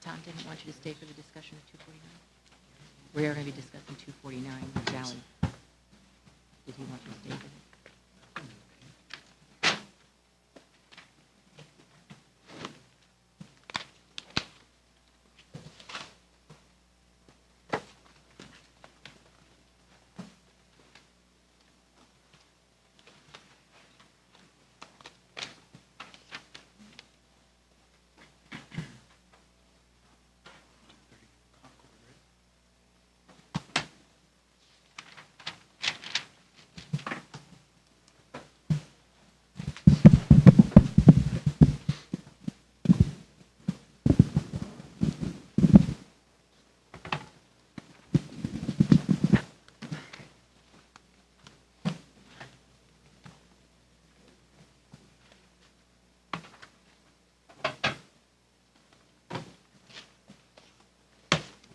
Tom didn't want you to stay for the discussion of 249? We are going to be discussing 249 with Valley. Did he want you to stay for it?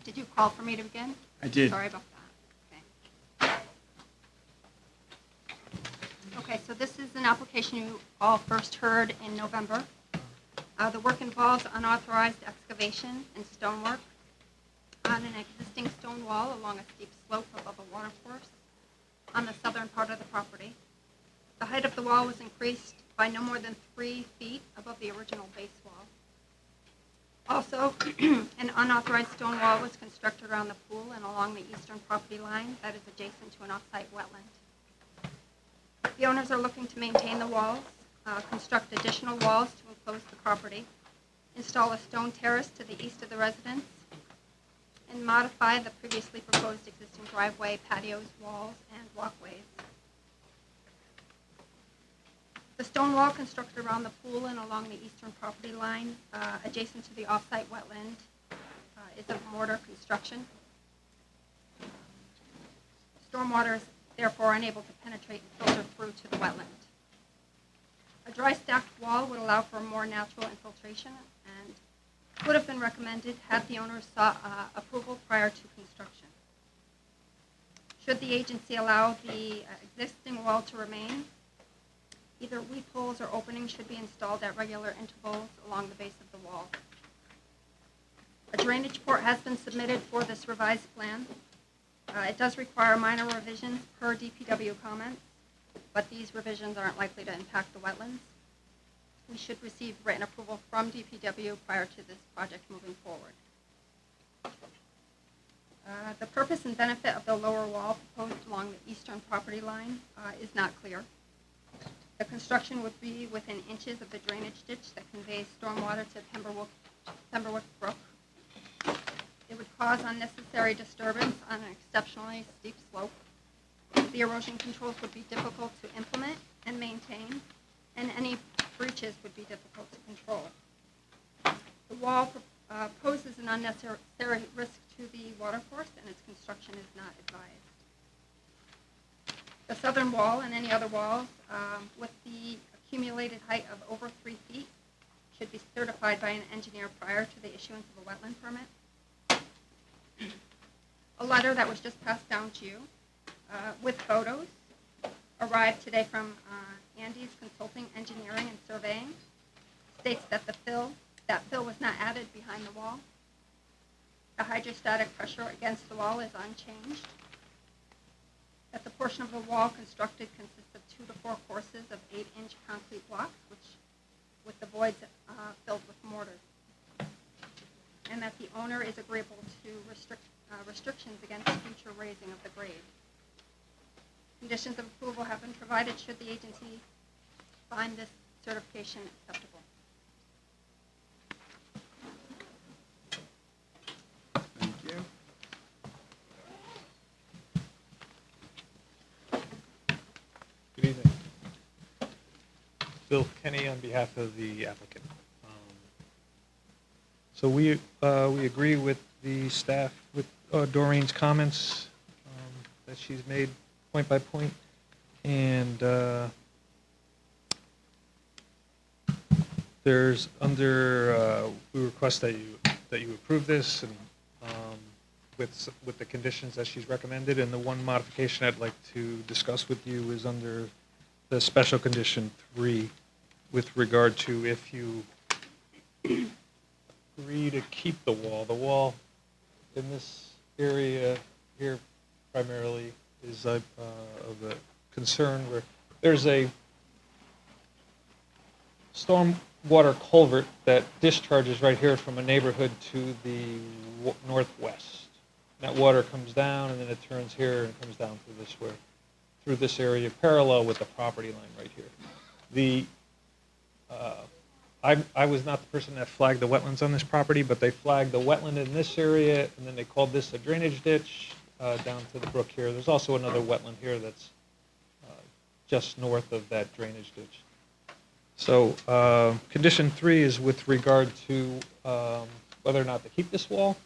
Did you call for me to begin? I did. Sorry about that. Okay, so this is an application you all first heard in November. The work involves unauthorized excavation and stonework on an existing stone wall along a steep slope above a watercourse on the southern part of the property. The height of the wall was increased by no more than 3 feet above the original base wall. Also, an unauthorized stone wall was constructed around the pool and along the eastern property line that is adjacent to an off-site wetland. The owners are looking to maintain the walls, construct additional walls to enclose the property, install a stone terrace to the east of the residence, and modify the previously proposed existing driveway, patios, walls, and walkways. The stone wall constructed around the pool and along the eastern property line, adjacent to the off-site wetland, is of mortar construction. Stormwater is therefore unable to penetrate and filter through to the wetland. A dry stacked wall would allow for more natural infiltration and would have been recommended had the owners sought approval prior to construction. Should the agency allow the existing wall to remain, either weep holes or openings should be installed at regular intervals along the base of the wall. A drainage report has been submitted for this revised plan. It does require minor revisions per DPW comments, but these revisions aren't likely to impact the wetlands. We should receive written approval from DPW prior to this project moving forward. The purpose and benefit of the lower wall proposed along the eastern property line is not clear. The construction would be within inches of the drainage ditch that conveys stormwater to Pembroke Brook. It would cause unnecessary disturbance on an exceptionally steep slope. The erosion controls would be difficult to implement and maintain, and any breaches would be difficult to control. The wall poses an unnecessary risk to the watercourse, and its construction is not advised. The southern wall and any other walls with the accumulated height of over 3 feet should be certified by an engineer prior to the issuance of a wetland permit. A letter that was just passed down to you with photos arrived today from Andy's Consulting Engineering and Surveying. States that fill was not added behind the wall. The hydrostatic pressure against the wall is unchanged. That the portion of the wall constructed consists of 2 to 4 courses of 8-inch concrete blocks, with the voids filled with mortar. And that the owner is agreeable to restrictions against future raising of the grade. Conditions of approval have been provided should the agency find this certification acceptable. Thank you. Good evening. Bill Kenny on behalf of the applicant. So we agree with the staff, with Doreen's comments that she's made point by point. And there's we request that you approve this, and with the conditions that she's recommended, and the one modification I'd like to discuss with you is under the special condition 3 with regard to if you agree to keep the wall. The wall in this area here primarily is of a concern where there's a stormwater culvert that discharges right here from a neighborhood to the northwest. That water comes down and then it turns here and comes down through this area parallel with the property line right here. I was not the person that flagged the wetlands on this property, but they flagged the wetland in this area, and then they called this a drainage ditch down to the brook here. There's also another wetland here that's just north of that drainage ditch. So condition 3 is with regard to whether or not to keep this wall.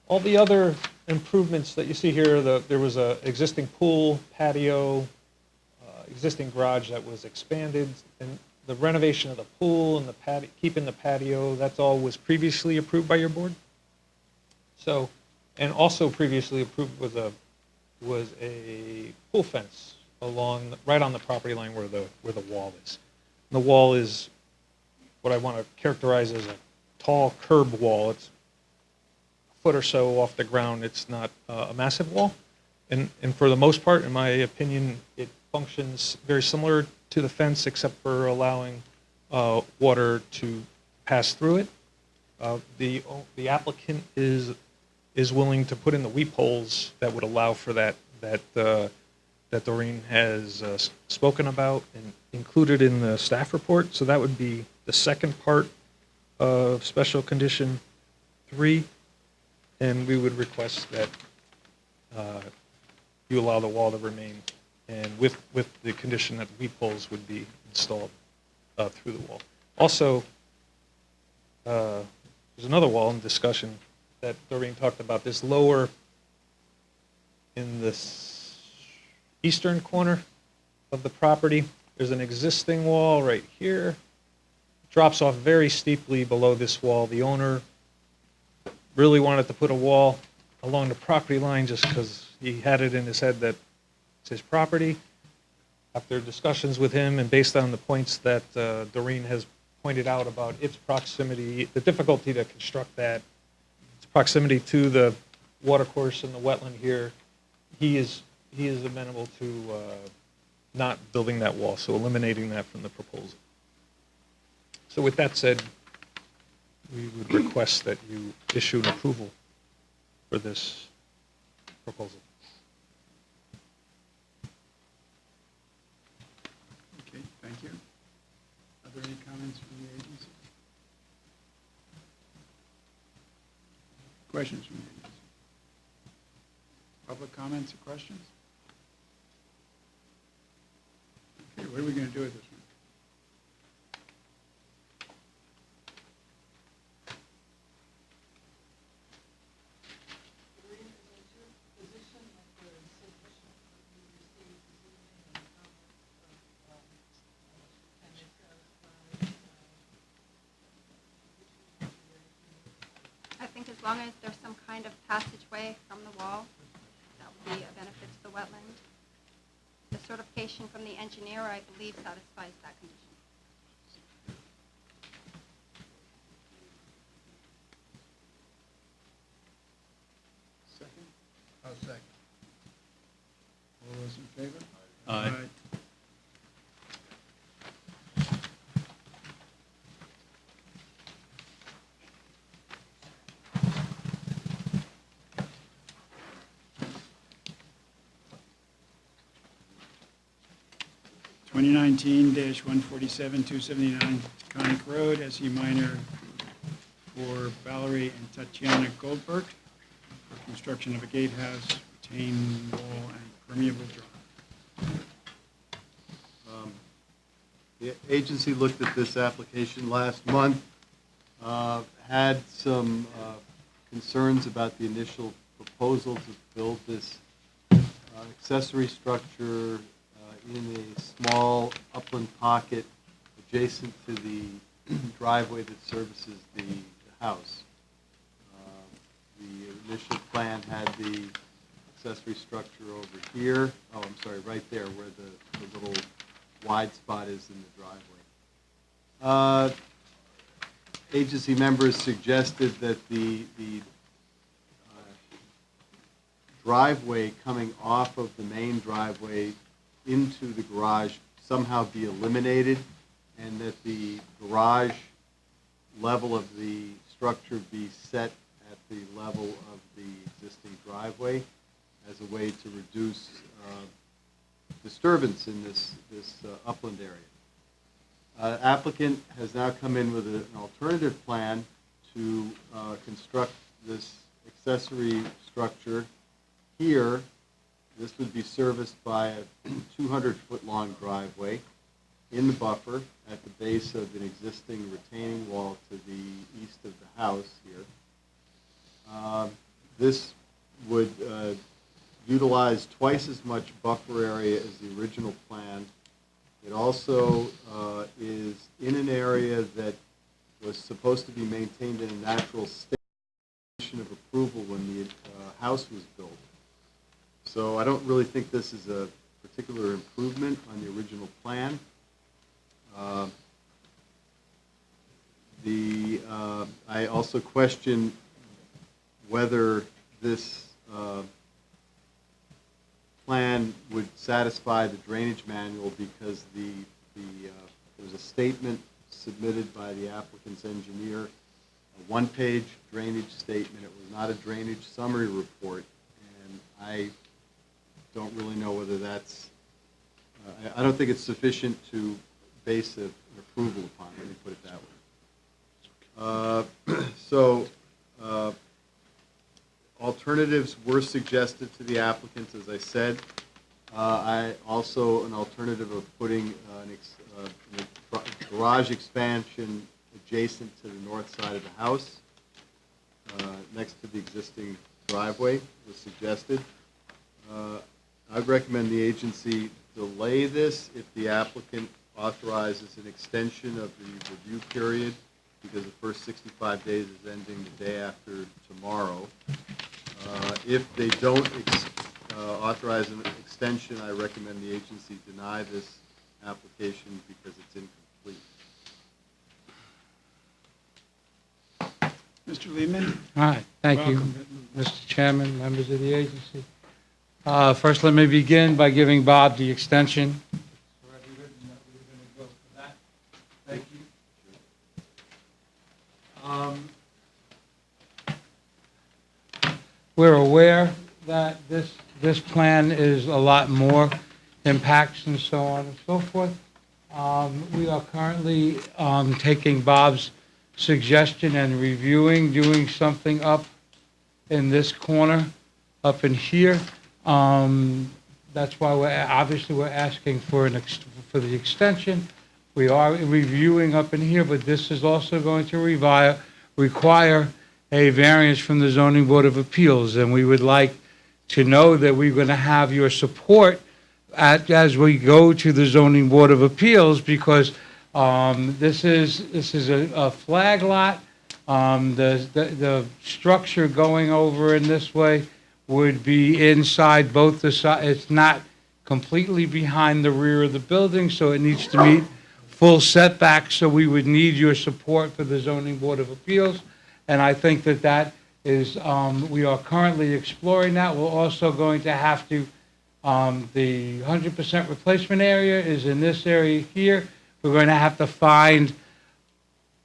All the other improvements that you see here, there was an existing pool, patio, existing garage that was expanded, and the renovation of the pool and the keeping the patio, that's all was previously approved by your board. So, and also previously approved was a pool fence right on the property line where the wall is. And the wall is what I want to characterize as a tall curb wall. It's a foot or so off the ground. It's not a massive wall. And for the most part, in my opinion, it functions very similar to the fence except for allowing water to pass through it. The applicant is willing to put in the weep holes that would allow for that Doreen has spoken about and included in the staff report. So that would be the second part of special condition 3, and we would request that you allow the wall to remain, and with the condition that weep holes would be installed through the wall. Also, there's another wall in discussion that Doreen talked about, this lower in this eastern corner of the property. There's an existing wall right here. Drops off very steeply below this wall. The owner really wanted to put a wall along the property line just because he had it in his head that it's his property. After discussions with him and based on the points that Doreen has pointed out about its proximity, the difficulty to construct that, its proximity to the watercourse and the wetland here, he is amenable to not building that wall, so eliminating that from the proposal. So with that said, we would request that you issue an approval for this proposal. Okay, thank you. Are there any comments from the agency? Questions from the agency? Public comments or questions? Okay, what are we going to do with this one? I think as long as there's some kind of passageway from the wall, that would be a benefit to the wetland. The certification from the engineer, I believe, satisfies that condition. Second? I'll second. All those in favor? Aye. 2019-147-279 Conic Road, SE Minor for Valerie and Tatiana Goldberg for construction of a gatehouse, retaining wall, and permeable drive. The agency looked at this application last month, had some concerns about the initial proposal to build this accessory structure in a small upland pocket adjacent to the driveway that services the house. The initial plan had the accessory structure over here. Oh, I'm sorry, right there where the little wide spot is in the driveway. Agency members suggested that the driveway coming off of the main driveway into the garage somehow be eliminated, and that the garage level of the structure be set at the level of the existing driveway as a way to reduce disturbance in this upland area. Applicant has now come in with an alternative plan to construct this accessory structure here. This would be serviced by a 200-foot-long driveway in the buffer at the base of an existing retaining wall to the east of the house here. This would utilize twice as much buffer area as the original plan. It also is in an area that was supposed to be maintained in a natural state of approval when the house was built. So I don't really think this is a particular improvement on the original plan. I also question whether this plan would satisfy the drainage manual, because there was a statement submitted by the applicant's engineer, a one-page drainage statement. It was not a drainage summary report, and I don't really know whether that's, I don't think it's sufficient to base an approval upon, let me put it that way. Alternatives were suggested to the applicants, as I said. An alternative of putting a garage expansion adjacent to the north side of the house, next to the existing driveway, was suggested. I would recommend the agency delay this if the applicant authorizes an extension of the review period, because the first 65 days is ending the day after tomorrow. If they don't authorize an extension, I recommend the agency deny this application because it's incomplete. Mr. Lehman? Hi, thank you, Mr. Chairman, members of the agency. First, let me begin by giving Bob the extension. Thank you. We're aware that this plan is a lot more impacts and so on and so forth. We are currently taking Bob's suggestion and reviewing, doing something up in this corner, up in here. That's why we're asking for the extension. We are reviewing up in here, but this is also going to require a variance from the Zoning Board of Appeals, and we would like to know that we're going to have your support as we go to the Zoning Board of Appeals, because this is a flag lot. The structure going over in this way would be inside both the sides. It's not completely behind the rear of the building, so it needs to meet full setbacks. So we would need your support for the Zoning Board of Appeals, and I think that is, we are currently exploring that. We're also going to have to, the 100% replacement area is in this area here. We're going to have to find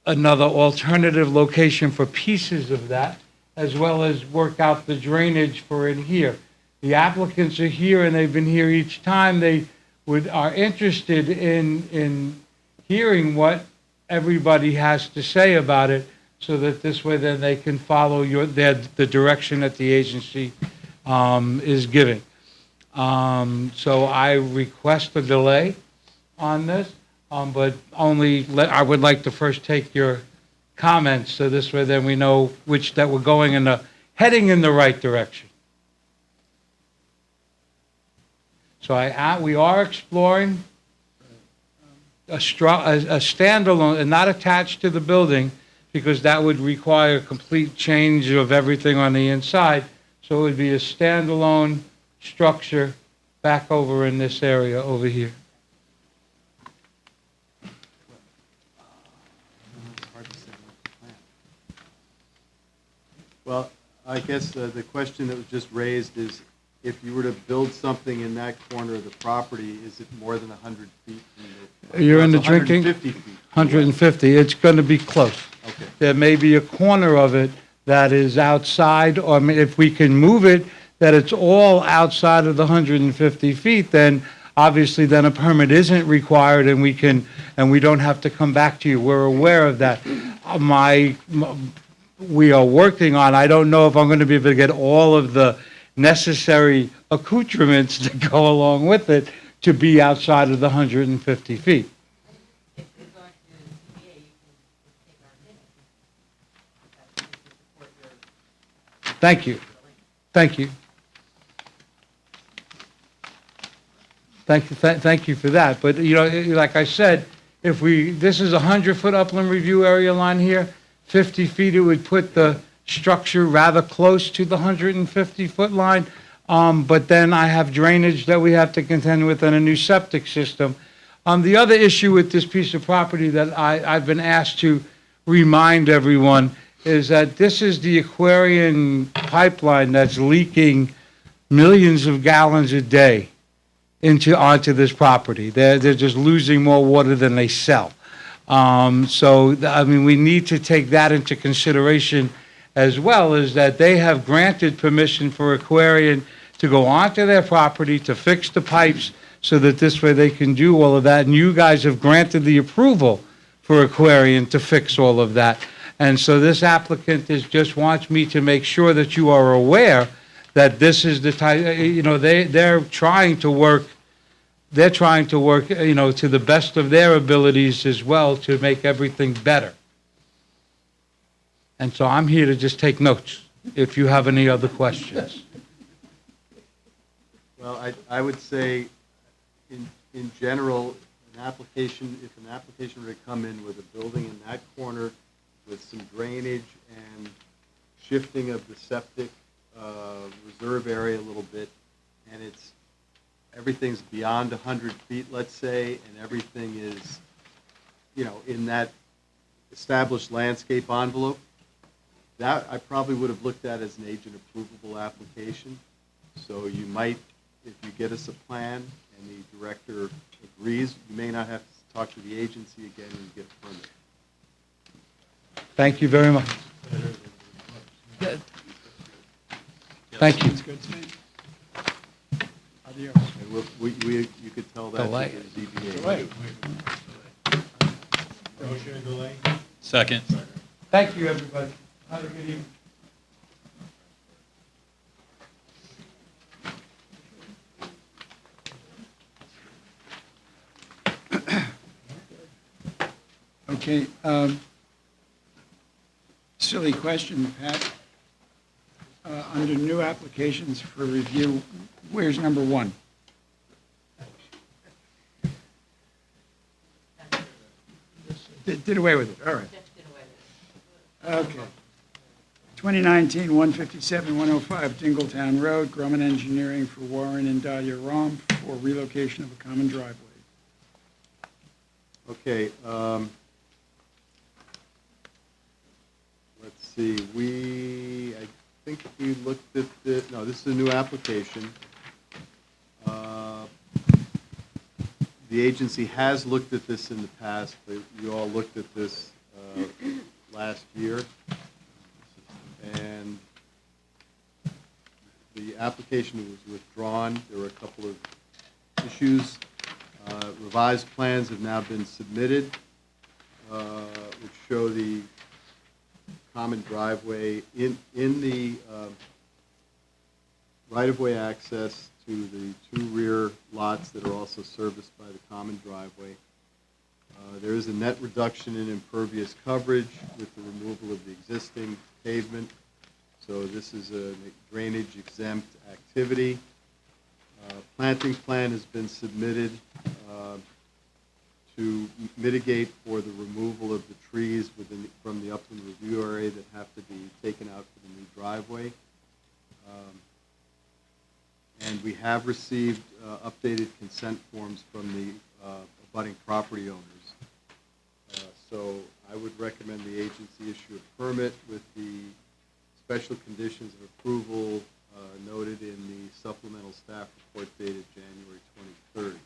another alternative location for pieces of that, as well as work out the drainage for in here. The applicants are here, and they've been here each time. They are interested in hearing what everybody has to say about it, so that this way then they can follow the direction that the agency is giving. So I request a delay on this, but I would like to first take your comments, so this way then we know that we're heading in the right direction. So we are exploring a standalone and not attached to the building, because that would require complete change of everything on the inside. So it would be a standalone structure back over in this area over here. Well, I guess the question that was just raised is, if you were to build something in that corner of the property, is it more than 100 feet from the... You're in the It's drinking? 150 feet. 150, it's going to be close. Okay. There may be a corner of it that is outside, or if we can move it, that it's all outside of the 150 feet, then obviously then a permit isn't required and we don't have to come back to you. We're aware of that. We are working on, I don't know if I'm going to be able to get all of the necessary accoutrements to go along with it to be outside of the 150 feet. Thank you. Thank you. Thank you for that. But, you know, like I said, this is a 100-foot upland review area line here, 50 feet, it would put the structure rather close to the 150-foot line. But then I have drainage that we have to contend with and a new septic system. The other issue with this piece of property that I've been asked to remind everyone is that this is the Aquarian pipeline that's leaking millions of gallons a day onto this property. They're just losing more water than they sell. I mean, we need to take that into consideration, as well as that they have granted permission for Aquarian to go onto their property to fix the pipes so that this way they can do all of that. And you guys have granted the approval for Aquarian to fix all of that. And so this applicant just wants me to make sure that you are aware that this is the type, you know, they're trying to work, you know, to the best of their abilities as well to make everything better. And so I'm here to just take notes if you have any other questions. Well, I would say, in general, if an application were to come in with a building in that corner with some drainage and shifting of the septic reserve area a little bit, and everything's beyond 100 feet, let's say, and everything is, you know, in that established landscape envelope, that I probably would have looked at as an agent approvable application. So you might, if you get us a plan and the director agrees, you may not have to talk to the agency again and get a permit. Thank you very much. Thank you. Sounds good to me. Adios. And you could tell that Delay. to the ZBA. Delay. Motion to delay? Second. Thank you, everybody. Have a good evening. Okay, silly question, Pat. Under new applications for review, where's number one? Did away with it, all right. Okay. 2019-157-105 Dingletown Road, Grumman Engineering for Warren and Dahlia Rom for relocation of a common driveway. Okay, let's see, I think we looked at no, this is a new application. The agency has looked at this in the past, but you all looked at this last year. And the application was withdrawn. There were a couple of issues. Revised plans have now been submitted, which show the common driveway in the right-of-way access to the two rear lots that are also serviced by the common driveway. There is a net reduction in impervious coverage with the removal of the existing pavement. So this is a drainage exempt activity. Planting plan has been submitted to mitigate for the removal of the trees from the upland review area that have to be taken out for the new driveway. And we have received updated consent forms from the abutting property owners. So I would recommend the agency issue a permit with the special conditions of approval noted in the supplemental staff report dated January 23rd.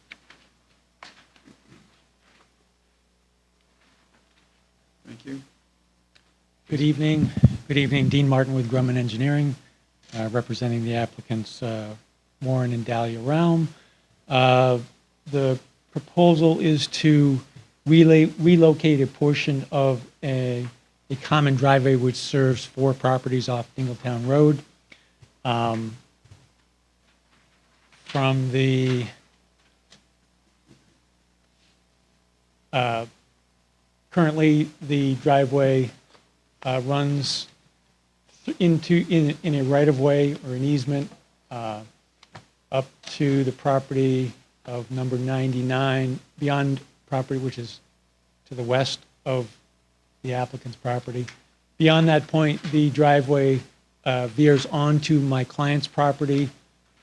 Thank you. Good evening. Good evening. Dean Martin with Grumman Engineering, representing the applicants Warren and Dahlia Realm. The proposal is to relocate a portion of a common driveway which serves 4 properties off Dingletown Road. From the currently, the driveway runs in a right-of-way or an easement up to the property of number 99, beyond property which is to the west of the applicant's property. Beyond that point, the driveway veers onto my client's property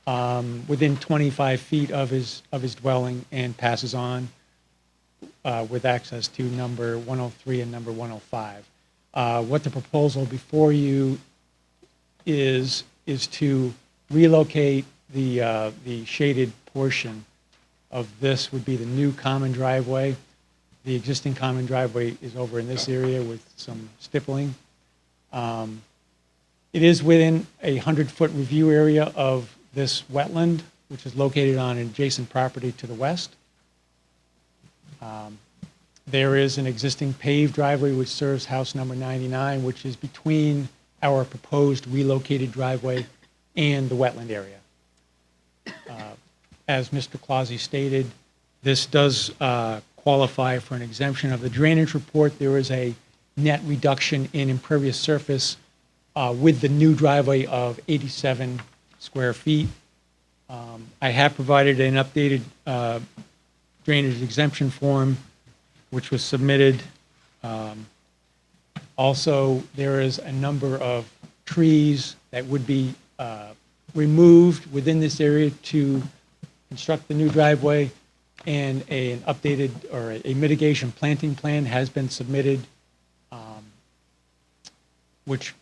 within 25 feet of his dwelling and passes on with access to number 103 and number 105. What the proposal before you is to relocate the shaded portion of this would be the new common driveway. The existing common driveway is over in this area with some stippling. It is within a 100-foot review area of this wetland, which is located on an adjacent property to the west. There is an existing paved driveway which serves house number 99, which is between our proposed relocated driveway and the wetland area. As Mr. Clausy stated, this does qualify for an exemption of the drainage report. There is a net reduction in impervious surface with the new driveway of 87 square feet. I have provided an updated drainage exemption form, which was submitted. Also, there is a number of trees that would be removed within this area to construct the new driveway, and an updated or a mitigation planting plan has been submitted, which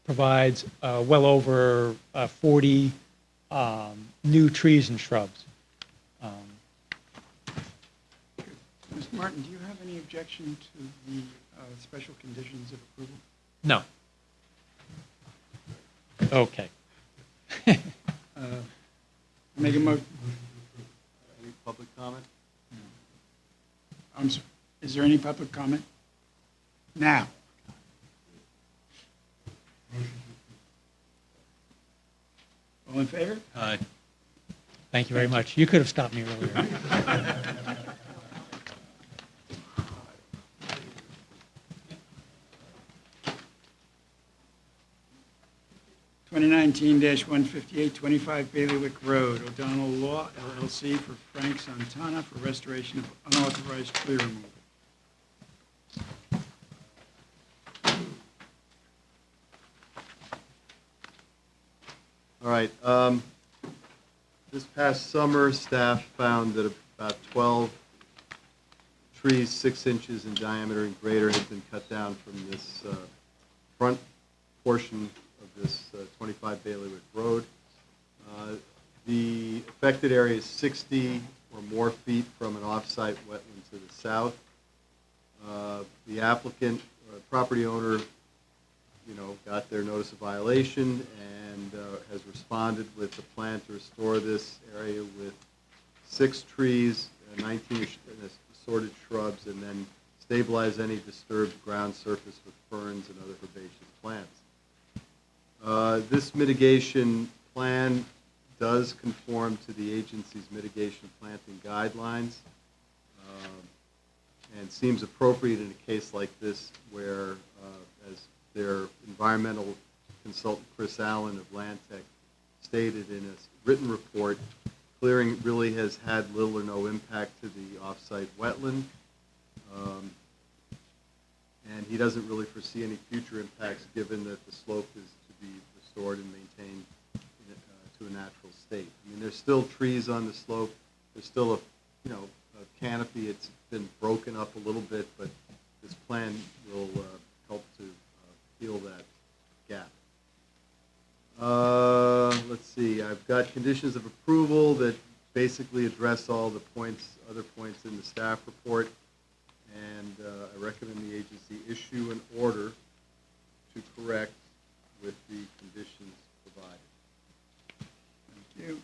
provides well over 40 new trees and shrubs. Mr. Martin, do you have any objection to the special conditions of approval? No. Okay. Make a motion. Any public comment? Is there any public comment? Now. All in favor? Aye. Thank you very much. You could have stopped me earlier. 2019-158, 25 Bailiwick Road, O'Donnell Law LLC for Frank Santana for restoration of unauthorized tree removal. All right. This past summer, staff found that about 12 trees 6 inches in diameter and greater had been cut down from this front portion of this 25 Bailiwick Road. The affected area is 60 or more feet from an off-site wetland to the south. The applicant, property owner, got their notice of violation and has responded with a plan to restore this area with 6 trees, 19 assorted shrubs, and then stabilize any disturbed ground surface with ferns and other herbaceous plants. This mitigation plan does conform to the agency's mitigation planting guidelines and seems appropriate in a case like this where, as their environmental consultant Chris Allen of Land Tech stated in a written report, clearing really has had little or no impact to the off-site wetland. And he doesn't really foresee any future impacts, given that the slope is to be restored and maintained to a natural state. I mean, there's still trees on the slope. There's still a canopy. It's been broken up a little bit, but this plan will help to heal that gap. Let's see. I've got conditions of approval that basically address all the other points in the staff report. And I recommend the agency issue an order to correct with the conditions provided. Thank you.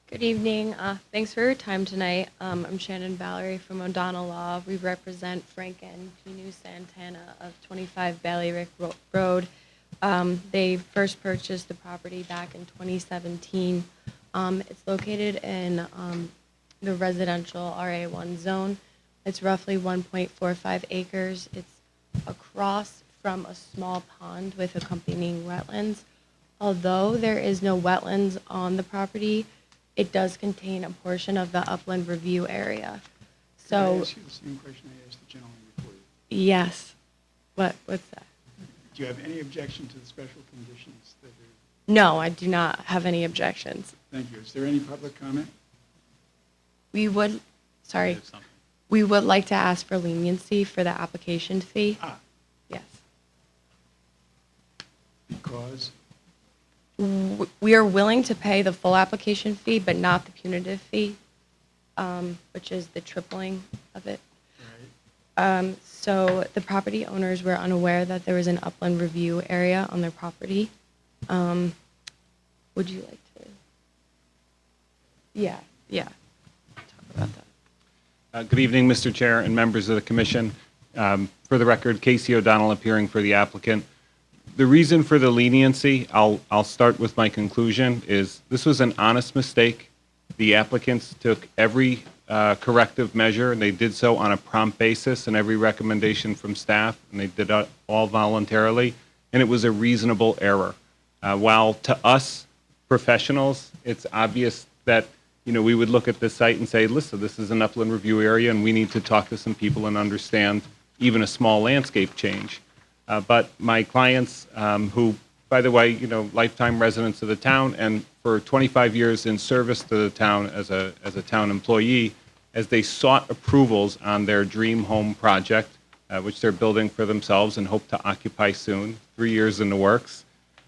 Good evening. Thanks for your time tonight. I'm Shannon Valerie from O'Donnell Law. We represent Frank and Pinu Santana of 25 Ballyrick Road. They first purchased the property back in 2017. It's located in the residential RA1 zone. It's roughly 1.45 acres. It's across from a small pond with accompanying wetlands. Although there is no wetlands on the property, it does contain a portion of the upland review area. Can I So, ask you the same question I asked the gentleman before you? yes. What's that? Do you have any objection to the special conditions that are? No, I do not have any objections. Thank you. Is there any public comment? We would like to ask for leniency for the application fee. Yes. Because? We are willing to pay the full application fee, but not the punitive fee, which is the tripling of it. So the property owners were unaware that there was an upland review area on their property. Would you like to? Yeah. Talk about that. Good evening, Mr. Chair and members of the commission. For the record, Casey O'Donnell appearing for the applicant. The reason for the leniency, I'll start with my conclusion, is this was an honest mistake. The applicants took every corrective measure, and they did so on a prompt basis, and every recommendation from staff, and they did it all voluntarily, and it was a reasonable error. While to us professionals, it's obvious that we would look at this site and say, listen, this is an upland review area, and we need to talk to some people and understand even a small landscape change. But my clients, who, by the way, lifetime residents of the town, and for 25 years in service to the town as a town employee, as they sought approvals on their dream home project, which they're building for themselves and hope to occupy soon, 3 years in the works,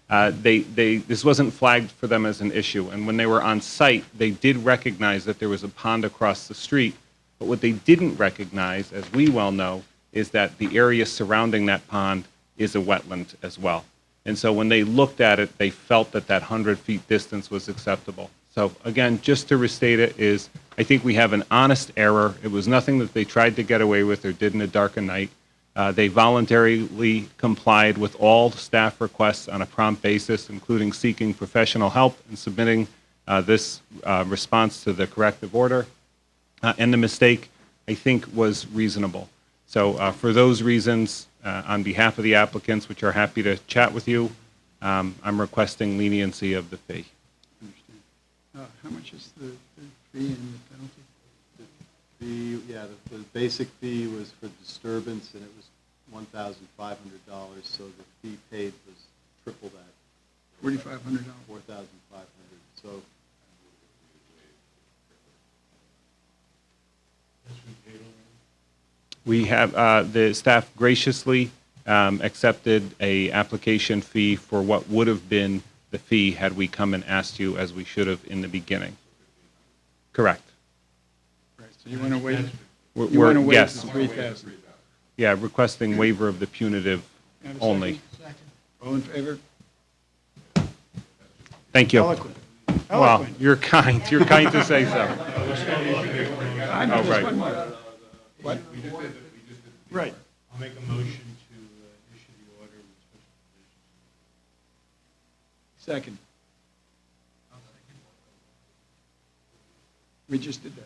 this wasn't flagged for them as an issue. And when they were on site, they did recognize that there was a pond across the street. But what they didn't recognize, as we well know, is that the area surrounding that pond is a wetland as well. And so when they looked at it, they felt that 100 feet distance was acceptable. So again, just to restate it, I think we have an honest error. It was nothing that they tried to get away with or did in a dark night. They voluntarily complied with all staff requests on a prompt basis, including seeking professional help and submitting this response to the corrective order. And the mistake, I think, was reasonable. So for those reasons, on behalf of the applicants, which are happy to chat with you, I'm requesting leniency of the fee. How much is the fee and the penalty? The basic fee was for disturbance, and it was $1,500, so the fee paid was triple that. $4,500. $4,500. So. We have, the staff graciously accepted a application fee for what would have been the fee had we come and asked you, as we should have in the beginning. Correct. Right, so you want to waive, Yes. the $3,000? Yeah, requesting waiver of the punitive Have a only. second? All in favor? Thank you. Eloquent. Well, Eloquent. you're kind. You're kind to say so. I know, Oh, just right. one more. What? Right. I'll make a motion to issue the order with special conditions. Second. We just did that.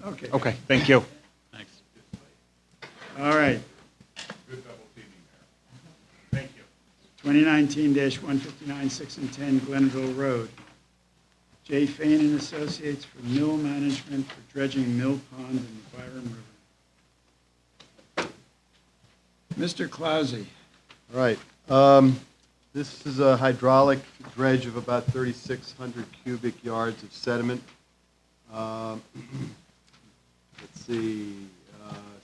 Okay. Okay, thank you. Thanks. All right. Good double teaming 2019-159, 6 and 10 Glenville Road. J. Fain and Associates for mill management for dredging Mill Pond in the Byram River. Mr. Clausy. All right. This is a hydraulic dredge of about 3,600 cubic yards of sediment. Let's see.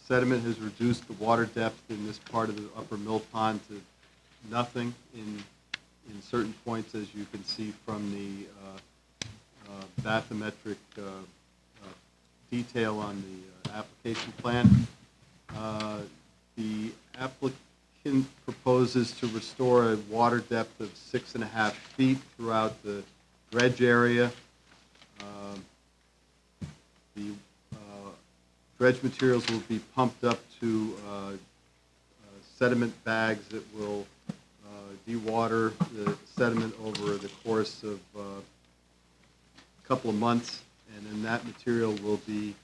Sediment has reduced the water depth in this part of the upper mill pond to nothing in certain points, as you can see from the bathymetric detail on the application plan. The applicant proposes to restore a water depth of 6.5 feet throughout the dredge area. The dredge materials will be pumped up to sediment bags that will dewater the sediment over the course of a couple of months, and then that material will be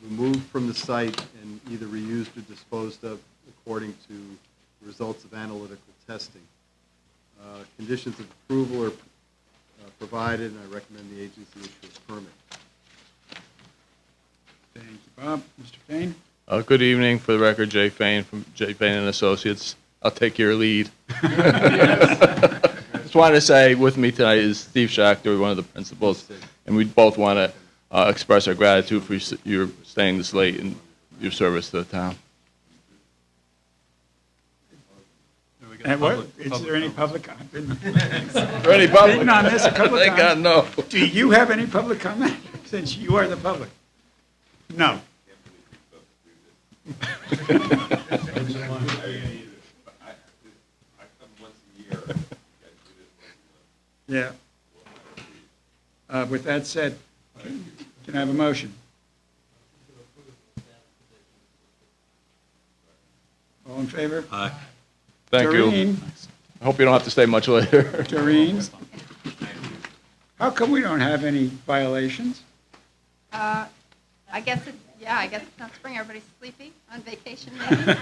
removed from the site and either reused or disposed of according to the results of analytical testing. Conditions of approval are provided, and I recommend the agency issue a permit. Thank you, Bob. Mr. Fain? Good evening. For the record, Jay Fain from Jay Fain and Associates. I'll take your lead. Just wanted to say with me tonight is Steve Schachter, one of the principals, and we both want to express our gratitude for your staying this late and your service to the town. And what, is there any public comment? Any public? Waiting on this, public Thank God, comment? no. Do you have any public comment, since you are the public? No. Yeah. With that said, can I have a motion? All in favor? Aye. Thank you. Doreen? I hope you don't have to stay much later. Doreen? How come we don't have any violations? I guess it's not spring, everybody's sleepy, on vacation maybe.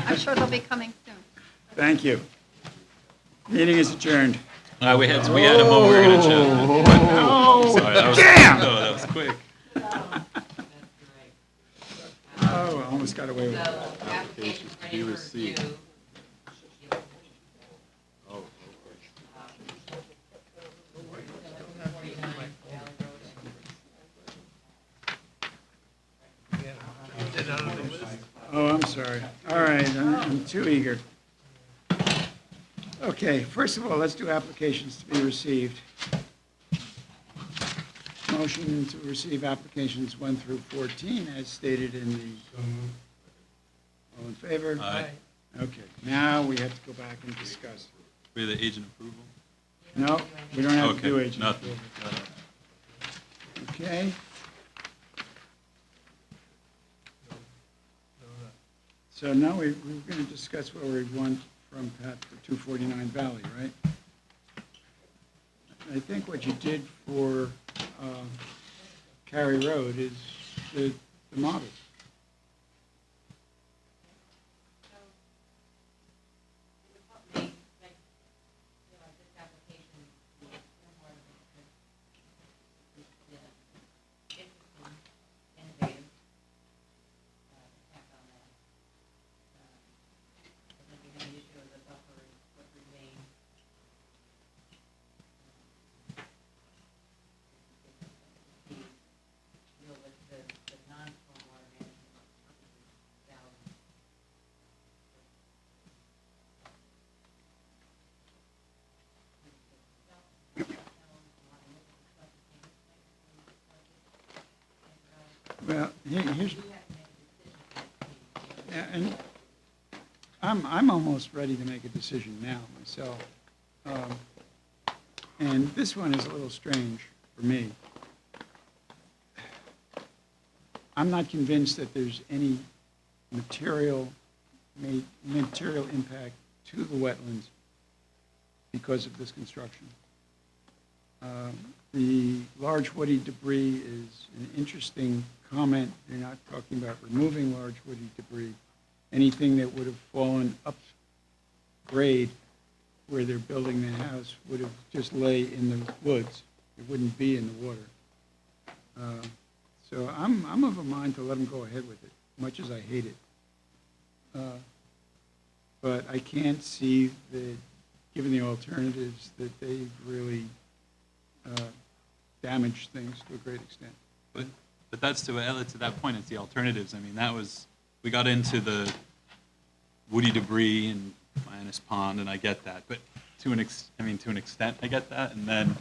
I'm sure they'll be coming soon. Thank you. Meeting is adjourned. We had a moment we were going to chat. Oh, Sorry, that was, damn! No, that was quick. Oh, I almost got away with it. Applications to be received. Oh, I'm sorry. All right, I'm too eager. Okay, first of all, let's do applications to be received. Motion to receive applications 1 through 14 as stated in the... All in favor? Aye. Okay, now we have to go back and discuss. For the agent approval? No, we don't have to Okay, do agent nothing. approval. Okay. So now we're going to discuss what we want from Pat for 249 Valley, right? I think what you did for Cary Road is the model. Well, here's, yeah, and I'm almost ready to make a decision now myself. And this one is a little strange for me. I'm not convinced that there's any material impact to the wetlands because of this construction. The large woody debris is an interesting comment. They're not talking about removing large woody debris. Anything that would have fallen up grade where they're building their house would have just lay in the woods. It wouldn't be in the water. So I'm of a mind to let them go ahead with it, much as I hate it. But I can't see that, given the alternatives, that they've really damaged things to a great extent. But that's to that point, it's the alternatives. I mean, we got into the woody debris and Manus Pond, and I get that. But to an extent, I get that. And then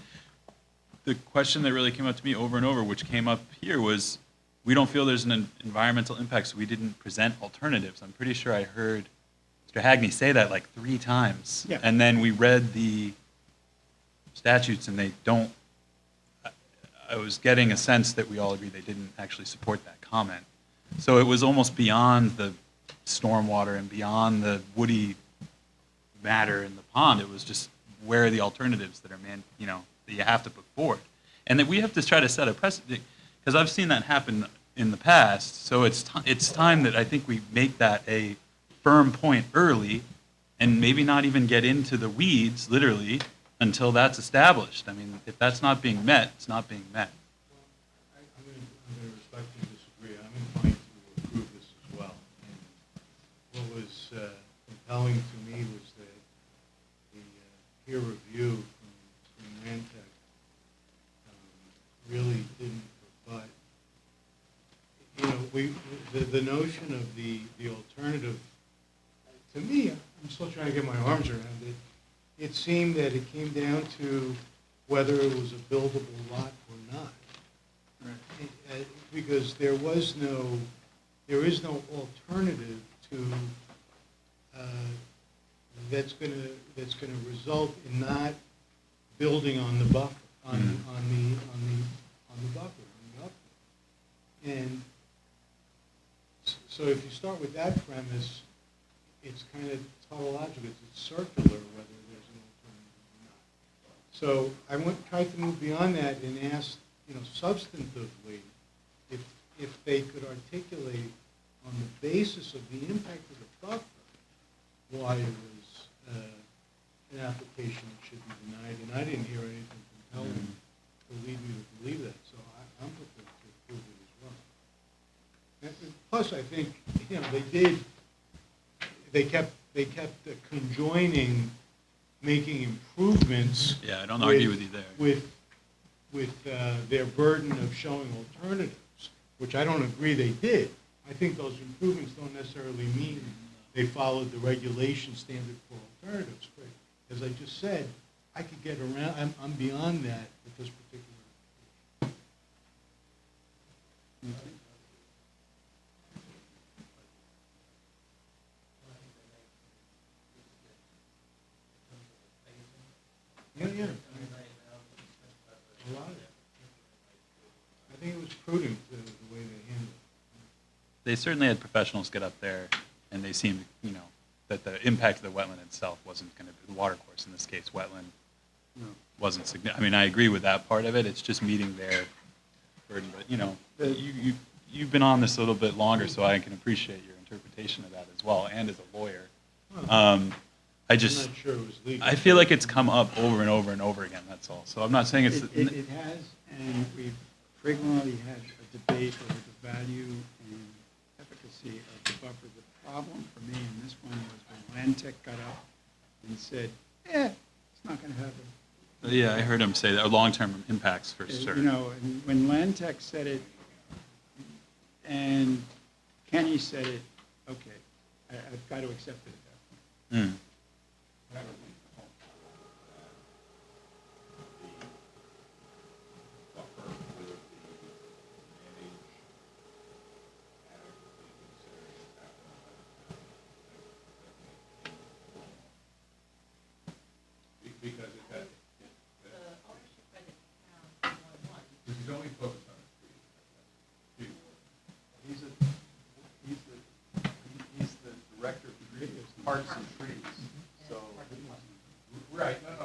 the question that really came up to me over and over, which came up here, was we don't feel there's an environmental impact, so we didn't present alternatives. I'm pretty sure I heard Mr. Hagney say that like 3 times. Yeah. And then we read the statutes, and they don't. I was getting a sense that we all agree they didn't actually support that comment. So it was almost beyond the stormwater and beyond the woody matter in the pond. It was just, where are the alternatives that are that you have to put forward, and that we have to try to set a precedent, because I've seen that happen in the past. So it's time that I think we make that a firm point early, and maybe not even get into the weeds literally until that's established. I mean, if that's not being met, it's not being met. I'm going to respectfully disagree. I'm inclined to approve this as well. And what was compelling to me was that the peer review from Rantec really didn't rebut. The notion of the alternative, to me, I'm still trying to get my arms around it. It seemed that it came down to whether it was a buildable lot or not. Right. Because there is no alternative to that's going to result in not building on the buffer, on the buffer, on the upland. And so if you start with that premise, it's kind of tautological. It's circular whether there's an alternative or not. So I tried to move beyond that and ask, substantively, if they could articulate on the basis of the impact of the buffer why it was an application that should be denied. And I didn't hear anything compelling to lead me to believe that. So I'm prepared to approve it as well. And plus, I think they kept conjoining making improvements. Yeah, I don't argue with you there. With their burden of showing alternatives, which I don't agree they did. I think those improvements don't necessarily mean they followed the regulation standard for alternatives. But as I just said, I could get around. I'm beyond that with this particular application. Yeah. A lot of it. I think it was prudent the way they handled it. They certainly had professionals get up there, and they seemed, that the impact of the wetland itself wasn't going to be, the watercourse in this case, wetland, wasn't significant. I mean, I agree with that part of it. It's just meeting their burden. But, you've been on this a little bit longer, so I can appreciate your interpretation of that as well, and as a lawyer. I'm not sure it was legal. I feel like it's come up over and over and over again, that's all. So I'm not saying it's... It has, and we've frequently had a debate over the value and efficacy of the buffer. The problem for me in this one was when Landtech got up and said, it's not going to have a... Yeah, I heard him say that, or long-term impacts for sure. And when Landtech said it, and Kenny said it, okay, I've got to accept it at that point. Because it had, this is only focused on the trees. He's the director of parks and trees. So Right, no,